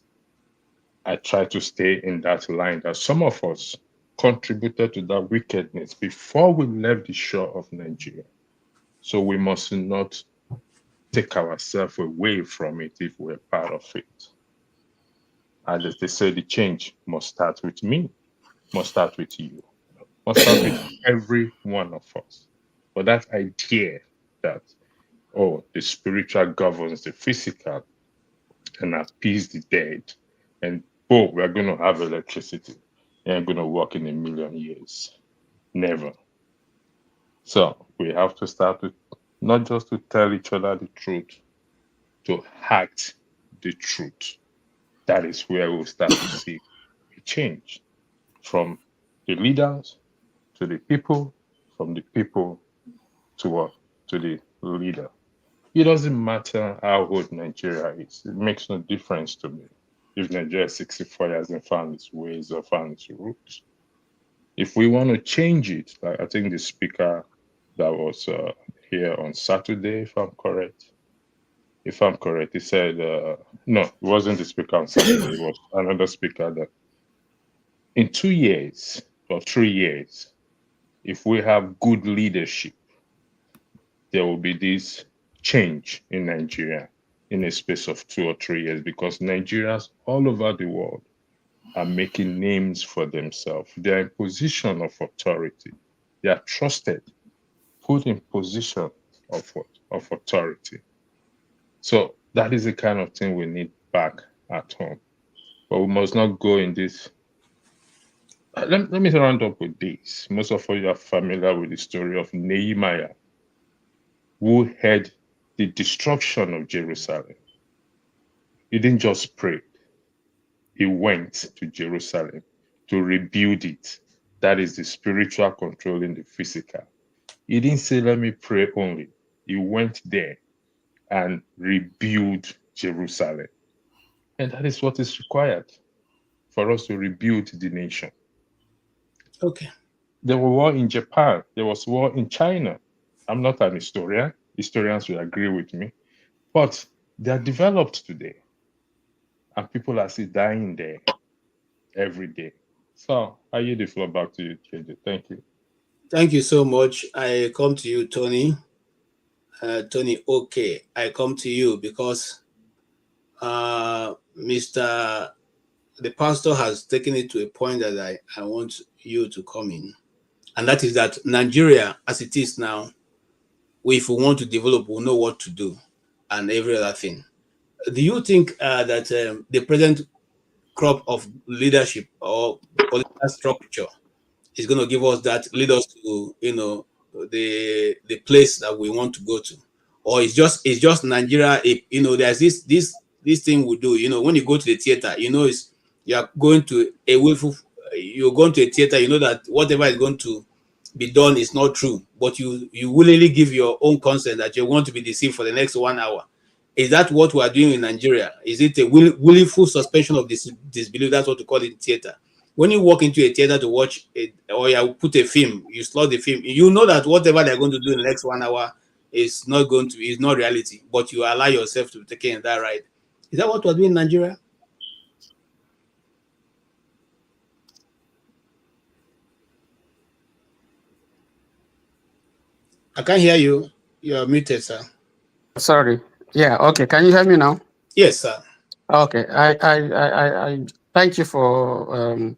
I try to stay in that line that some of us contributed to that wickedness before we left the shore of Nigeria. So we must not take ourselves away from it if we're part of it. And as they say, the change must start with me, must start with you, must start with every one of us. But that idea that, the spiritual governs the physical and appease the dead, and we're going to have electricity and going to work in 1,000,000 years. Never. So we have to start with not just to tell each other the truth, to act the truth. That is where we'll start to see a change from the leaders to the people, from the people to the leader. It doesn't matter how old Nigeria is. It makes no difference to me if Nigeria is 64 years and found its ways or found its roots. If we want to change it, like I think the speaker that was here on Saturday, if I'm correct, he said, no, it wasn't the speaker on Saturday, it was another speaker that in 2 years or 3 years, if we have good leadership, there will be this change in Nigeria in a space of 2 or 3 years because Nigerians all over the world are making names for themselves. They are in position of authority. They are trusted, put in position of authority. So that is the kind of thing we need back at home. But we must not go in this. Let me round up with this. Most of you are familiar with the story of Nehemiah. who had the destruction of Jerusalem. He didn't just pray. He went to Jerusalem to rebuild it. That is the spiritual controlling the physical. He didn't say, let me pray only. He went there and rebuilt Jerusalem. And that is what is required for us to rebuild the nation. Okay. There was war in Japan. There was war in China. I'm not an historian. Historians will agree with me. But they are developed today. And people are still dying there every day. So I yield the floor back to you, KJ. Thank you. Thank you so much. I come to you, Tony. Tony, okay. I come to you because the pastor has taken it to a point that I want you to come in. And that is that Nigeria, as it is now, if we want to develop, we'll know what to do and every other thing. Do you think that the present crop of leadership or political structure is going to give us that, lead us to, the place that we want to go to? Or it's just Nigeria, there's this thing we do, when you go to the theater, you're going to a theater, that whatever is going to be done is not true, but you willingly give your own consent that you want to be deceived for the next 1 hour. Is that what we are doing in Nigeria? Is it a willful suspension of disbelief? That's what we call it in theater. When you walk into a theater to watch it, or you put a film, you slot the film, you know that whatever they're going to do in the next 1 hour is not reality, but you allow yourself to be taken in that ride. Is that what we're doing in Nigeria? I can't hear you. You're muted, sir. Sorry. Yeah. Okay. Can you hear me now? Yes, sir. Okay. I thank you for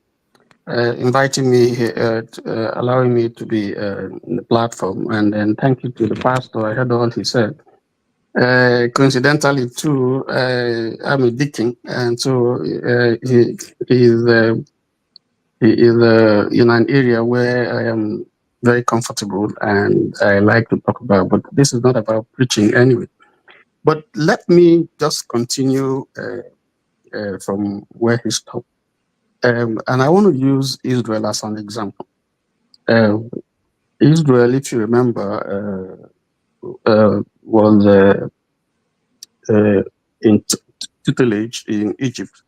inviting me here, allowing me to be in the platform, and then thank you to the pastor. I heard all he said. Coincidentally, too, I'm a deacon, and so he is in an area where I am very comfortable and I like to talk about. But this is not about preaching anyway. But let me just continue from where he stopped. And I want to use Israel as an example. Israel, if you remember, was in tutelage in Egypt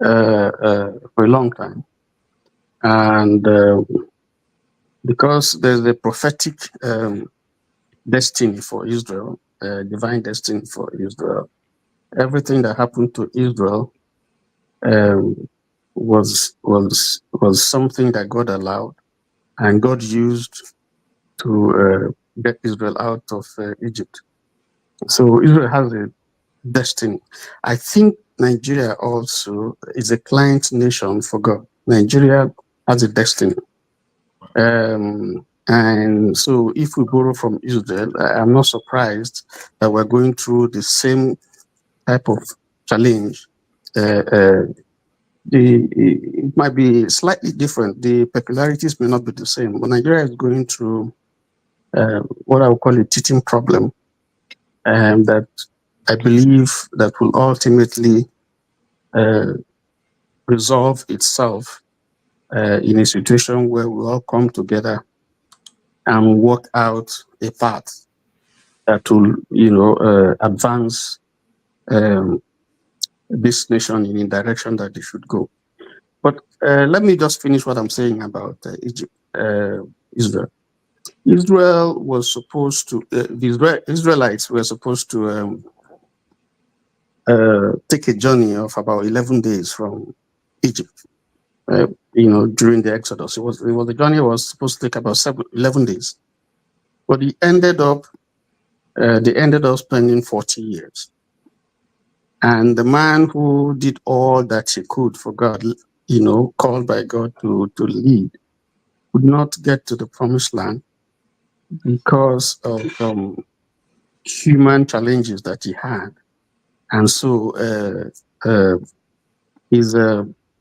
for a long time. And because there's a prophetic destiny for Israel, divine destiny for Israel, everything that happened to Israel was something that God allowed, and God used to get Israel out of Egypt. So Israel has a destiny. I think Nigeria also is a client nation for God. Nigeria has a destiny. And so if we borrow from Israel, I'm not surprised that we're going through the same type of challenge. It might be slightly different. The peculiarities may not be the same, but Nigeria is going through what I would call a teething problem, that I believe that will ultimately resolve itself in a situation where we all come together and work out a path that will, advance this nation in the direction that they should go. But let me just finish what I'm saying about Egypt, Israel. Israel was supposed to, the Israelites were supposed to take a journey of about 11 days from Egypt, during the Exodus. The journey was supposed to take about 11 days. But they ended up spending 40 years. And the man who did all that he could for God, called by God to lead, could not get to the promised land because of human challenges that he had. And so his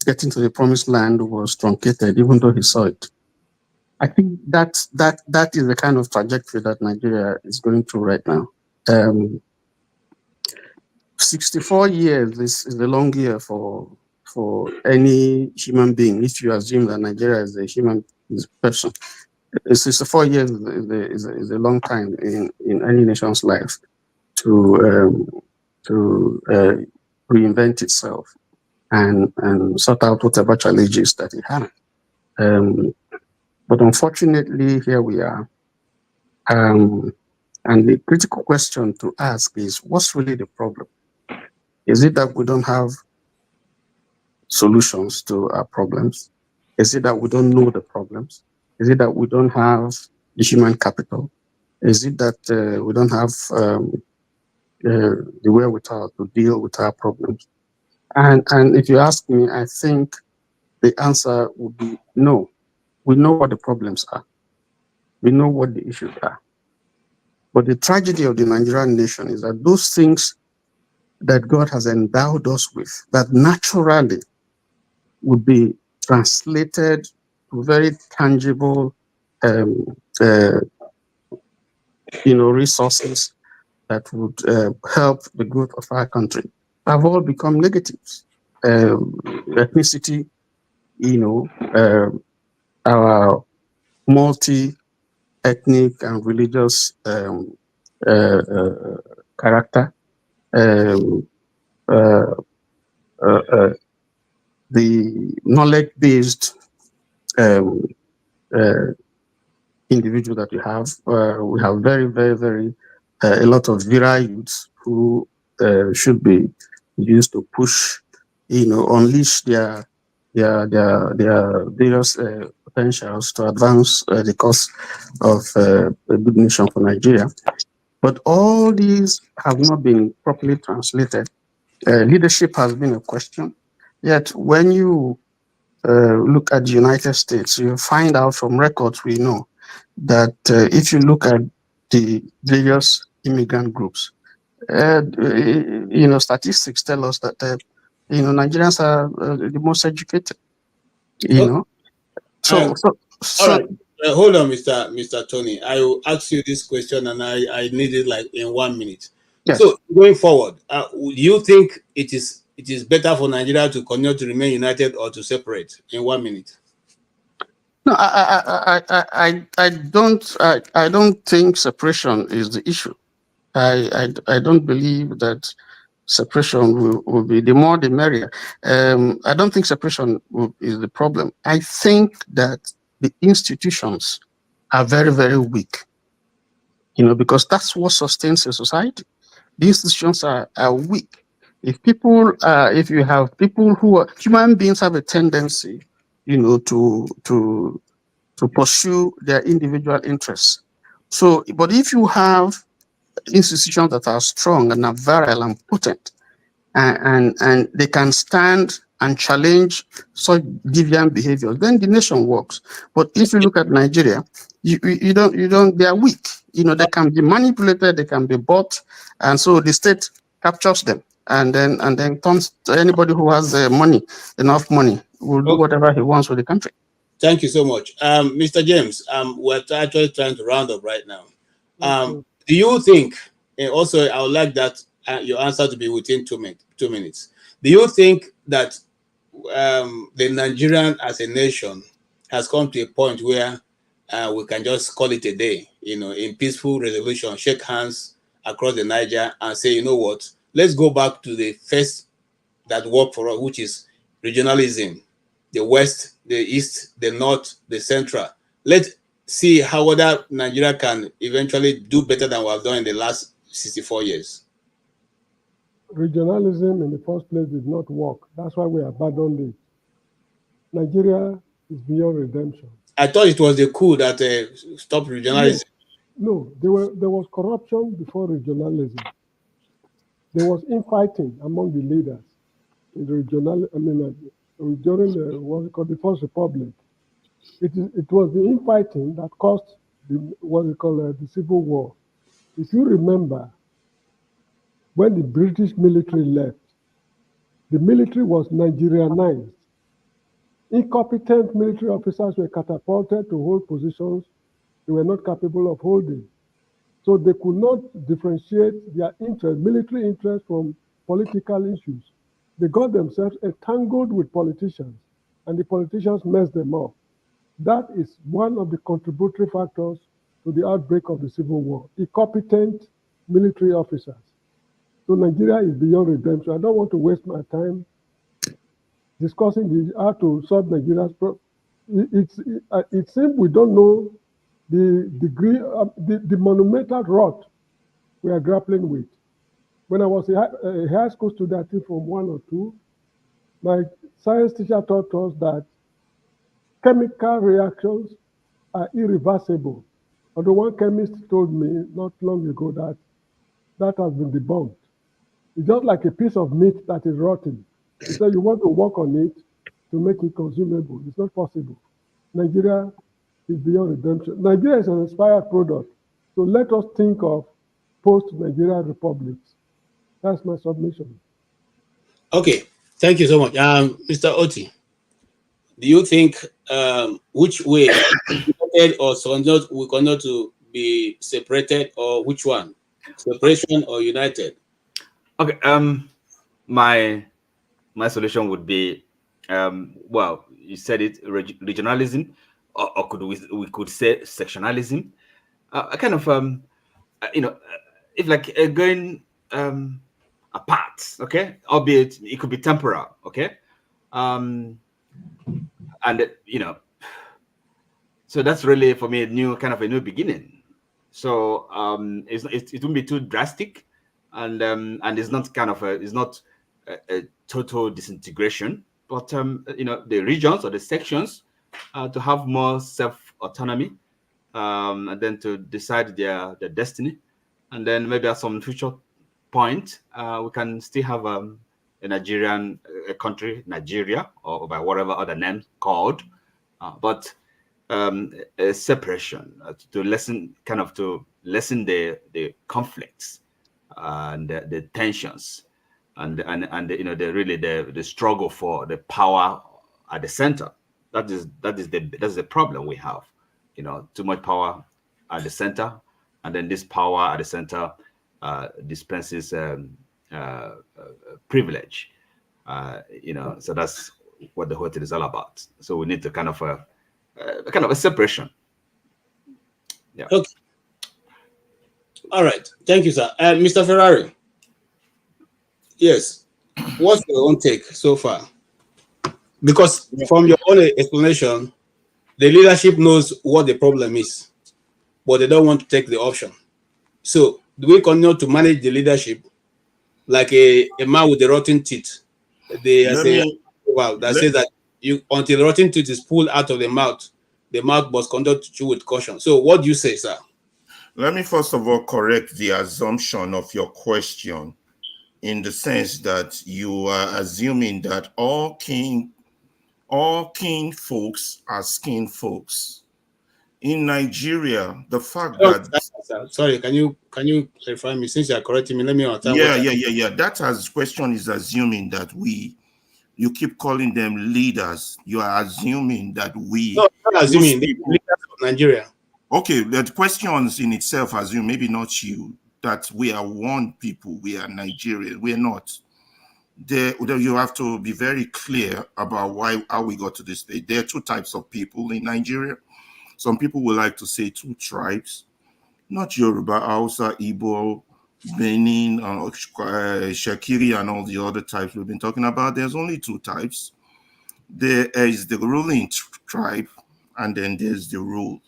getting to the promised land was truncated, even though he saw it. I think that is the kind of trajectory that Nigeria is going through right now. 64 years is a long year for any human being. If you assume that Nigeria is a human person, 64 years is a long time in any nation's life to reinvent itself and sort out whatever challenges that it had. But unfortunately, here we are. And the critical question to ask is, what's really the problem? Is it that we don't have solutions to our problems? Is it that we don't know the problems? Is it that we don't have the human capital? Is it that we don't have the wherewithal to deal with our problems? And if you ask me, I think the answer would be no. We know what the problems are. We know what the issues are. But the tragedy of the Nigerian nation is that those things that God has endowed us with, that naturally would be translated to very tangible, resources that would help the growth of our country, have all become negatives. Ethnicity, our multi-ethnic and religious character, the knowledge-based individual that we have. We have very, very, very a lot of virile youths who should be used to push, unleash their various potentials to advance the cause of a good nation for Nigeria. But all these have not been properly translated. Leadership has been a question. Yet when you look at the United States, you find out from records we know that if you look at the various immigrant groups, statistics tell us that Nigerians are the most educated. All right. Hold on, Mr. Tony. I will ask you this question, and I need it like in 1 minute. Yes. So going forward, do you think it is better for Nigeria to continue to remain united or to separate? In 1 minute. No, I don't think separation is the issue. I don't believe that separation will be the more the merrier. I don't think separation is the problem. I think that the institutions are very, very weak, because that's what sustains a society. The institutions are weak. If you have people who are human beings, have a tendency, to pursue their individual interests. So, but if you have institutions that are strong and are virile and potent, and they can stand and challenge such deviant behavior, then the nation works. But if you look at Nigeria, you don't. They are weak. They can be manipulated, they can be bought, and so the state captures them, and then turns to anybody who has enough money, will do whatever he wants with the country. Thank you so much, Mr. James. We're actually trying to round up right now. Do you think? And also, I would like that your answer to be within 2 minutes. Do you think that the Nigerian as a nation has come to a point where we can just call it a day, in peaceful resolution, shake hands across the Niger and say, you know what, let's go back to the first that worked for us, which is regionalism, the West, the East, the North, the Central. Let's see how whether Nigeria can eventually do better than we have done in the last 64 years. Regionalism in the first place did not work. That's why we abandoned it. Nigeria is beyond redemption. I thought it was the coup that stopped regionalism. No, there was corruption before regionalism. There was infighting among the leaders in the during the First Republic. It was the infighting that caused the Civil War. If you remember, when the British military left, the military was Nigerianized. Incompetent military officers were catapulted to hold positions they were not capable of holding. So they could not differentiate their military interest from political issues. They got themselves entangled with politicians, and the politicians messed them up. That is one of the contributory factors to the outbreak of the Civil War, incompetent military officers. So Nigeria is beyond redemption. I don't want to waste my time discussing how to solve Nigeria's problem. It seems we don't know the degree of the monumental rot we are grappling with. When I was a high school student, I think from 1 or 2, my science teacher taught us that chemical reactions are irreversible. Although one chemist told me not long ago that that has been debunked. It's just like a piece of meat that is rotten. He said you want to work on it to make it consumable. It's not possible. Nigeria is beyond redemption. Nigeria is an inspired product. So let us think of post-Nigeria republics. That's my submission. Okay, thank you so much. Mr. Oti, do you think which way, united or we cannot to be separated, or which one? Separation or united? Okay, my solution would be, well, you said it, regionalism, or could we could say sectionalism. Kind of, if like going apart, okay, albeit it could be temporal, okay, and so that's really for me a new beginning. So it won't be too drastic, and it's not it's not a total disintegration, but the regions or the sections to have more self-autonomy, and then to decide their destiny, and then maybe at some future point we can still have a Nigerian country, Nigeria, or by whatever other name called, but a separation to lessen the conflicts and the tensions, and the struggle for the power at the center. That is the problem we have. Too much power at the center, and then this power at the center dispenses privilege. So that's what the whole thing is all about. So we need to kind of a separation. Yeah. Okay. All right. Thank you, sir. Mr. Ferrari. Yes. What's your own take so far? Because from your own explanation, the leadership knows what the problem is, but they don't want to take the option. So do we continue to manage the leadership like a man with the rotten teeth? That says that until the rotten tooth is pulled out of the mouth must continue to chew with caution. So what do you say, sir? Let me first of all correct the assumption of your question, in the sense that you are assuming that all king folks are skin folks. In Nigeria, the fact sorry, can you clarify me, since you are correcting me? Let me understand. Yeah. That question is assuming that you keep calling them leaders. You are assuming that no, not assuming the leaders of Nigeria. Okay, the questions in itself assume, maybe not you, that we are one people, we are Nigerian. We're not. You have to be very clear about how we got to this stage. There are two types of people in Nigeria. Some people would like to say two tribes, not Yoruba, Hausa, Igbo, Benin, Shakiri, and all the other types we've been talking about. There's only two types. There is the ruling tribe, and then there's the ruled.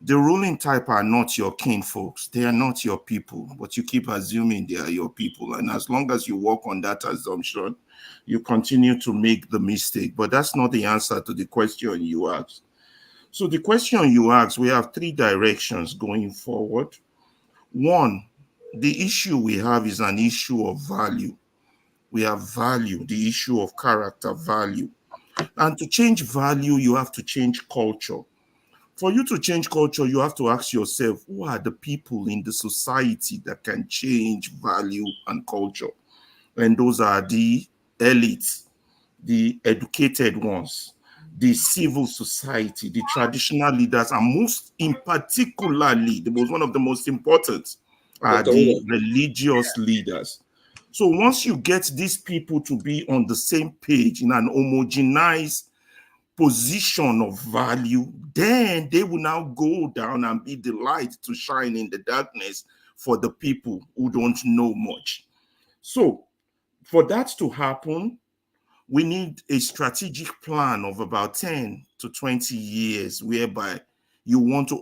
The ruling type are not your kin folks. They are not your people, but you keep assuming they are your people. And as long as you work on that assumption, you continue to make the mistake. But that's not the answer to the question you asked. So the question you asked, we have three directions going forward. One, the issue we have is an issue of value. We have value, the issue of character value. And to change value, you have to change culture. For you to change culture, you have to ask yourself, who are the people in the society that can change value and culture? And those are the elites, the educated ones. the civil society, the traditional leaders, and most in particularly, one of the most important are the religious leaders. So once you get these people to be on the same page in an homogenized position of value, then they will now go down and be the light to shine in the darkness for the people who don't know much. So for that to happen, we need a strategic plan of about 10 to 20 years whereby you want to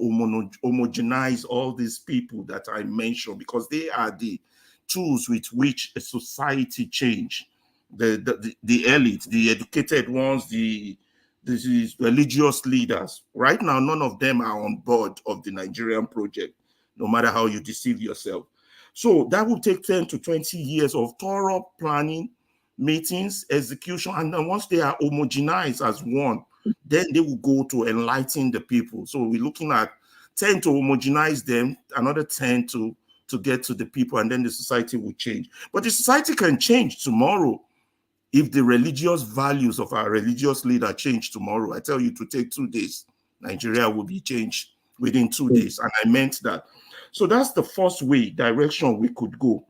homogenize all these people that I mentioned, because they are the tools with which a society change. The elite, the educated ones, the religious leaders. Right now, none of them are on board of the Nigerian project, no matter how you deceive yourself. So that will take 10 to 20 years of thorough planning, meetings, execution, and then once they are homogenized as one, then they will go to enlighten the people. So we're looking at 10 to homogenize them, another 10 to get to the people, and then the society will change. But the society can change tomorrow. If the religious values of our religious leader change tomorrow, I tell you, to take 2 days, Nigeria will be changed within 2 days. And I meant that. So that's the first direction we could go.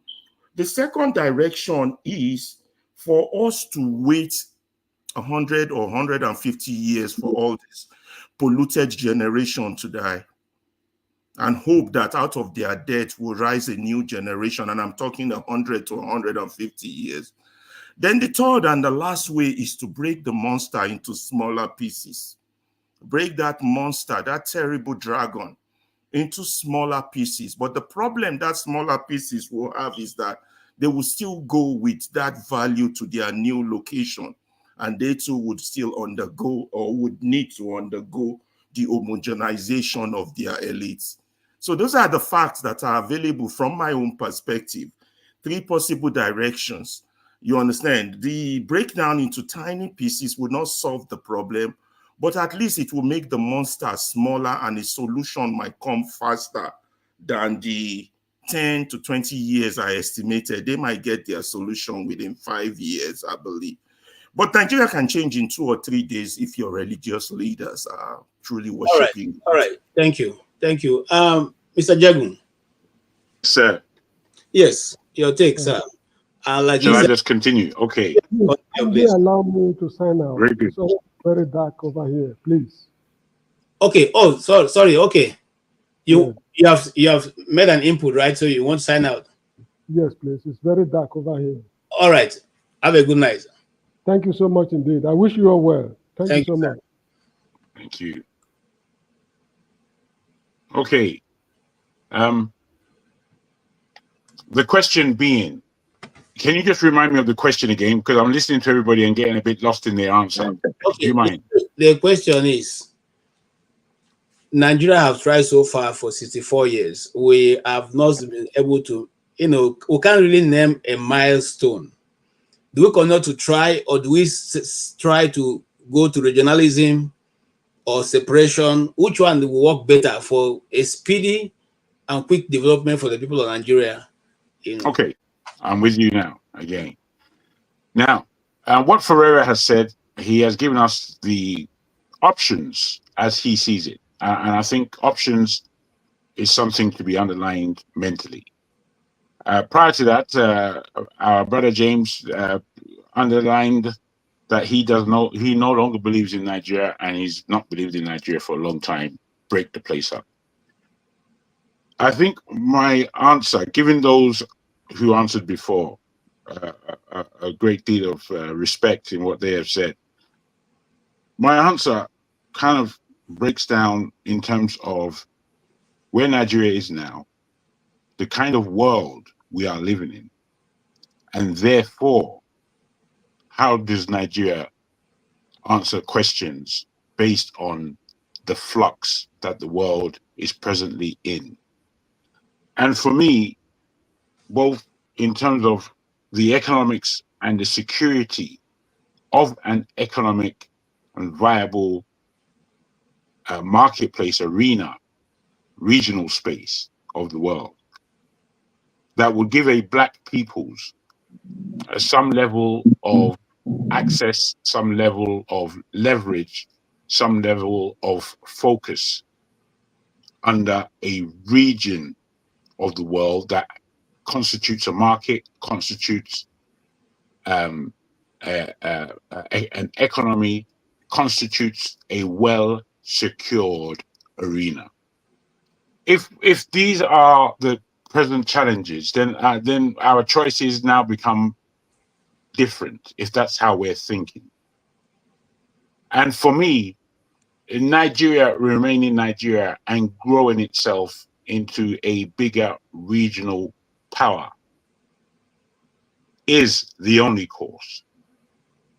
The second direction is for us to wait 100 or 150 years for all this polluted generation to die and hope that out of their death will rise a new generation. And I'm talking 100 to 150 years. Then the third and the last way is to break the monster into smaller pieces. Break that monster, that terrible dragon, into smaller pieces. But the problem that smaller pieces will have is that they will still go with that value to their new location, and they too would still undergo, or would need to undergo, the homogenization of their elites. So those are the facts that are available from my own perspective. 3 possible directions. You understand? The breakdown into tiny pieces would not solve the problem, but at least it will make the monster smaller, and a solution might come faster than the 10 to 20 years I estimated. They might get their solution within 5 years, I believe. But Nigeria can change in 2 or 3 days if your religious leaders are truly worshiping. All right. Thank you. Thank you. Mr. Jagun. Sir. Yes, your take, sir. Like Shall I just continue? Okay. Please allow me to sign out. Very good. So very dark over here, please. Okay. Oh, sorry. Okay. You have made an input, right? So you won't sign out. Yes, please. It's very dark over here. All right. Have a good night. Thank you so much indeed. I wish you all well. Thank you so much. Thank you. Okay. The question being, can you just remind me of the question again? Because I'm listening to everybody and getting a bit lost in their answer. Okay. Do you mind? The question is, Nigeria have tried so far for 64 years. We have not been able to, we can't really name a milestone. Do we continue to try, or do we try to go to regionalism or separation? Which one will work better for a speedy and quick development for the people of Nigeria? Okay, I'm with you now again. Now, what Ferreira has said, he has given us the options as he sees it. And I think options is something to be underlined mentally. Prior to that, our brother James underlined that he no longer believes in Nigeria, and he's not believed in Nigeria for a long time. Break the place up. I think my answer, given those who answered before, a great deal of respect in what they have said, my answer kind of breaks down in terms of where Nigeria is now, the kind of world we are living in, and therefore, how does Nigeria answer questions based on the flux that the world is presently in? And for me, both in terms of the economics and the security of an economic and viable marketplace arena, regional space of the world, that would give a black peoples some level of access, some level of leverage some level of focus under a region of the world that constitutes a market, constitutes an economy, constitutes a well-secured arena. If these are the present challenges, then our choices now become different, if that's how we're thinking. And for me, Nigeria remaining Nigeria and growing itself into a bigger regional power is the only course.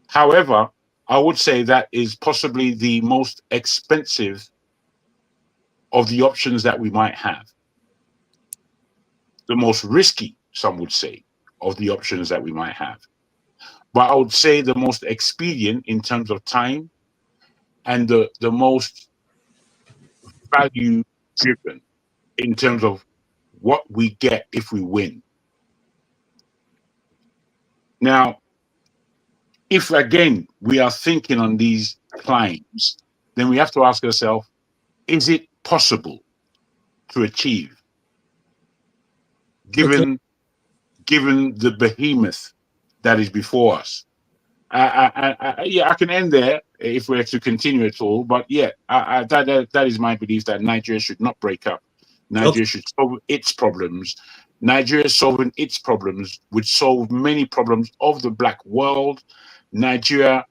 However, I would say that is possibly the most expensive of the options that we might have. The most risky, some would say, of the options that we might have. But I would say the most expedient in terms of time, and the most value driven in terms of what we get if we win. Now, if again we are thinking on these claims, then we have to ask ourselves, is it possible to achieve given the behemoth that is before us? Yeah, I can end there if we're to continue at all. But yeah, that is my belief, that Nigeria should not break up. Nigeria should solve its problems. Nigeria solving its problems would solve many problems of the Black world. Nigeria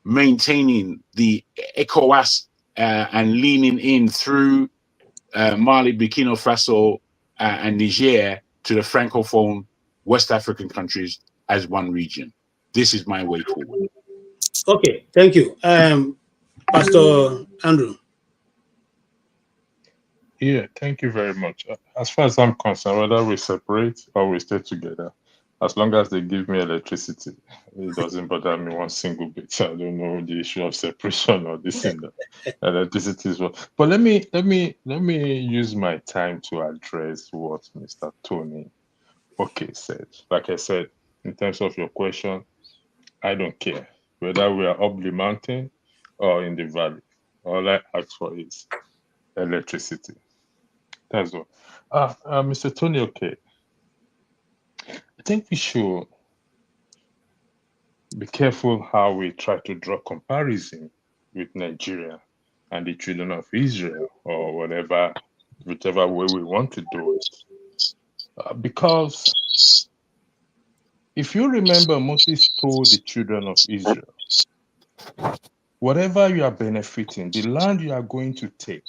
maintaining the ECOWAS and leaning in through Mali, Burkina Faso, and Niger to the Francophone West African countries as one region. This is my way forward. Okay, thank you. Pastor Andrew. Yeah, thank you very much. As far as I'm concerned, whether we separate or we stay together, as long as they give me electricity, it doesn't bother me one single bit. I don't know the issue of separation or this and that. Electricity is well. But let me use my time to address what Mr. Tony said. Like I said, in terms of your question, I don't care whether we are up the mountain or in the valley. All I ask for is electricity. That's all. Mr. Tony, I think we should be careful how we try to draw comparison with Nigeria and the children of Israel, or whichever way we want to do it. Because if you remember, Moses told the children of Israel, whatever you are benefiting, the land you are going to take,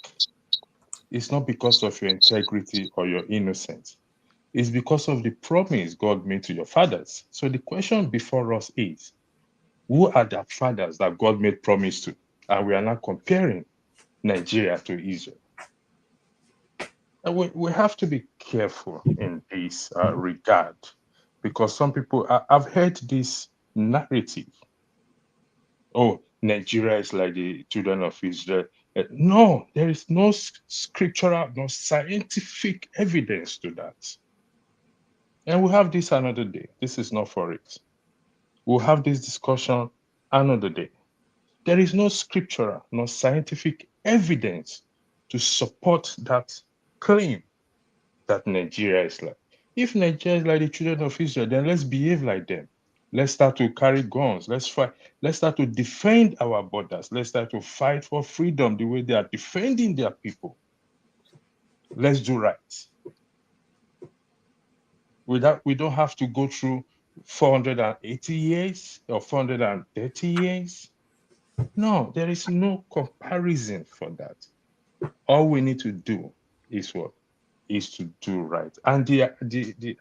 is not because of your integrity or your innocence. It's because of the promise God made to your fathers. So the question before us is, who are the fathers that God made promise to? And we are not comparing Nigeria to Israel. And we have to be careful in this regard, because some people, I've heard this narrative. Oh, Nigeria is like the children of Israel. No, there is no scriptural, no scientific evidence to that. And we'll have this another day. This is not for it. We'll have this discussion another day. There is no scriptural, no scientific evidence to support that claim that Nigeria is like. If Nigeria is like the children of Israel, then let's behave like them. Let's start to carry guns. Let's fight. Let's start to defend our borders. Let's start to fight for freedom the way they are defending their people. Let's do right. We don't have to go through 480 years or 430 years. No, there is no comparison for that. All we need to do is what? Is to do right. And the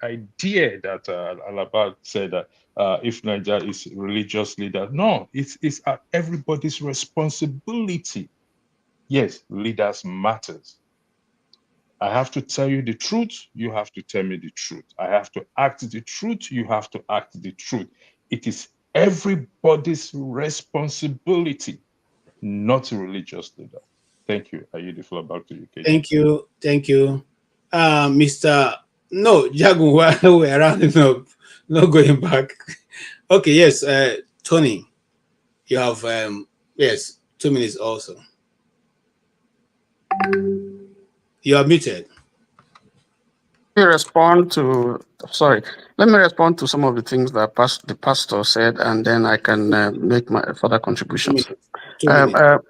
idea that Alaba said that if Nigeria is religious leader, no, it's everybody's responsibility. Yes, leaders matters. I have to tell you the truth, you have to tell me the truth. I have to act the truth, you have to act the truth. It is everybody's responsibility, not a religious leader. Thank you. I yield the floor back to you, KJ. Thank you. Mr. No, Jagun, we're rounding up, not going back. Okay, yes, Tony, you have, yes, 2 minutes also. You are muted. Let me respond to some of the things that the pastor said, and then I can make my further contributions. 2 minutes.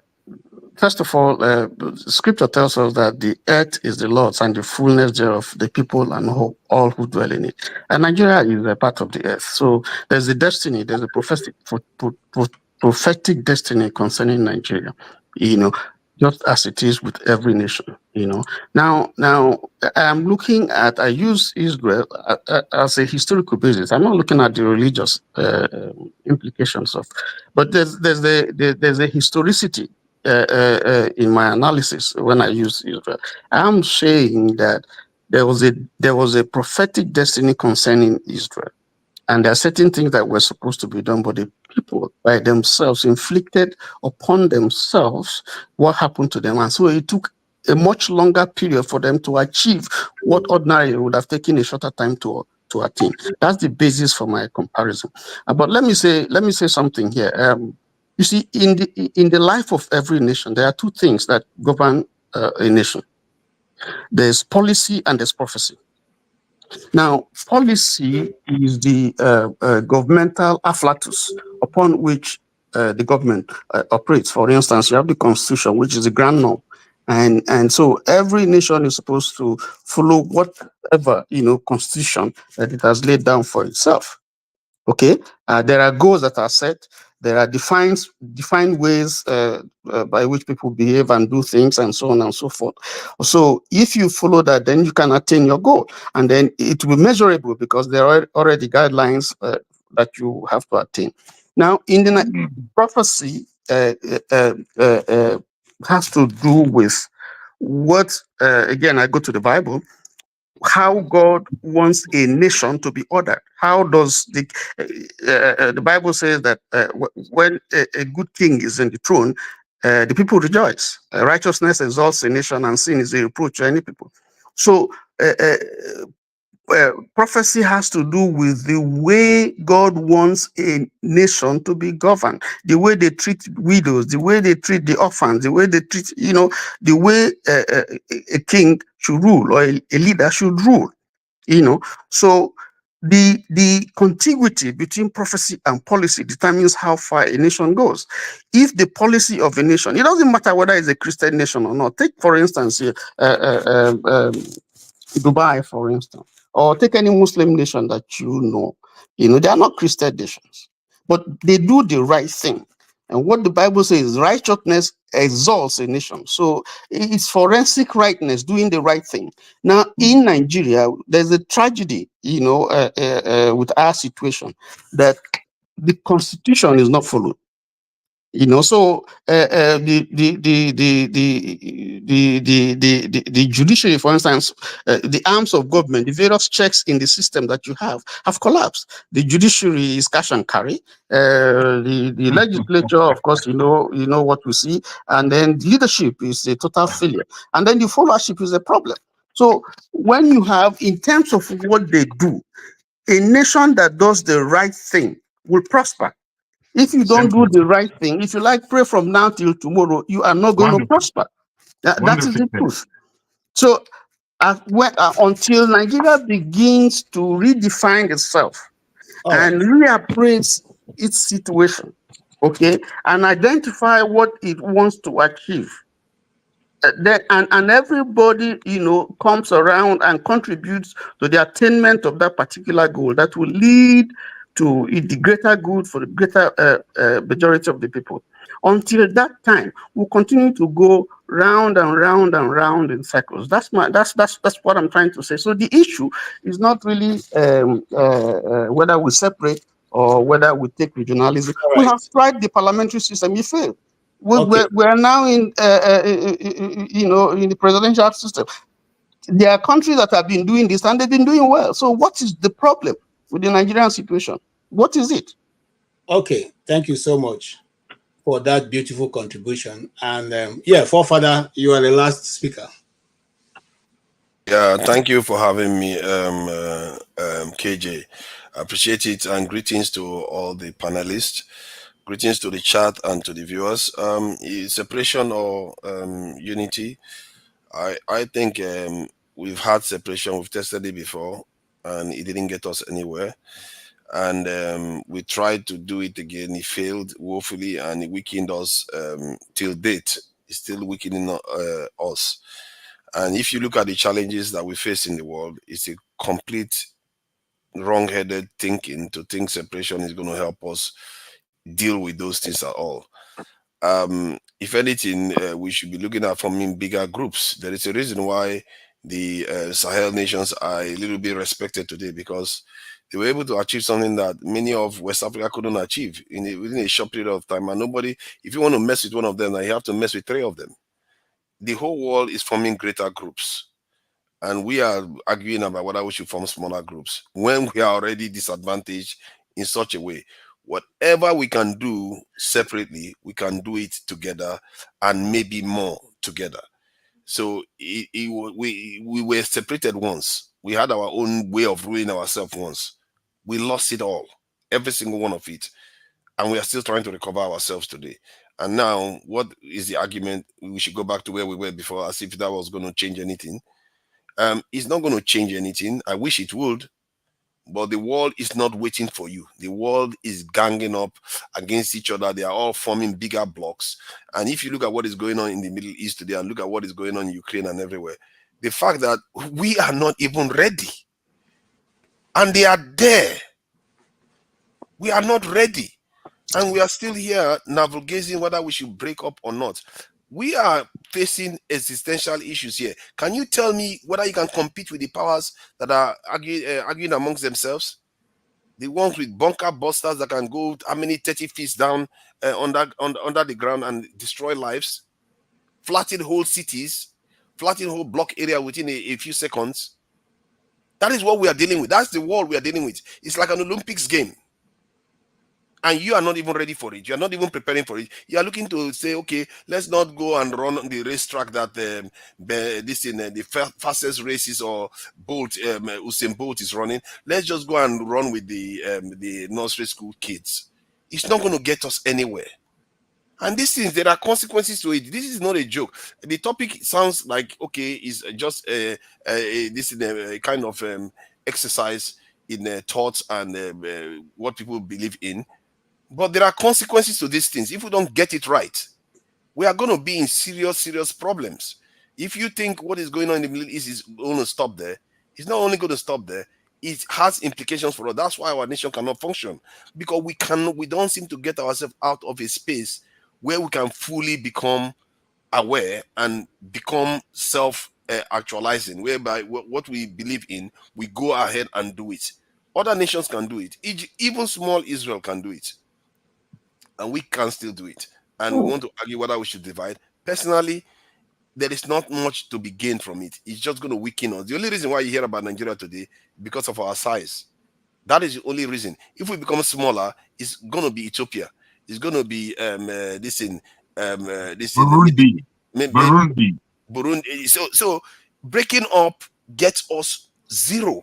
First of all, Scripture tells us that the earth is the Lord's and the fullness thereof, the people and all who dwell in it. And Nigeria is a part of the earth. So there's a destiny, there's a prophetic destiny concerning Nigeria, just as it is with every nation, Now, I'm looking at, I use Israel as a historical basis. I'm not looking at the religious implications but there's a historicity in my analysis when I use Israel. I'm saying that there was a prophetic destiny concerning Israel. And there are certain things that were supposed to be done, but the people by themselves inflicted upon themselves what happened to them. And so it took a much longer period for them to achieve what ordinarily would have taken a shorter time to attain. That's the basis for my comparison. But let me say something here. You see, in the life of every nation, there are two things that govern a nation. There's policy and there's prophecy. Now, policy is the governmental afflatus upon which the government operates. For instance, you have the Constitution, which is the grand norm. And so every nation is supposed to follow whatever, constitution that it has laid down for itself. Okay, there are goals that are set. There are defined ways by which people behave and do things, and so on and so forth. So if you follow that, then you can attain your goal, and then it will be measurable because there are already guidelines that you have to attain. Now, in the prophecy, has to do with what? Again, I go to the Bible. How God wants a nation to be ordered. How does the Bible says that when a good king is in the throne, the people rejoice. Righteousness exalts a nation, and sin is a reproach to any people. So prophecy has to do with the way God wants a nation to be governed, the way they treat widows, the way they treat the orphans, the way they treat, the way a king should rule or a leader should rule, So the contiguity between prophecy and policy determines how far a nation goes. If the policy of a nation, it doesn't matter whether it's a Christian nation or not. Take, for instance, Dubai, for instance, or take any Muslim nation that they are not Christian nations, but they do the right thing. And what the Bible says is righteousness exalts a nation. So it's forensic rightness, doing the right thing. Now, in Nigeria, there's a tragedy, with our situation, that the constitution is not followed. So the judiciary, for instance, the arms of government, the various checks in the system that you have collapsed. The judiciary is cash and carry. The legislature, of course, you know what we see, and then the leadership is a total failure, and then the followership is a problem. So when you have, in terms of what they do, a nation that does the right thing will prosper. If you don't do the right thing, if you pray from now till tomorrow, you are not going to prosper. That is the truth. So until Nigeria begins to redefine itself and reappraise its situation, okay, and identify what it wants to achieve, and everybody, comes around and contributes to the attainment of that particular goal, that will lead to the greater good for the greater majority of the people. Until that time, we'll continue to go round and round and round in circles. That's what I'm trying to say. So the issue is not really whether we separate or whether we take regionalism. Right. We have tried the parliamentary system; it failed. We're now in the presidential system. There are countries that have been doing this and they've been doing well. So what is the problem with the Nigerian situation? What is it? Okay, thank you so much for that beautiful contribution. And Forefather, you are the last speaker. Yeah, thank you for having me, KJ. I appreciate it, and greetings to all the panelists. Greetings to the chat and to the viewers. Separation or unity? I think we've had separation. We've tested it before, and it didn't get us anywhere. And we tried to do it again. It failed woefully, and it weakened us till date. It's still weakening us. And if you look at the challenges that we face in the world, it's a complete wrong-headed thinking to think separation is going to help us deal with those things at all. If anything, we should be looking at forming bigger groups. There is a reason why the Sahel nations are a little bit respected today, because they were able to achieve something that many of West Africa couldn't achieve within a short period of time. And nobody, if you want to mess with one of them, then you have to mess with 3 of them. The whole world is forming greater groups. And we are arguing about whether we should form smaller groups when we are already disadvantaged in such a way. Whatever we can do separately, we can do it together, and maybe more together. So we were separated once. We had our own way of ruling ourselves once. We lost it all, every single one of it. And we are still trying to recover ourselves today. And now, what is the argument? We should go back to where we were before, as if that was going to change anything. It's not going to change anything. I wish it would, but the world is not waiting for you. The world is ganging up against each other. They are all forming bigger blocks. And if you look at what is going on in the Middle East today and look at what is going on in Ukraine and everywhere, the fact that we are not even ready, and they are there. We are not ready, and we are still here navigating whether we should break up or not. We are facing existential issues here. Can you tell me whether you can compete with the powers that are arguing amongst themselves? The ones with bunker busters that can go how many 30 feet down under the ground and destroy lives, flatten whole cities, flatten whole block area within a few seconds. That is what we are dealing with. That's the world we are dealing with. It's like an Olympics game. And you are not even ready for it. You are not even preparing for it. You are looking to say, okay, let's not go and run on the racetrack that the fastest races or Usain Bolt is running. Let's just go and run with the nursery school kids. It's not going to get us anywhere. And these things, there are consequences to it. This is not a joke. The topic sounds like, okay, it's just this is a kind of exercise in thoughts and what people believe in. But there are consequences to these things. If we don't get it right, we are going to be in serious problems. If you think what is going on in the Middle East is going to stop there, it's not only going to stop there, it has implications for us. That's why our nation cannot function, because we don't seem to get ourselves out of a space where we can fully become aware and become self-actualizing, whereby what we believe in, we go ahead and do it. Other nations can do it. Even small Israel can do it. And we can still do it. And we want to argue whether we should divide. Personally, there is not much to be gained from it. It's just going to weaken us. The only reason why you hear about Nigeria today is because of our size. That is the only reason. If we become smaller, it's going to be Ethiopia. It's going to be Burundi. So breaking up gets us zero.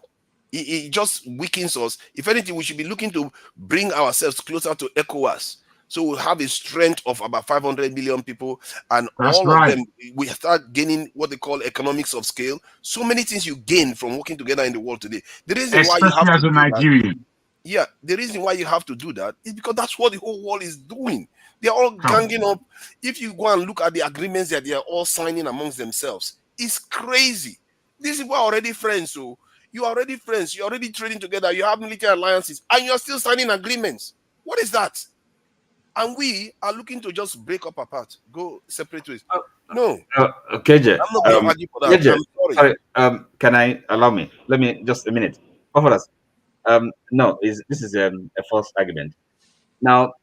It just weakens us. If anything, we should be looking to bring ourselves closer to ECOWAS. So we'll have a strength of about 500 million people, and That's all right. of them, we start gaining what they call economics of scale. So many things you gain from working together in the world today. The reason why you have Especially to as a do that, Nigerian. yeah, the reason why you have to do that is because that's what the whole world is doing. They are all ganging up. If you go and look at the agreements that they are all signing amongst themselves, it's crazy. These people are already friends, so you are already friends. You're already trading together. You have military alliances, and you're still signing agreements. What is that? And we are looking to just break up apart, go separate ways. No. KJ, I'm not going to argue for that. KJ, I'm sorry. can I allow me? Let me just a minute. Offer us. No, this is a false argument. Now,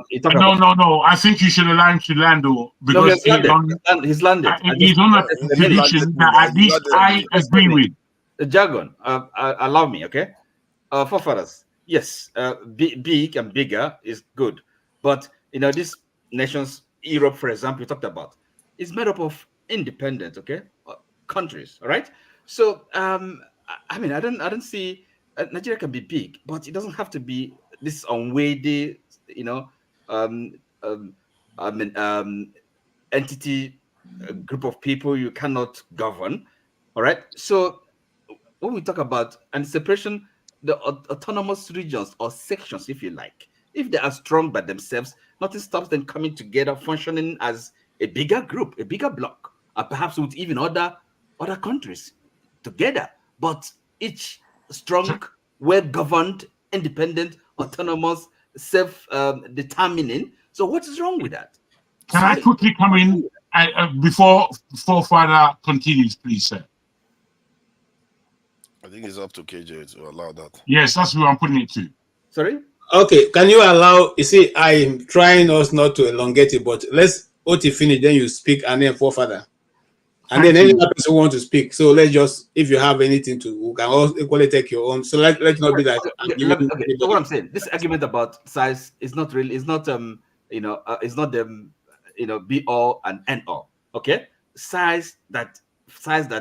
you talk No. about I think you should allow him to land, though, because he's landed. he's on a position that at least I agree with. The jargon. Allow me, okay? Forefathers, yes, big and bigger is good, but these nations, Europe, for example, you talked about, is made up of independent, countries, all right? So, I don't see Nigeria can be big, but it doesn't have to be this unwieldy, entity, a group of people you cannot govern. All right. So when we talk about and separation, the autonomous regions or sections, if you like, if they are strong by themselves, nothing stops them coming together, functioning as a bigger group, a bigger bloc, perhaps with even other countries together. But each strong, well-governed, independent, autonomous, self-determining. So what is wrong with that? Can I quickly come in before Father continues, please, sir? I think it's up to KJ to allow that. Yes, that's who I'm putting it to. Sorry? Okay, can you allow, you see, I'm trying us not to elongate it, but let's Oti finish, then you speak, and then forefather. And then any other person who want to speak. So let's just, if you have anything to, we can also equally take your own. So let's not be like. Okay. So what I'm saying, this argument about size is not really, it's not it's not the be all and end all. Okay, size that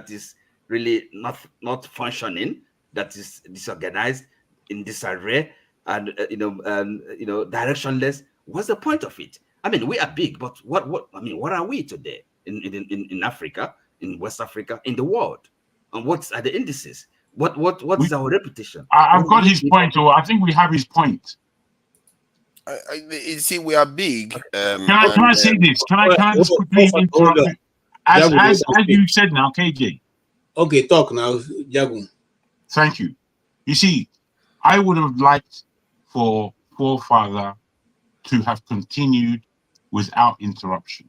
is really not functioning, that is disorganized, in disarray, and directionless. What's the point of it? I mean, we are big, but what are we today in Africa, in West Africa, in the world? And what are the indices? What is our reputation? I've got his point, or I think we have his point. You see, we are big. Can I say this? Can I just quickly interrupt you? As you said now, KJ. Okay, talk now, Jagun. Thank you. You see, I would have liked for Forefather to have continued without interruption,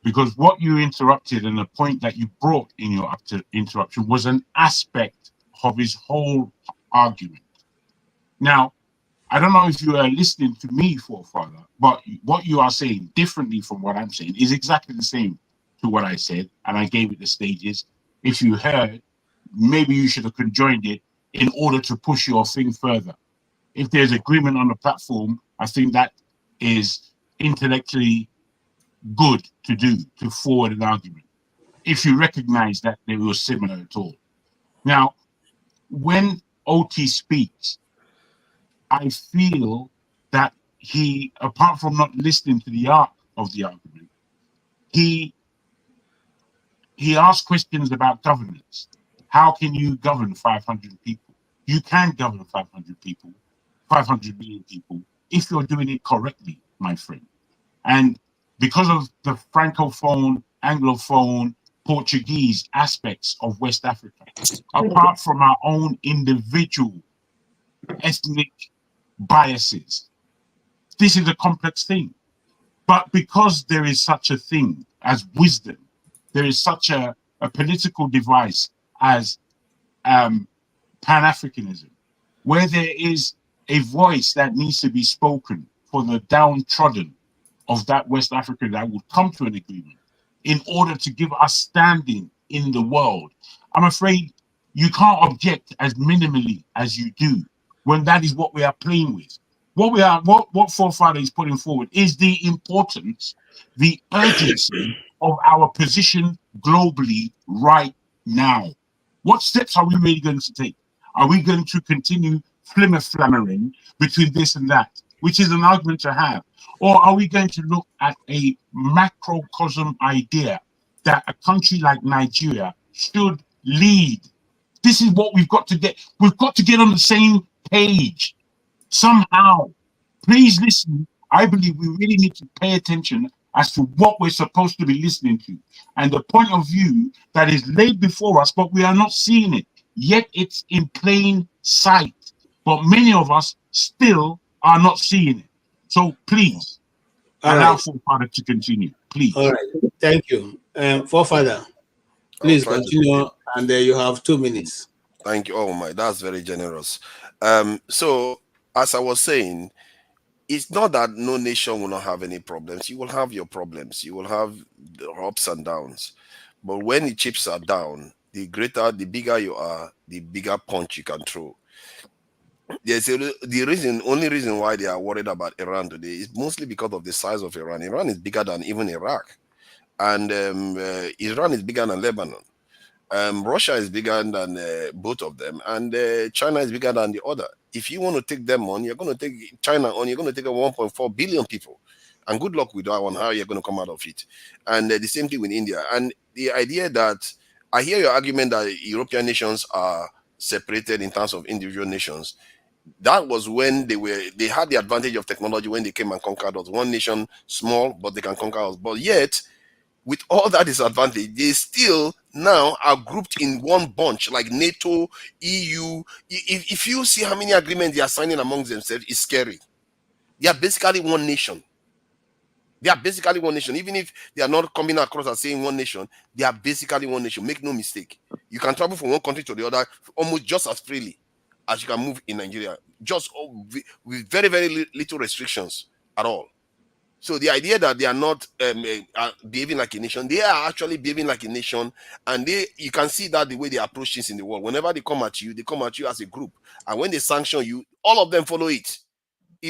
because what you interrupted and the point that you brought in your interruption was an aspect of his whole argument. Now, I don't know if you are listening to me, Forefather, but what you are saying differently from what I'm saying is exactly the same to what I said, and I gave it the stages. If you heard, maybe you should have conjoined it in order to push your thing further. If there's agreement on the platform, I think that is intellectually good to do, to forward an argument, if you recognize that they were similar at all. Now, when OT speaks, I feel that he, apart from not listening to the arc of the argument, he asked questions about governance. How can you govern 500 people? You can govern 500 people, 500 million people, if you're doing it correctly, my friend. And because of the Francophone, Anglophone, Portuguese aspects of West Africa, apart from our own individual ethnic biases, this is a complex thing. But because there is such a thing as wisdom, there is such a political device as Pan-Africanism, where there is a voice that needs to be spoken for the downtrodden of that West Africa that would come to an agreement in order to give us standing in the world. I'm afraid you can't object as minimally as you do when that is what we are playing with. What Forefather is putting forward is the importance, the urgency of our position globally right now. What steps are we really going to take? Are we going to continue flimmer-flammering between this and that, which is an argument to have? Or are we going to look at a macrocosm idea that a country like Nigeria should lead? This is what we've got to get. We've got to get on the same page somehow. Please listen. I believe we really need to pay attention as to what we're supposed to be listening to and the point of view that is laid before us, but we are not seeing it. Yet it's in plain sight. But many of us still are not seeing it. So please allow Forefather to continue, please. All right, thank you. Forefather, please continue, and you have 2 minutes. Thank you. Oh my, that's very generous. So as I was saying, it's not that no nation will not have any problems. You will have your problems. You will have the ups and downs. But when the chips are down, the bigger you are, the bigger punch you can throw. The only reason why they are worried about Iran today is mostly because of the size of Iran. Iran is bigger than even Iraq, and Iran is bigger than Lebanon. Russia is bigger than both of them, and China is bigger than the other. If you want to take them on, you're going to take China on, you're going to take 1.4 billion people. And good luck with that one, how you're going to come out of it. And the same thing with India. And the idea that, I hear your argument that European nations are separated in terms of individual nations. That was when they had the advantage of technology when they came and conquered us. One nation, small, but they can conquer us. But yet, with all that disadvantage, they still now are grouped in one bunch, like NATO, EU. If you see how many agreements they are signing amongst themselves, it's scary. They are basically one nation. They are basically one nation. Even if they are not coming across as saying one nation, they are basically one nation. Make no mistake. You can travel from one country to the other almost just as freely as you can move in Nigeria, just with very, very little restrictions at all. So the idea that they are not behaving like a nation, they are actually behaving like a nation, and you can see that the way they approach things in the world. Whenever they come at you as a group, and when they sanction you, all of them follow it,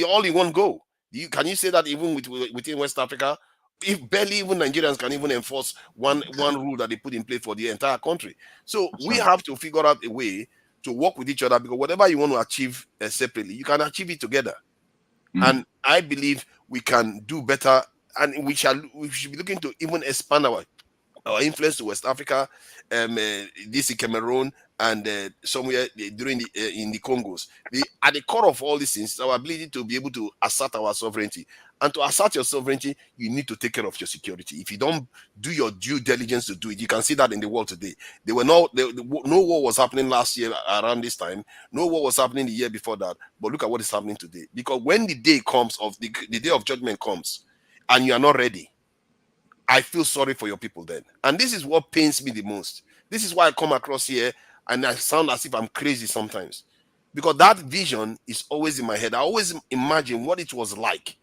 all in one go. Can you say that even within West Africa? If barely even Nigerians can even enforce one rule that they put in place for the entire country. So we have to figure out a way to work with each other, because whatever you want to achieve separately, you can achieve it together. And I believe we can do better, and we should be looking to even expand our influence to West Africa, this in Cameroon, and somewhere during in the Congos. At the core of all these things is our ability to be able to assert our sovereignty. And to assert your sovereignty, you need to take care of your security. If you don't do your due diligence to do it, you can see that in the world today. No war was happening last year around this time. No war was happening the year before that. But look at what is happening today. Because when the day comes of the day of judgment comes, and you are not ready, I feel sorry for your people then. And this is what pains me the most. This is why I come across here and I sound as if I'm crazy sometimes. Because that vision is always in my head. I always imagine what it was like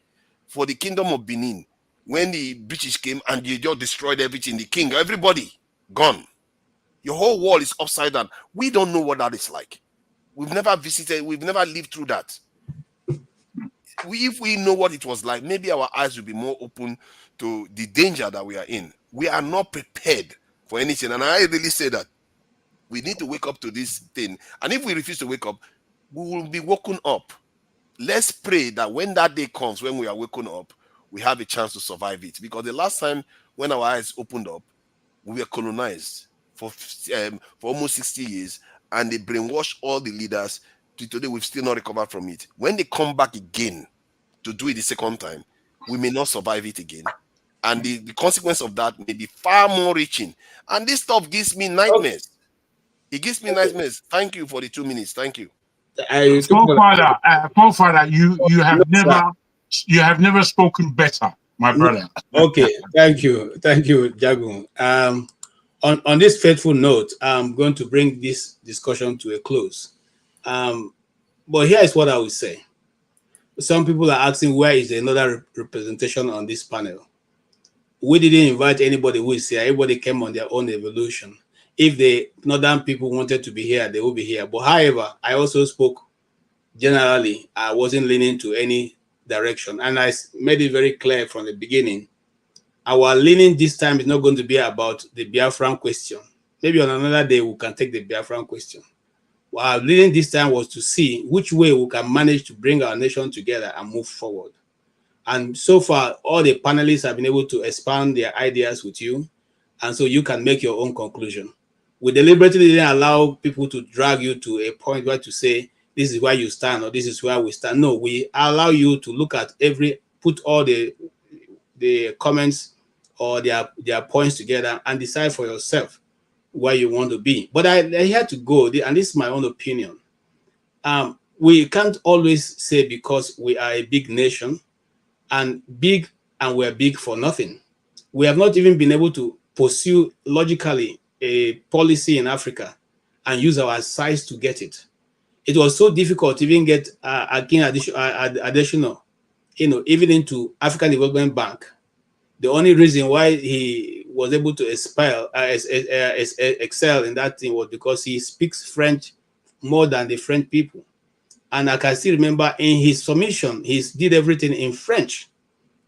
for the kingdom of Benin when the British came and they just destroyed everything. The king, everybody gone. Your whole world is upside down. We don't know what that is like. We've never visited, we've never lived through that. If we know what it was like, maybe our eyes will be more open to the danger that we are in. We are not prepared for anything. And I really say that we need to wake up to this thing. And if we refuse to wake up, we will be woken up. Let's pray that when that day comes, when we are woken up, we have a chance to survive it. Because the last time when our eyes opened up, we were colonized for almost 60 years, and they brainwashed all the leaders. Today, we've still not recovered from it. When they come back again to do it the second time, we may not survive it again. And the consequence of that may be far more reaching. And this stuff gives me nightmares. It gives me nightmares. Thank you for the 2 minutes. Thank you. Paul Father, you have never spoken better, my brother. Okay, thank you, Jagun. On this faithful note, I'm going to bring this discussion to a close. But here is what I would say. Some people are asking, where is another representation on this panel? We didn't invite anybody who is here. Everybody came on their own evolution. If the northern people wanted to be here, they will be here. But however, I also spoke generally. I wasn't leaning to any direction. And I made it very clear from the beginning. Our leaning this time is not going to be about the Biafran question. Maybe on another day, we can take the Biafran question. Our leading this time was to see which way we can manage to bring our nation together and move forward. And so far, all the panelists have been able to expand their ideas with you, and so you can make your own conclusion. We deliberately didn't allow people to drag you to a point where to say, this is where you stand or this is where we stand. No, we allow you to look at put all the comments or their points together and decide for yourself where you want to be. But I had to go, and this is my own opinion. We can't always say because we are a big nation and we're big for nothing. We have not even been able to pursue logically a policy in Africa and use our size to get it. It was so difficult to even get additional, even into African Development Bank. The only reason why he was able to excel in that thing was because he speaks French more than the French people. And I can still remember in his submission, he did everything in French.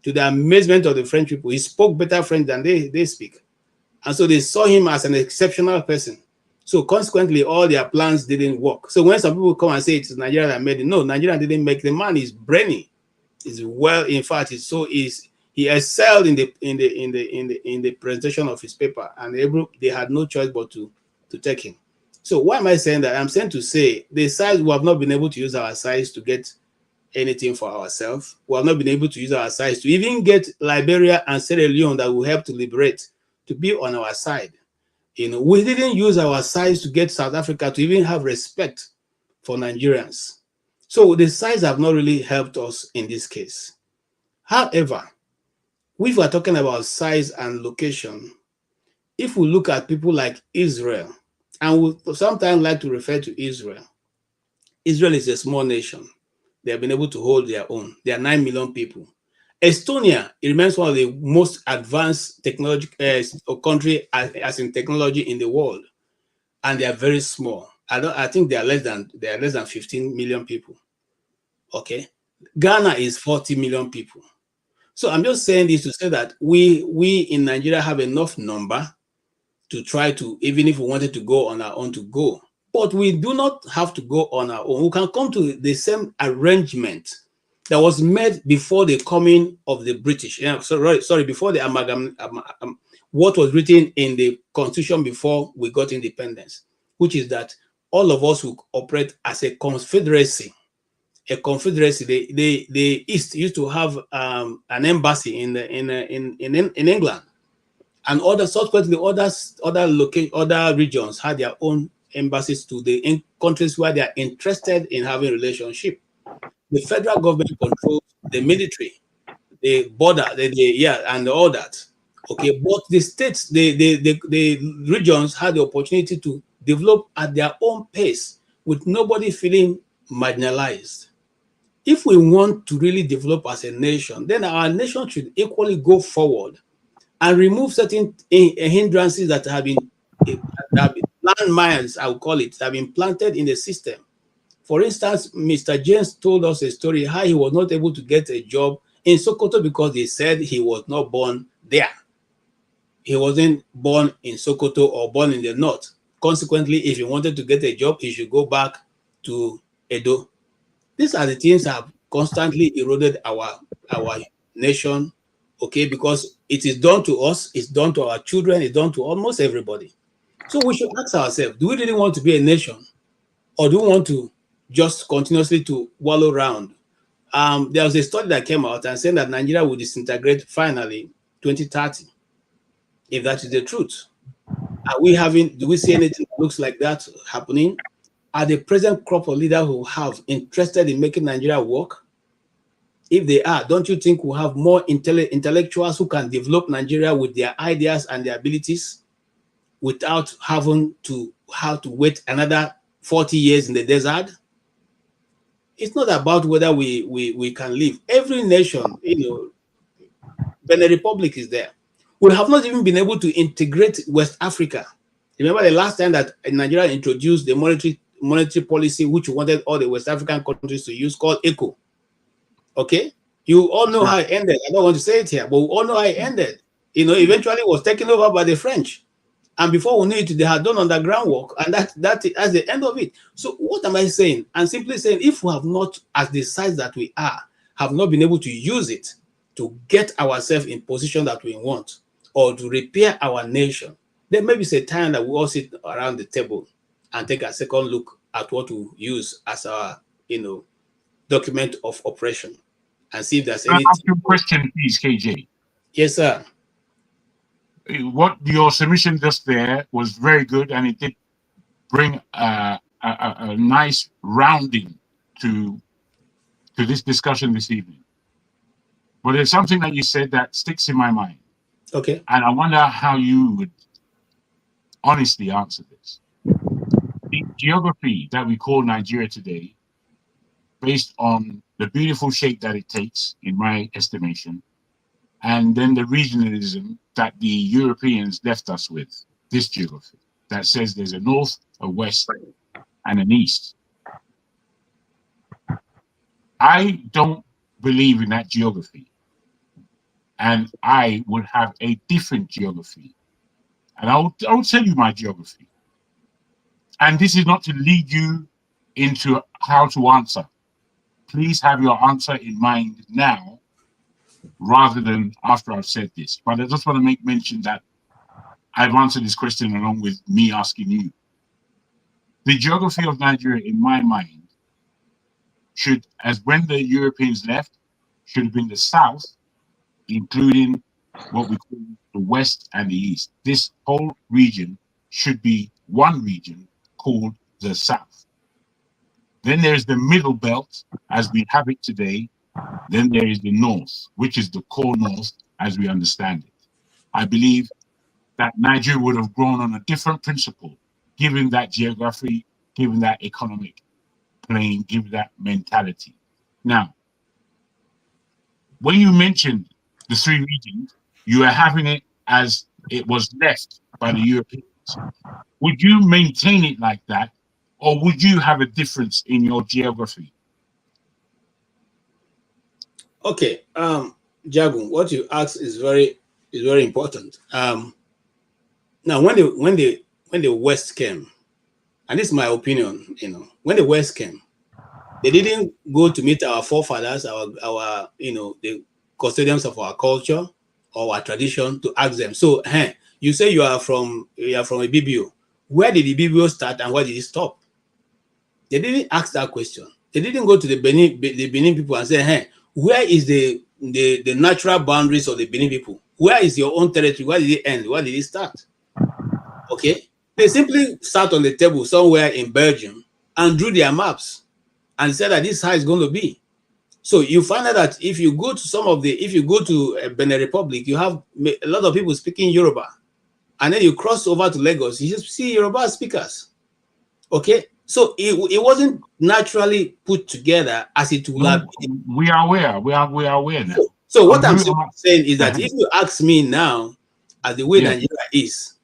To the amazement of the French people, he spoke better French than they speak. And so they saw him as an exceptional person. So consequently, all their plans didn't work. So when some people come and say it's Nigeria that made it, no, Nigeria didn't make the man. Is brainy. Is well, in fact, it's so is he excelled in the presentation of his paper, and they had no choice but to take him. So why am I saying that? I'm saying to say the size, we have not been able to use our size to get anything for ourselves. We have not been able to use our size to even get Liberia and Sierra Leone that will help to liberate to be on our side. We didn't use our size to get South Africa to even have respect for Nigerians. So the size have not really helped us in this case. However, if we're talking about size and location, if we look at people like Israel, and we sometimes like to refer to Israel, Israel is a small nation. They have been able to hold their own. There are 9 million people. Estonia, it remains one of the most advanced technology country as in technology in the world, and they are very small. I think they are less than 15 million people. Okay, Ghana is 40 million people. So I'm just saying this to say that we in Nigeria have enough number to try to, even if we wanted to go on our own, to go. But we do not have to go on our own. We can come to the same arrangement that was made before the coming of the British. Sorry, before the amalgam, what was written in the Constitution before we got independence, which is that all of us will operate as a confederacy. A confederacy. The East used to have an embassy in England, and subsequently other regions had their own embassies to the countries where they are interested in having relationship. The federal government controls the military, the border, and all that. Okay, but the states, the regions had the opportunity to develop at their own pace with nobody feeling marginalized. If we want to really develop as a nation, then our nation should equally go forward and remove certain hindrances that have been landmines, I would call it, that have been planted in the system. For instance, Mr. James told us a story how he was not able to get a job in Sokoto because they said he was not born there. He wasn't born in Sokoto or born in the north. Consequently, if he wanted to get a job, he should go back to Edo. These are the things that have constantly eroded our nation, okay, because it is done to us, it's done to our children, it's done to almost everybody. So we should ask ourselves, do we really want to be a nation, or do we want to just continuously to wallow around? There was a study that came out and said that Nigeria will disintegrate finally 2030. If that is the truth, do we see anything that looks like that happening? Are the present crop of leaders who have interested in making Nigeria work? If they are, don't you think we'll have more intellectuals who can develop Nigeria with their ideas and their abilities without having to wait another 40 years in the desert? It's not about whether we can live. Every nation, Benin Republic is there. We have not even been able to integrate West Africa. Remember the last time that Nigeria introduced the monetary policy, which we wanted all the West African countries to use, called ECO. Okay? You all know how it ended. I don't want to say it here, but we all know how it ended. Eventually it was taken over by the French. And before we knew it, they had done underground work, and that's the end of it. So what am I saying? I'm simply saying, if we have not, as the size that we are, have not been able to use it to get ourselves in position that we want, or to repair our nation, then maybe it's a time that we all sit around the table and take a second look at what we use as our, document of operation, and see if there's Can I anything. ask you a question, please, KJ? Yes, sir. What your submission just there was very good, and it did bring a nice rounding to this discussion this evening. But there's something that you said that sticks in my mind. Okay. And I wonder how you would honestly answer this. The geography that we call Nigeria today, based on the beautiful shape that it takes, in my estimation, and then the regionalism that the Europeans left us with, this geography that says there's a north, a west, and an east. I don't believe in that geography, and I would have a different geography. And I'll tell you my geography. And this is not to lead you into how to answer. Please have your answer in mind now, rather than after I've said this. But I just want to make mention that I've answered this question along with me asking you. The geography of Nigeria, in my mind, should, as when the Europeans left, should have been the south, including what we call the west and the east. This whole region should be one region called the south. Then there's the middle belt as we have it today. Then there is the north, which is the core north as we understand it. I believe that Nigeria would have grown on a different principle, given that geography, given that economic plane, given that mentality. Now, when you mentioned the three regions, you are having it as it was left by the Europeans. Would you maintain it like that, or would you have a difference in your geography? Okay, Jagun, what you asked is very important. Now, when the West came, and this is my opinion, when the West came, they didn't go to meet our forefathers, our the custodians of our culture or our tradition, to ask them. So, you say you are from a BBO. Where did the BBO start and where did it stop? They didn't ask that question. They didn't go to the Benin people and say, where is the natural boundaries of the Benin people? Where is your own territory? Where did it end? Where did it start? Okay. They simply sat on the table somewhere in Belgium and drew their maps and said that this is how it's going to be. So you find out that if you go to Benin Republic, you have a lot of people speaking Yoruba. And then you cross over to Lagos, you just see Yoruba speakers. Okay. So it wasn't naturally put together as it would have been. We are aware. We are aware now. So what I'm saying is that if you ask me now, as the way Nigeria is,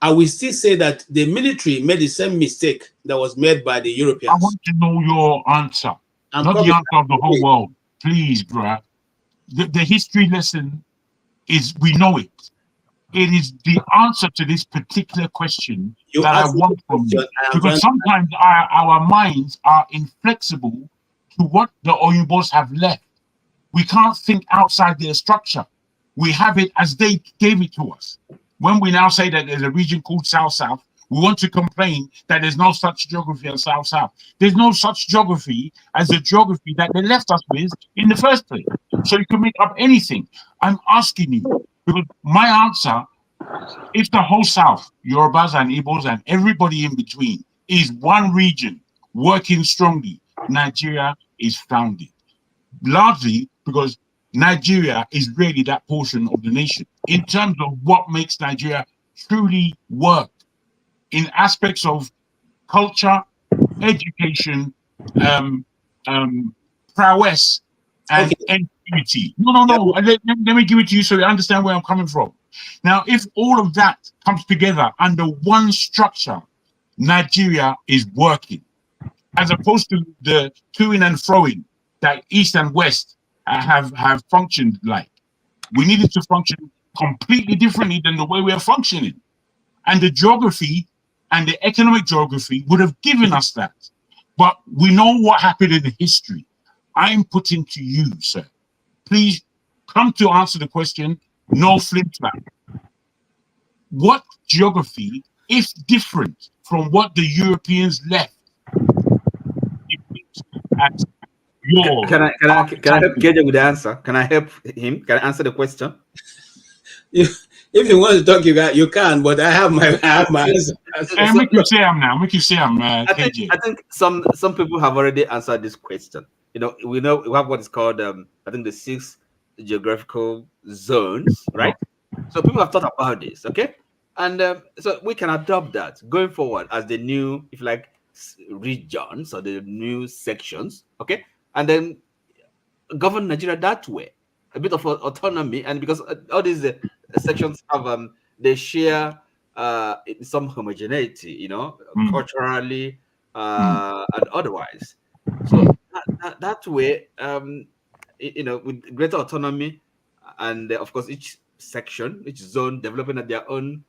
I will still say that the military made the same mistake that was made by the Europeans. I want to know your answer, not the answer of the whole world. Please, bruh. The history lesson is, we know it. It is the answer to this particular question that I want from you. Because sometimes our minds are inflexible to what the Oyinbos have left. We can't think outside their structure. We have it as they gave it to us. When we now say that there's a region called South-South, we want to complain that there's no such geography as South-South. There's no such geography as the geography that they left us with in the first place. So you can make up anything. I'm asking you, because my answer, if the whole South, Yorubas and Igbos and everybody in between, is one region working strongly, Nigeria is founded. Largely because Nigeria is really that portion of the nation in terms of what makes Nigeria truly work in aspects of culture, education, prowess, and unity. No. Let me give it to you so you understand where I'm coming from. Now, if all of that comes together under one structure, Nigeria is working, as opposed to the to-ing and fro-ing that East and West have functioned like. We needed to function completely differently than the way we are functioning. And the geography and the economic geography would have given us that. But we know what happened in history. I'm putting to you, sir. Please come to answer the question, no flip-flap. What geography, if different from what the Europeans left, at your... Can I help KJ with the answer? Can I help him? Can I answer the question? If you want to talk, you can, but I have my answer. Make you say I'm now. Make you say I'm KJ. I think some people have already answered this question. We have what is called I think the 6 geographical zones, right? So people have thought about this, okay? And so we can adopt that going forward as the new, if you like, regions or the new sections, okay? And then govern Nigeria that way, a bit of autonomy, and because all these sections have they share some homogeneity, culturally and otherwise. So that way, with greater autonomy, and of course each section, each zone developing at their own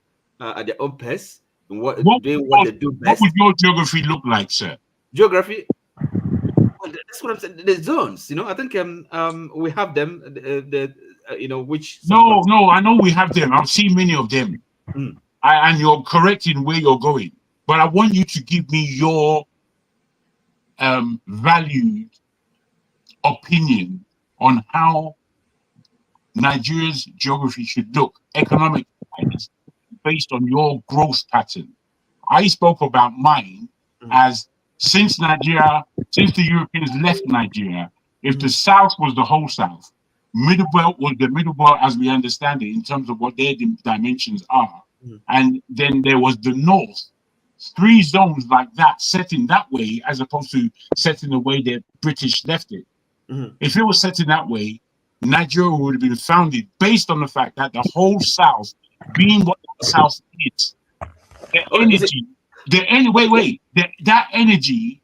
pace, doing what they do what best. would your geography look like, sir? Geography. Well, that's what I'm saying. The zones, you know. I think we have them. You know, which. No, I know we have them. I've seen many of them, and you're correct in where you're going. But I want you to give me your valued opinion on how Nigeria's geography should look economic-wise, based on your growth pattern. I spoke about mine as since the Europeans left Nigeria, if the South was the whole South, Middle Belt was the Middle Belt as we understand it in terms of what their dimensions are, and then there was the North. 3 zones like that set in that way, as opposed to set in the way the British left it. If it was set in that way, Nigeria would have been founded based on the fact that the whole South, being what the South is, that energy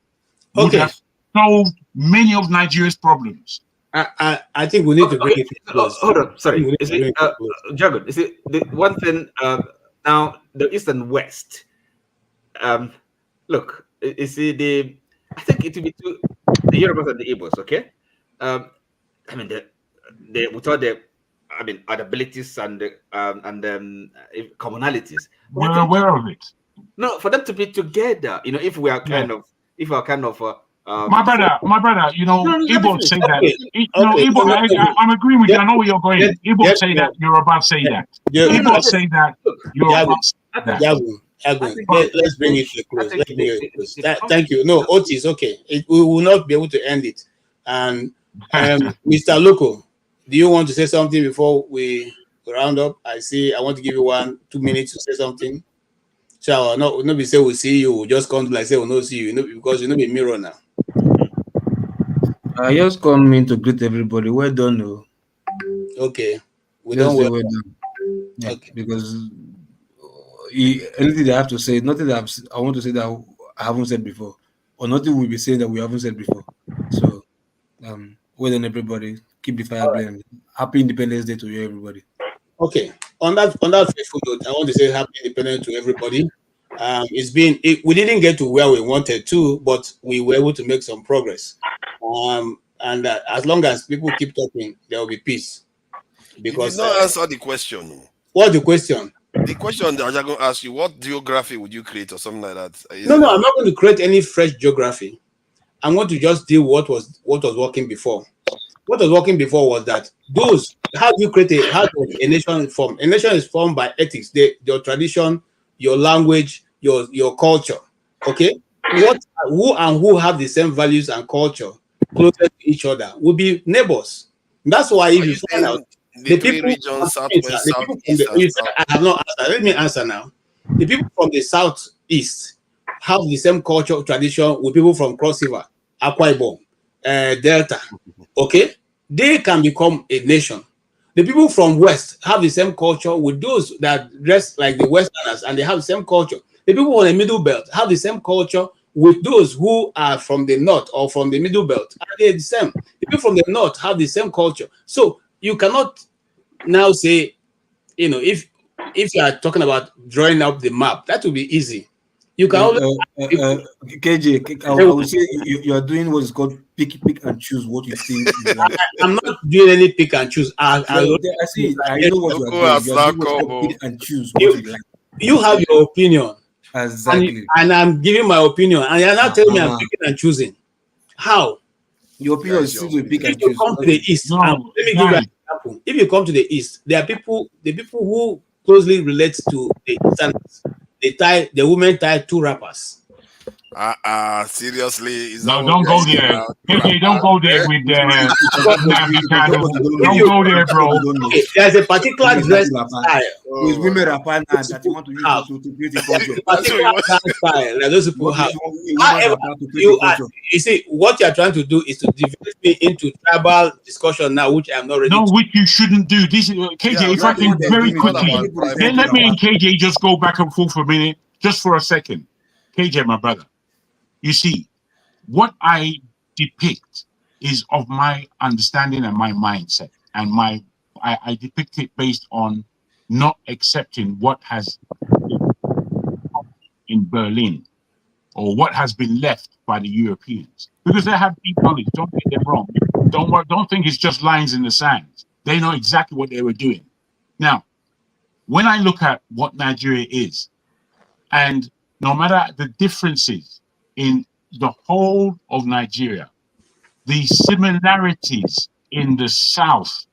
would have solved many of Nigeria's problems. I think we need to bring it close. Hold on, sorry. Jago, is it the one thing now the East and West? Look, you see I think it will be the Yorubas and the Igbos, okay? I mean with all the abilities and commonalities. We're aware of it. No, for them to be together, you know, if we are kind of my brother, you know, Igbo say that. Igbo, I'm agreeing with you. I know where you're going. Igbo say that. Yoruba say that. Igbo say that. Yoruba say that. Let's bring it to a close. Let's bring it to a close. Thank you. No, Otis, okay. We will not be able to end it. And Mr. Loco, do you want to say something before we round up? I want to give you 1-2 minutes to say something. So not be say we'll see you, we'll just come to like say we'll not see you, because you know be mirror now. I just come in to greet everybody. Well done, though. Okay. We Just don't say well done. Yeah, okay. Because anything they have to say, nothing that I want to say that I haven't said before, or nothing we'll be saying that we haven't said before. So, well done, everybody. Keep the fire burning. Happy Independence Day to you, everybody. Okay. On that faithful note, I want to say happy independence to everybody. We didn't get to where we wanted to, but we were able to make some progress. And as long as people keep talking, there will be peace. Because you did not answer the question. What's the question? The question that I'm going to ask you: what geography would you create, or something like that? No, I'm not going to create any fresh geography. I'm going to just deal what was working before. What was working before was that how do you create a nation form? A nation is formed by ethics, your tradition, your language, your culture. Okay, who have the same values and culture closer to each other will be neighbors. That's why if you find out the people regions, southwest, southeast, I have not answered. Let me answer now. The people from the southeast have the same culture tradition with people from Cross River, Akwa Ibom, Delta. Okay, they can become a nation. The people from West have the same culture with those that dress like the Westerners, and they have the same culture. The people on the Middle Belt have the same culture with those who are from the North or from the Middle Belt. And they're the same. The people from the North have the same culture. So you cannot now say, you know, if you are talking about drawing up the map, that will be easy. You can KJ, I would say you are doing what is called pick and choose what you think. I'm not doing any pick and choose. I see. I know what you are doing. You are doing pick and choose what you like. You have your opinion. Exactly. And I'm giving my opinion, and you're not telling me I'm picking and choosing. How? Your opinion is still to pick and choose. If you come to the East, let me give you an example. If you come to the East, there are the people who closely relate to the Easterners. The women tie 2 wrappers. Seriously? No, don't go there. Okay, don't go there with don't go there, bro. Okay, there's a particular dress style. With women rapper that you want to use to create a culture. Particular style that those people have. However, you see, what you're trying to do is to develop me into tribal discussion now, which I'm not ready to. Which you shouldn't do. This is KJ, if I can very quickly, then let me and KJ just go back and forth for a minute, just for a second. KJ, my brother. You see, what I depict is of my understanding and my mindset, and I depict it based on not accepting what has in Berlin, or what has been left by the Europeans, because they have deep knowledge. Don't get them wrong. Don't think it's just lines in the sand. They know exactly what they were doing. Now, when I look at what Nigeria is, and no matter the differences in the whole of Nigeria, the similarities in the south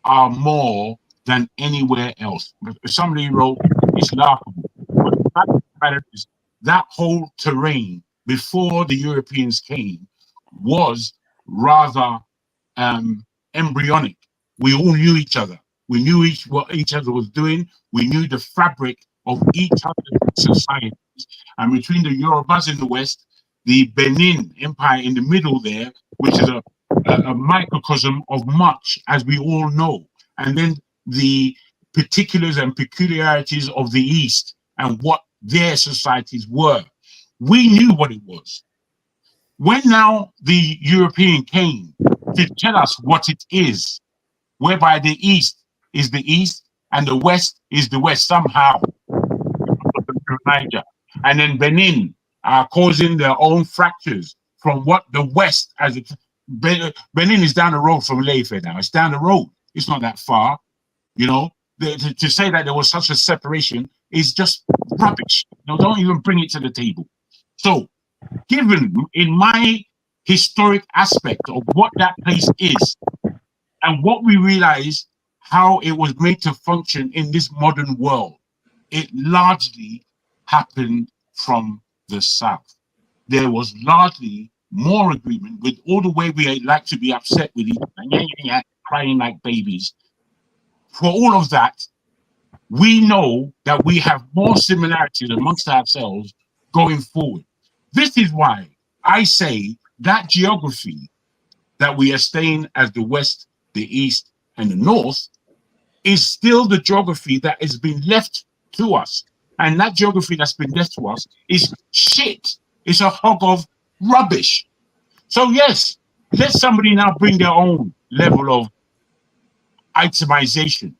are more than anywhere else. Somebody wrote, it's laughable. But the fact of the matter is, that whole terrain before the Europeans came was rather embryonic. We all knew each other. We knew what each other was doing. We knew the fabric of each other's societies. And between the Yorubas in the west, the Benin Empire in the middle there, which is a microcosm of much, as we all know. And then the particulars and peculiarities of the East and what their societies were. We knew what it was. When now the European came to tell us what it is, whereby the East is the East and the West is the West somehow, Niger, and then Benin are causing their own fractures from what the West, as it, Benin is down the road from Ife now. It's down the road. It's not that far, you know. To say that there was such a separation is just rubbish. You know, don't even bring it to the table. So, given in my historic aspect of what that place is and what we realize how it was made to function in this modern world, it largely happened from the South. There was largely more agreement with all the way we like to be upset with each other, crying like babies. For all of that, we know that we have more similarities amongst ourselves going forward. This is why I say that geography that we are staying as the West, the East, and the North is still the geography that has been left to us. And that geography that's been left to us is shit. It's a hog of rubbish. So yes, let somebody now bring their own level of itemization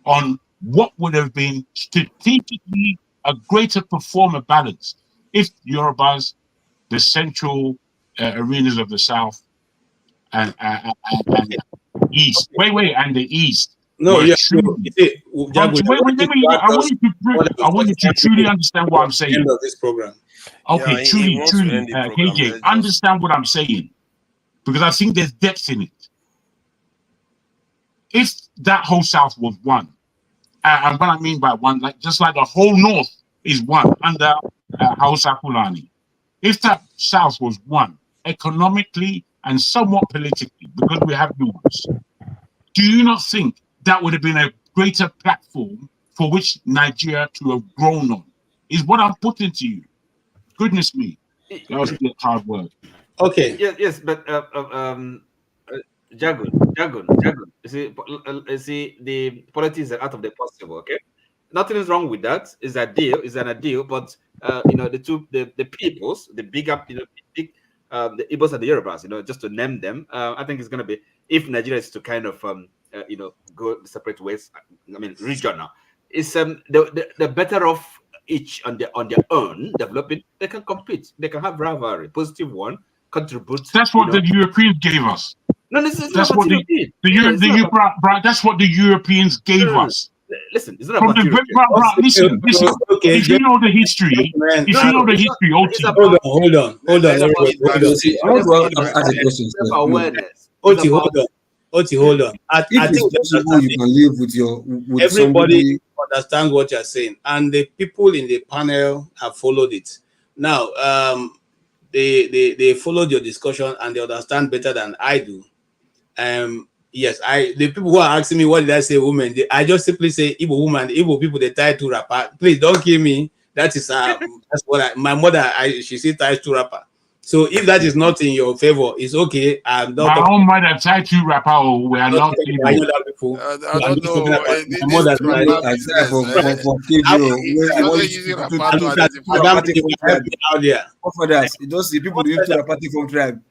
on what would have been strategically a greater performer balance if Yorubas, the central arenas of the South and East, and the East. No, yeah, I want you to truly understand what I'm saying. End of this program. Okay, Yeah, truly, wants to truly, end the program. KJ, understand what I'm saying, because I think there's depth in it. If that whole South was one, and what I mean by one, like just like the whole North is one under Hausa Fulani. If that South was one economically and somewhat politically, because we have nuance, do you not think that would have been a greater platform for which Nigeria to have grown on? Is what I'm putting to you. Goodness me, that was a hard word. Okay. Yes, but Jagun. You see, the politics are out of the possible. Okay, nothing is wrong with that. It's a deal. It's an ideal. But you know, the peoples, the big up, you know, the Igbos and the Yorubas, you know, just to name them. I think it's going to be, if Nigeria is to kind of you know, go separate ways. I mean, regional. It's the better off each on their own developing. They can compete. They can have rivalry, positive one, contribute. That's what the Europeans gave us. No, this is that's not what that's what the Europeans gave us. Listen, it's not from about the Europe. listen. Okay, if you know the history, hold on. Oti, hold on. I think you can live with everybody understands what you're saying, and the people in the panel have followed it. Now, they followed your discussion and they understand better than I do. Yes, the people who are asking me what did I say, women, I just simply say Igbo woman, Igbo people, they tie two wrapper. Please don't kill me. That is that's what my mother, she said ties two wrapper. So if that is not in your favor, it's okay. I'm not. My own mother tied two wrapper. We are not people. I don't know. Those people doing two party from tribe.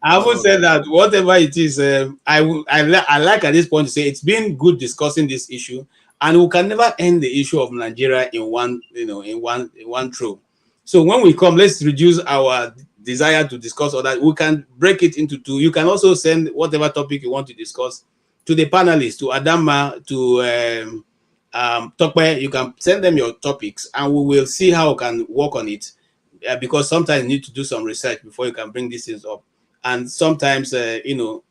I would say that whatever it is, I like at this point to say it's been good discussing this issue, and we can never end the issue of Nigeria in one, in one throw. So when we come, let's reduce our desire to discuss all that. We can break it into two. You can also send whatever topic you want to discuss to the panelists, to Adama, to Tokwe. You can send them your topics, and we will see how we can work on it. Because sometimes you need to do some research before you can bring these things up, and sometimes it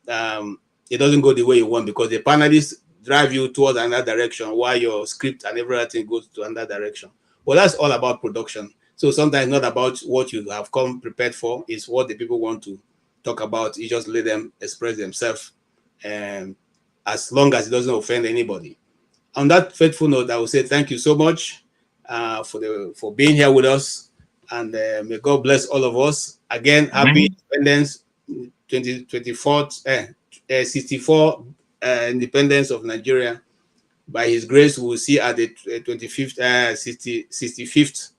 doesn't go the way you want because the panelists drive you towards another direction while your script and everything goes to another direction. Well, that's all about production. So sometimes not about what you have come prepared for, it's what the people want to talk about. You just let them express themselves, and as long as it doesn't offend anybody. On that faithful note, I will say thank you so much for being here with us, and may God bless all of us. Again, happy Independence 64 independence of Nigeria. By His grace, we will see at the 25th, 65th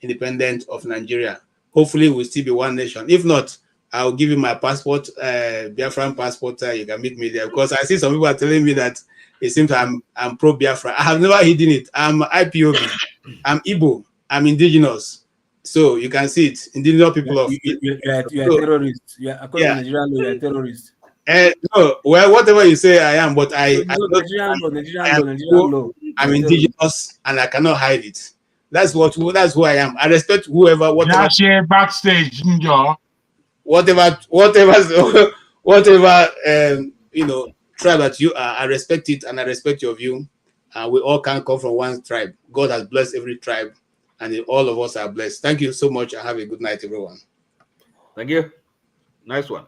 independence of Nigeria. Hopefully, we'll still be one nation. If not, I'll give you my passport, Biafran passport. You can meet me there, because I see some people are telling me that it seems I'm pro Biafra. I have never hidden it. I'm IPOB. I'm Igbo. I'm indigenous. So you can see it. Indigenous people of you are terrorists. According to Nigerian law, you are terrorists. No, well, whatever you say, I am, but Nigerian law. I'm indigenous and I cannot hide it. That's who I am. I respect whoever, whatever. Backstage, whatever tribe that you are, I respect it and I respect your view. We all can come from one tribe. God has blessed every tribe, and all of us are blessed. Thank you so much, and have a good night, everyone. Thank you. Nice one.